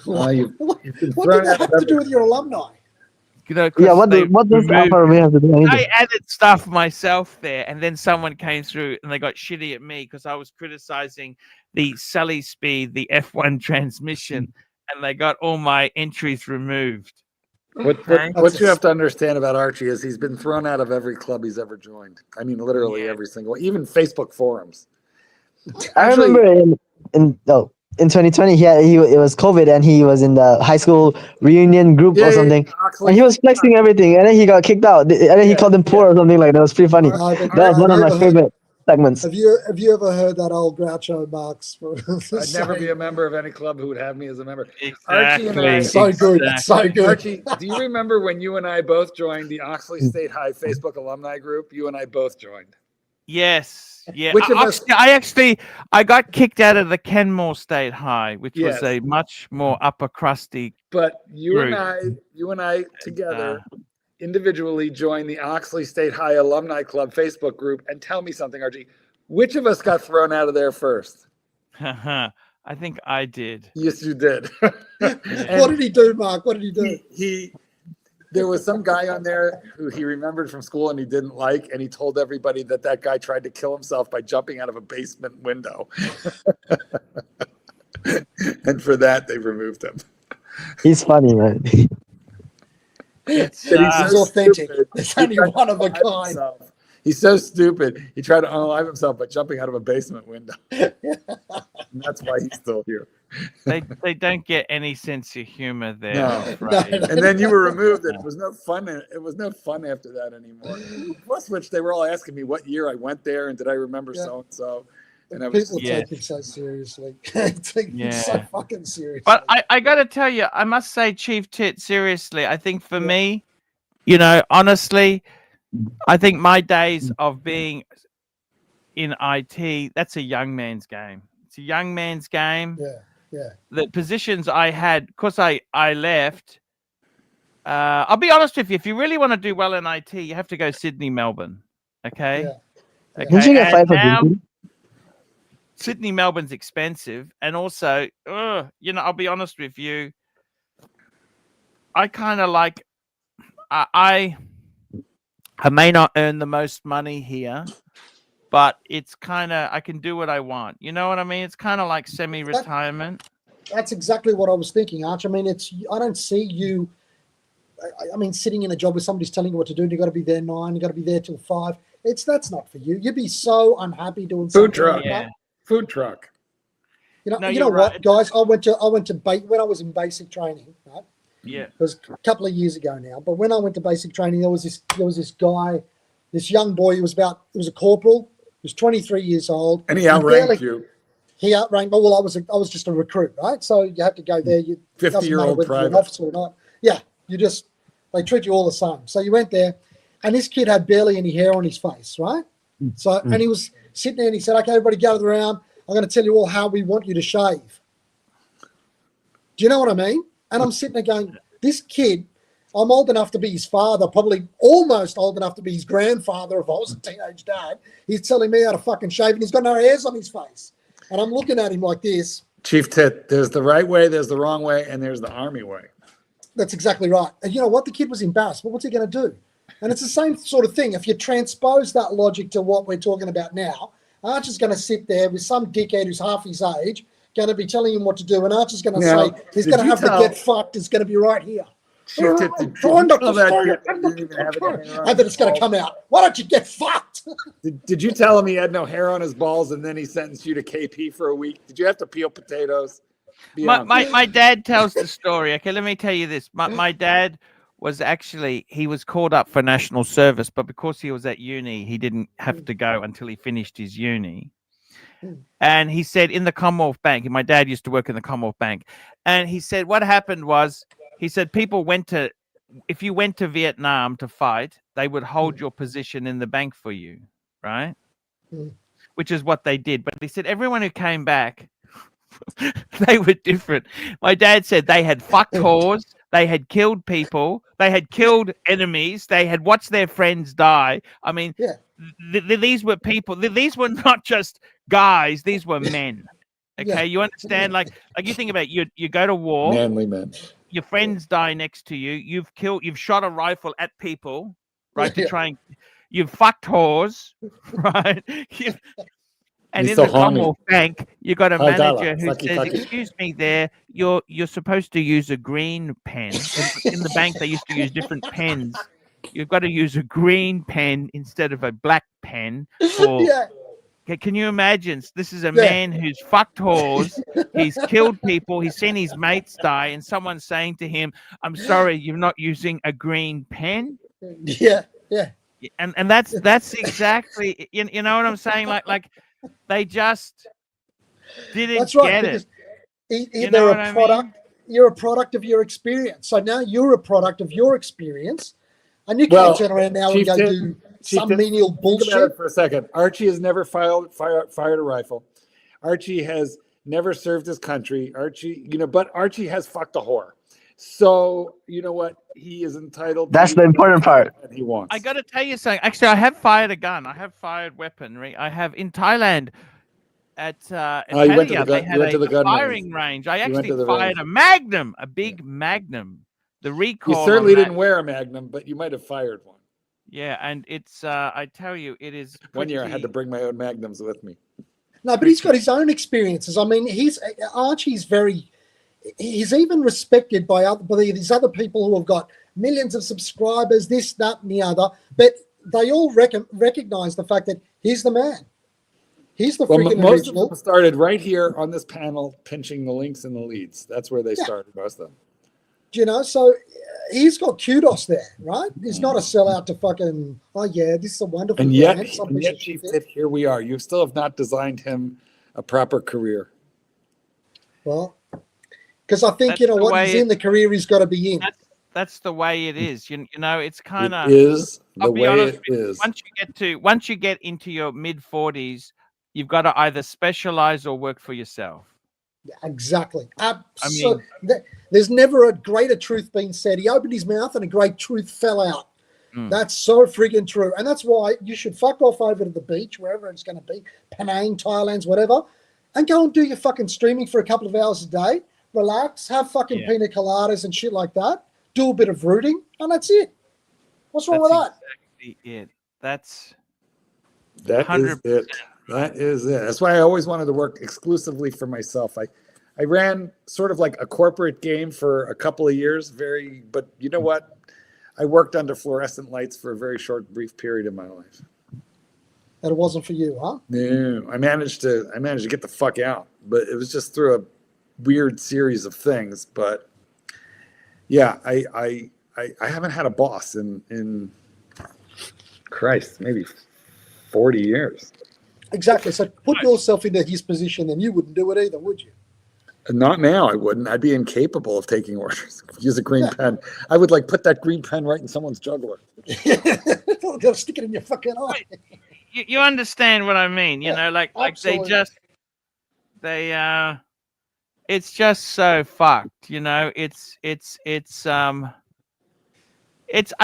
What did that have to do with your alumni? You know, Yeah, what does Alfa Romeo have to do? I added stuff myself there, and then someone came through and they got shitty at me because I was criticizing the Sally Speed, the F1 transmission, and they got all my entries removed. What you have to understand about Archie is he's been thrown out of every club he's ever joined. I mean, literally every single, even Facebook forums. I remember in 2020 it was COVID and he was in the high school reunion group or something. And he was flexing everything and then he got kicked out. And then he called him poor or something like that. It was pretty funny. That was one of my favorite segments. Have you ever heard that old Groucho Marx? I'd never be a member of any club who would have me as a member. Exactly. Archie and I, so good. Archie, do you remember when you and I both joined the Oxley State High Facebook alumni group? You and I both joined. Yes. Yeah. Which of us? I got kicked out of the Kenmore State High, which was a much more upper crusty. But you group. and I together individually joined the Oxley State High Alumni Club Facebook group. And tell me something, Archie. Which of us got thrown out of there first? I think I did. Yes, you did. What did he do, Mark? What did he do? There was some guy on there who he remembered from school and he didn't like, and he told everybody that guy tried to kill himself by jumping out of a basement window. And for that, they removed him. He's funny, man. He's authentic. It's only one of a kind. He's so stupid. He tried to unalive himself by jumping out of a basement window. And that's why he's still here. They don't get any sense of humor there. No. Right? And then you were removed, and it was no fun. It was no fun after that anymore. Plus, which they were all asking me what year I went there and did I remember so and so. And I was people take it so seriously. It's so fucking serious. But I got to tell you, I must say, Chief Tit, seriously, I think for me, you know, honestly, I think my days of being in IT, that's a young man's game. It's a young man's game. Yeah. The positions I had, because I left, I'll be honest with you, if you really want to do well in IT, you have to go Sydney, Melbourne. Okay? Yeah. Did you get fired for drinking? Sydney, Melbourne's expensive. And also, you know, I'll be honest with you, I kind of like, I may not earn the most money here, but it's kind of, I can do what I want. You know what I mean? It's kind of like semi-retirement. That's exactly what I was thinking, Arch. I mean, I don't see you, I mean, sitting in a job where somebody's telling you what to do and you've got to be there 9, you've got to be there till 5. That's not for you. You'd be so unhappy doing something like that. Food truck. You know what, guys? I went to when I was in basic training, right? Yeah. It was a couple of years ago now. But when I went to basic training, there was this guy, this young boy. He was a corporal. He was 23 years old. And he outranked you. He outranked me. Well, I was just a recruit, right? So you have to go there. 50-year-old private. You're an officer or not. Yeah. They treat you all the same. So you went there, and this kid had barely any hair on his face, right? So and he was sitting there and he said, "Okay, everybody gather around. I'm going to tell you all how we want you to shave." Do you know what I mean? And I'm sitting there going, this kid, I'm old enough to be his father, probably almost old enough to be his grandfather if I was a teenage dad. He's telling me how to fucking shave and he's got no hairs on his face. And I'm looking at him like this. Chief Tit, there's the right way, there's the wrong way, and there's the army way. That's exactly right. And you know what? The kid was embarrassed. But what's he going to do? And it's the same sort of thing. If you transpose that logic to what we're talking about now, Arch is going to sit there with some dickhead who's half his age, going to be telling him what to do, and Arch is going to say he's going to have to get fucked. It's going to be right here. And then it's going to come out. Why don't you get fucked? Did you tell him he had no hair on his balls and then he sentenced you to KP for a week? Did you have to peel potatoes? My dad tells the story. Okay, let me tell you this. My dad was actually he was called up for national service, but because he was at uni, he didn't have to go until he finished his uni. And he said in the Commonwealth Bank, and my dad used to work in the Commonwealth Bank, and he said what happened was, he said people if you went to Vietnam to fight, they would hold your position in the bank for you, right? Which is what they did. But he said everyone who came back, they were different. My dad said they had fucked whores, they had killed people, they had killed enemies, they had watched their friends die. I mean, these were people. These were not just guys; these were men. Okay, you understand? Like you think about it, you go to war, manly men. Your friends die next to you. You've shot a rifle at people, right? To try and you've fucked whores, right? And in the Commonwealth Bank, you got a manager who says, "Excuse me, you're supposed to use a green pen." In the bank, they used to use different pens. You've got to use a green pen instead of a black pen. Can you imagine? This is a man who's fucked whores. He's killed people. He's seen his mates die, and someone's saying to him, "I'm sorry, you're not using a green pen." Yeah. And that's exactly you know what I'm saying? Like they just didn't get it. They're a product. You're a product of your experience. So now you're a product of your experience, and you can't turn around now and go do some menial bullshit. Think about it for a second. Archie has never fired a rifle. Archie has never served his country. Archie, but Archie has fucked a whore. So you know what? He is entitled. That's the important part. That he wants. I got to tell you something. Actually, I have fired a gun. I have fired weaponry. I have in Thailand at Pattaya, they had a firing range. I actually fired a Magnum, a big Magnum. The recoil. You certainly didn't wear a Magnum, but you might have fired one. Yeah, and it's I tell you, it is. One year I had to bring my own Magnums with me. No, but he's got his own experiences. I mean, Archie's he's even respected by these other people who have got millions of subscribers, this, that, and the other. But they all recognize the fact that he's the man. He's the freaking most original. of them started right here on this panel, pinching the links and the leads. That's where they started, most of them. So he's got kudos there, right? He's not a sellout to fucking, this is a wonderful and brand. yet, Chief, here we are. You still have not designed him a proper career. Well, because I think, he's in the career he's got to be in. That's the way it is. It's kind of. It is the way it is. Once you get into your mid-40s, you've got to either specialize or work for yourself. Yeah, exactly. Absolutely. There's never a greater truth being said. He opened his mouth and a great truth fell out. That's so friggin' true. And that's why you should fuck off over to the beach, wherever it's going to be, Penang, Thailand, whatever, and go and do your fucking streaming for a couple of hours a day. Relax, have fucking pina coladas and shit like that. Do a bit of rooting, and that's it. What's wrong with that? Exactly it. That 100%. Is it. That is it. That's why I always wanted to work exclusively for myself. I ran sort of like a corporate game for a couple of years, but you know what? I worked under fluorescent lights for a very short, brief period of my life. And it wasn't for you, huh? No, I managed to get the fuck out, but it was just through a weird series of things. But yeah, I haven't had a boss in Christ, maybe 40 years. Exactly. So put yourself into his position, and you wouldn't do it either, would you? Not now, I wouldn't. I'd be incapable of taking orders. Use a green pen. I would put that green pen right in someone's jugular. They'll stick it in your fucking eye. You understand what I mean? Like absolutely. it's just so fucked. I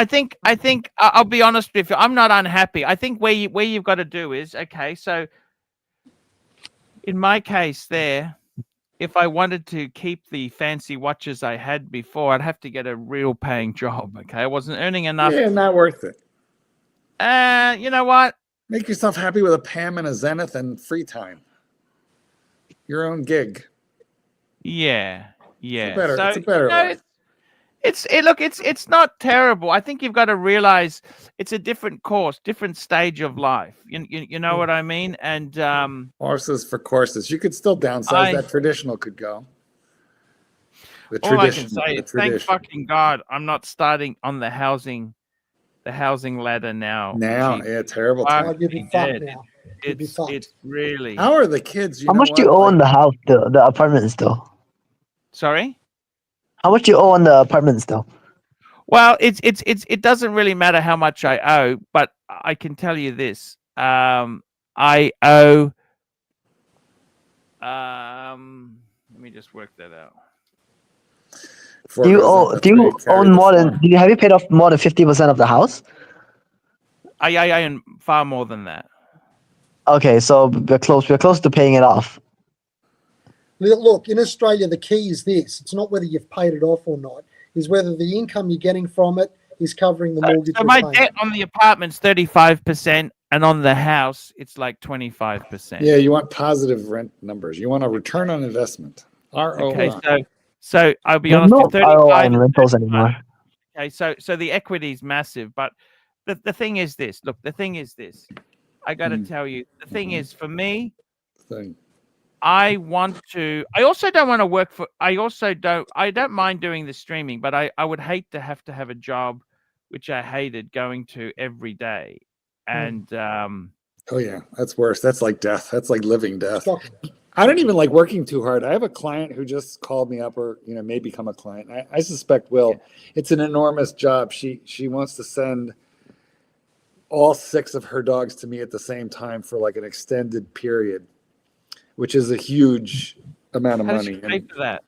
think I'll be honest with you. I'm not unhappy. I think where you've got to do is, okay, so in my case there, if I wanted to keep the fancy watches I had before, I'd have to get a real paying job. Okay, I wasn't earning enough. Yeah, not worth it. You know what? Make yourself happy with a Pam and a Zenith and free time. Your own gig. Yeah. It's a better life. It's not terrible. I think you've got to realize it's a different course, different stage of life. You know what I mean? And horses for courses. You could still downsize. That traditional could go. All I can say the is thank tradition. fucking God I'm not starting on the housing ladder now. Now, Gee, yeah, terrible fuck time. I'd be me fucked dead. now. You'd be It's fucked. really How are the kids? You How know much do you what? owe on Like, the house, the apartment still? sorry. How much do you owe on the apartment still? Well, it doesn't really matter how much I owe, but I can tell you this. I owe let me just work that out. Do you own more than? Have you paid off more than 50% of the house? I own far more than that. Okay, so we're close. We're close to paying it off. Look, in Australia, the key is this. It's not whether you've paid it off or not. Is whether the income you're getting from it is covering the mortgage. So my debt on the apartment's 35%, and on the house it's like 25%. Yeah, you want positive rent numbers. You want a return on investment. ROI. Okay, so I'll be There's honest. no 35 ROI in rentals anymore. Okay, so the equity is massive, but the thing is this. Look, the thing is this. I got to tell you, the thing is for me. I also don't want to work for, I don't mind doing the streaming, but I would hate to have a job, which I hated going to every day. And, oh yeah, that's worse. That's like death. That's like living death. I don't even like working too hard. I have a client who just called me up, or, may become a client. I suspect will. Yeah. It's an enormous job. She wants to send all 6 of her dogs to me at the same time for like an extended period, which is a huge amount of money. How does she pay for that?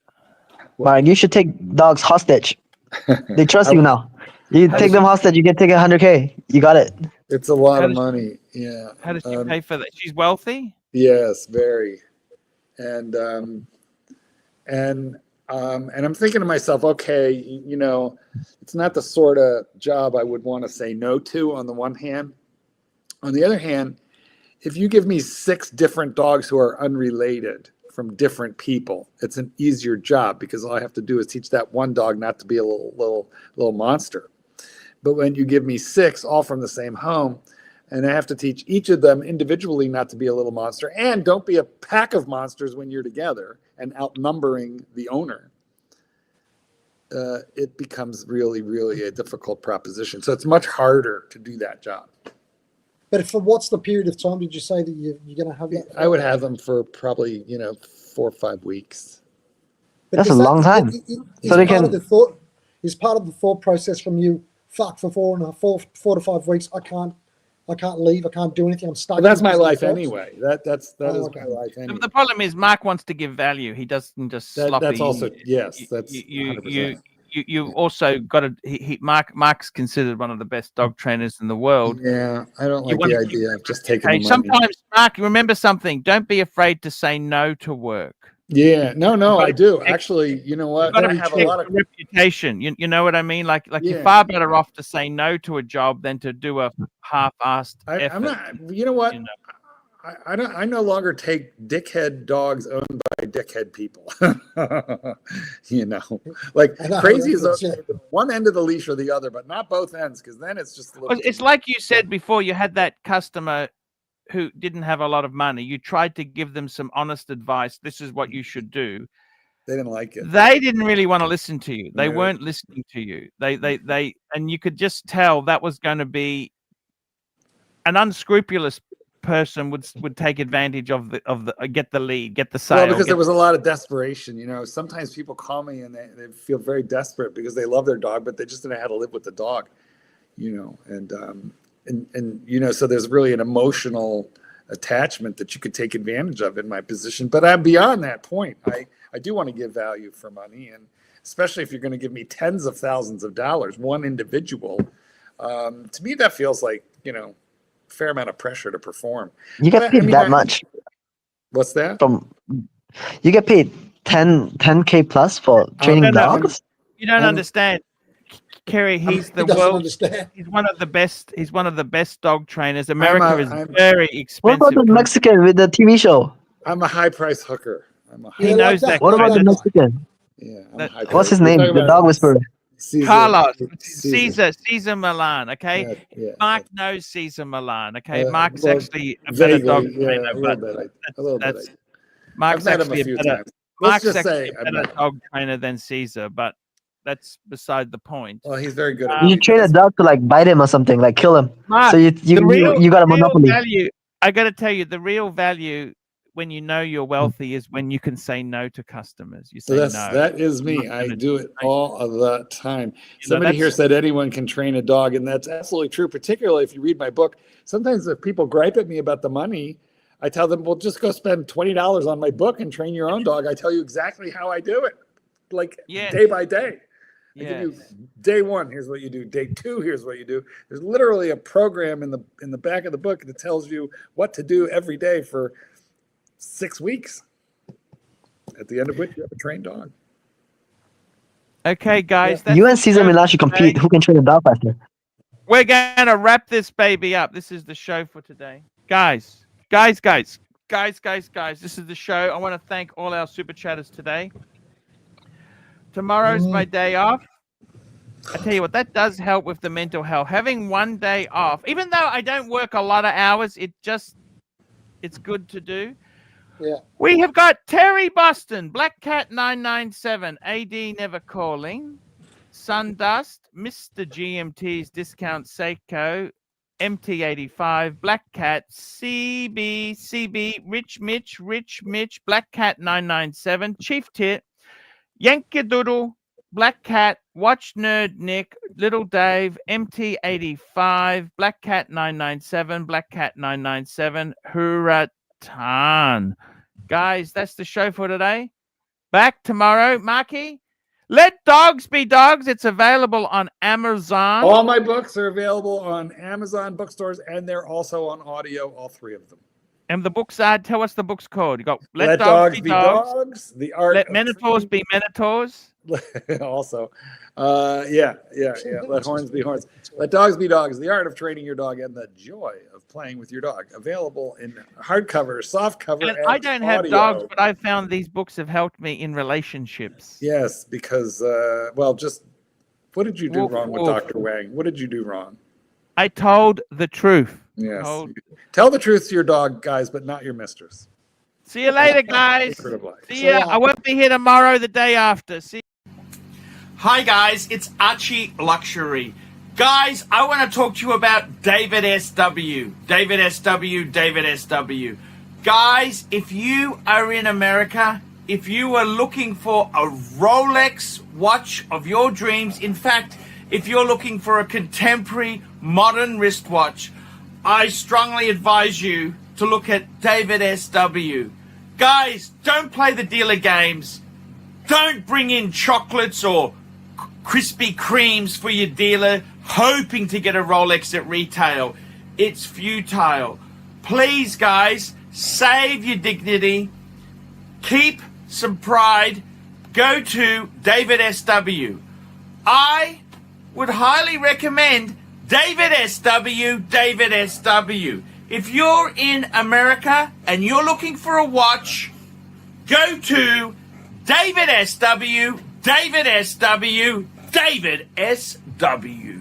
Mark, you should take dogs hostage. They trust you now. You take them hostage, you get taken 100K. You got it. It's a lot of money. Yeah. How does she pay for that? She's wealthy? Yes, very. And I'm thinking to myself, okay, it's not the sort of job I would want to say no to on the one hand. On the other hand, if you give me 6 different dogs who are unrelated from different people, it's an easier job because all I have to do is teach that one dog not to be a little monster. But when you give me 6 all from the same home, and I have to teach each of them individually not to be a little monster, and don't be a pack of monsters when you're together and outnumbering the owner, it becomes really, really a difficult proposition. So it's much harder to do that job. But for what's the period of time did you say that you're going to have that? I would have them for probably 4 or 5 weeks. But that's a long time. So they can. Is part of the thought process from you? Fuck, for 4 to 5 weeks, I can't leave. I can't do anything. I'm stuck. Well, that's my life anyway. That is my life anyway. The problem is Mark wants to give value. He doesn't just sloppy. That's also that's you also got to. Mark's considered one of the best dog trainers in the world. Yeah, I don't like the idea of just taking the money. Sometimes, Mark, remember something. Don't be afraid to say no to work. Yeah, no, I do. Actually, you know what? I have a lot of reputation. You know what I mean? Like you're far better off to say no to a job than to do a half-assed effort. I'm not. You know what? I no longer take dickhead dogs owned by dickhead people. Like crazy is one end of the leash or the other, but not both ends, because then it's just. It's like you said before. You had that customer who didn't have a lot of money. You tried to give them some honest advice. This is what you should do. They didn't like it. They didn't really want to listen to you. They weren't listening to you. They and you could just tell that was going to be an unscrupulous person would take advantage of the get the lead, get the sale. Well, because there was a lot of desperation. Sometimes people call me and they feel very desperate because they love their dog, but they just don't know how to live with the dog. And so there's really an emotional attachment that you could take advantage of in my position. But I'm beyond that point. I do want to give value for money, and especially if you're going to give me tens of thousands of dollars, one individual. To me, that feels like a fair amount of pressure to perform. You get paid that much. What's that? You get paid 10K plus for training dogs. You don't understand. Kerry, he's the world. He's one of the best. He's one of the best dog trainers. America is very expensive. What about the Mexican with the TV show? I'm a high price hooker. He knows that. What about the Mexican? Yeah. What's his name? The dog whisperer. Carlos. Caesar Milan. Okay. Yeah. Mark knows Caesar Milan. Okay. Mark's actually a better dog trainer, but Mark's actually a better. let's Mark's just actually say, a better dog trainer than Caesar, but that's beside the point. well, he's very good at You what he train a does. dog to like bite him or something, like kill him. Mark, So you got a the real monopoly. value. I got to tell you, the real value when you know you're wealthy is when you can say no to customers. You say So no. that is me. not I gonna do it all of the time. You know, Somebody here that's- said anyone can train a dog, and that's absolutely true, particularly if you read my book. Sometimes if people gripe at me about the money, I tell them, well, just go spend $20 on my book and train your own dog. I tell you exactly how I do it, like Yes. day by day. I give you Yes. day 1, here's what you do. Day 2, here's what you do. There's literally a program in the back of the book that tells you what to do every day for 6 weeks. At the end of which you have a trained dog. Okay, guys. That's You the and Caesar show Milan should for compete. today. Who can train a dog faster? We're gonna wrap this baby up. This is the show for today, guys. This is the show. I want to thank all our super chatters today. Tomorrow's my day off. I tell you what, that does help with the mental health. Having one day off, even though I don't work a lot of hours, it's good to do. Yeah. We have got Terry Boston, Black Cat 997, AD Never Calling, Sundust, Mr. GMT's Discount Seiko, MT85, Black Cat, CB, Rich Mitch, Black Cat 997, Chief Tit, Yankadoodle, Black Cat, Watch Nerd Nick, Little Dave, MT85, Black Cat 997, Black Cat 997, Huratan. Guys, that's the show for today. Back tomorrow. Marky, Let Dogs Be Dogs. It's available on Amazon. All my books are available on Amazon bookstores, and they're also on audio, all 3 of them. And the books are, tell us the book's called. You got Let Dogs Be Dogs, The Art Let of Minotaurs Be Minotaurs. also. Yeah. Let Horns Be Horns. Let Dogs Be Dogs, The Art of Training Your Dog and the Joy of Playing with Your Dog. Available in hardcover, softcover, And and I don't have audio. dogs, but I found these books have helped me in relationships. Yes, because, just what did you do Woof, wrong with woof. Dr. Wang? What did you do wrong? I told the truth. Yes. Told- Tell the truth to your dog, guys, but not your mistress. See you later, guys. Secret of life. See ya. I won't be here tomorrow, the day after. See. Hi guys, it's Archie Luxury. Guys, I want to talk to you about David SW. David SW. Guys, if you are in America, if you are looking for a Rolex watch of your dreams, in fact, if you're looking for a contemporary modern wristwatch, I strongly advise you to look at David SW. Guys, don't play the dealer games. Don't bring in chocolates or Krispy Kremes for your dealer hoping to get a Rolex at retail. It's futile. Please, guys, save your dignity. Keep some pride. Go to David SW. I would highly recommend David SW. If you're in America and you're looking for a watch, go to David SW.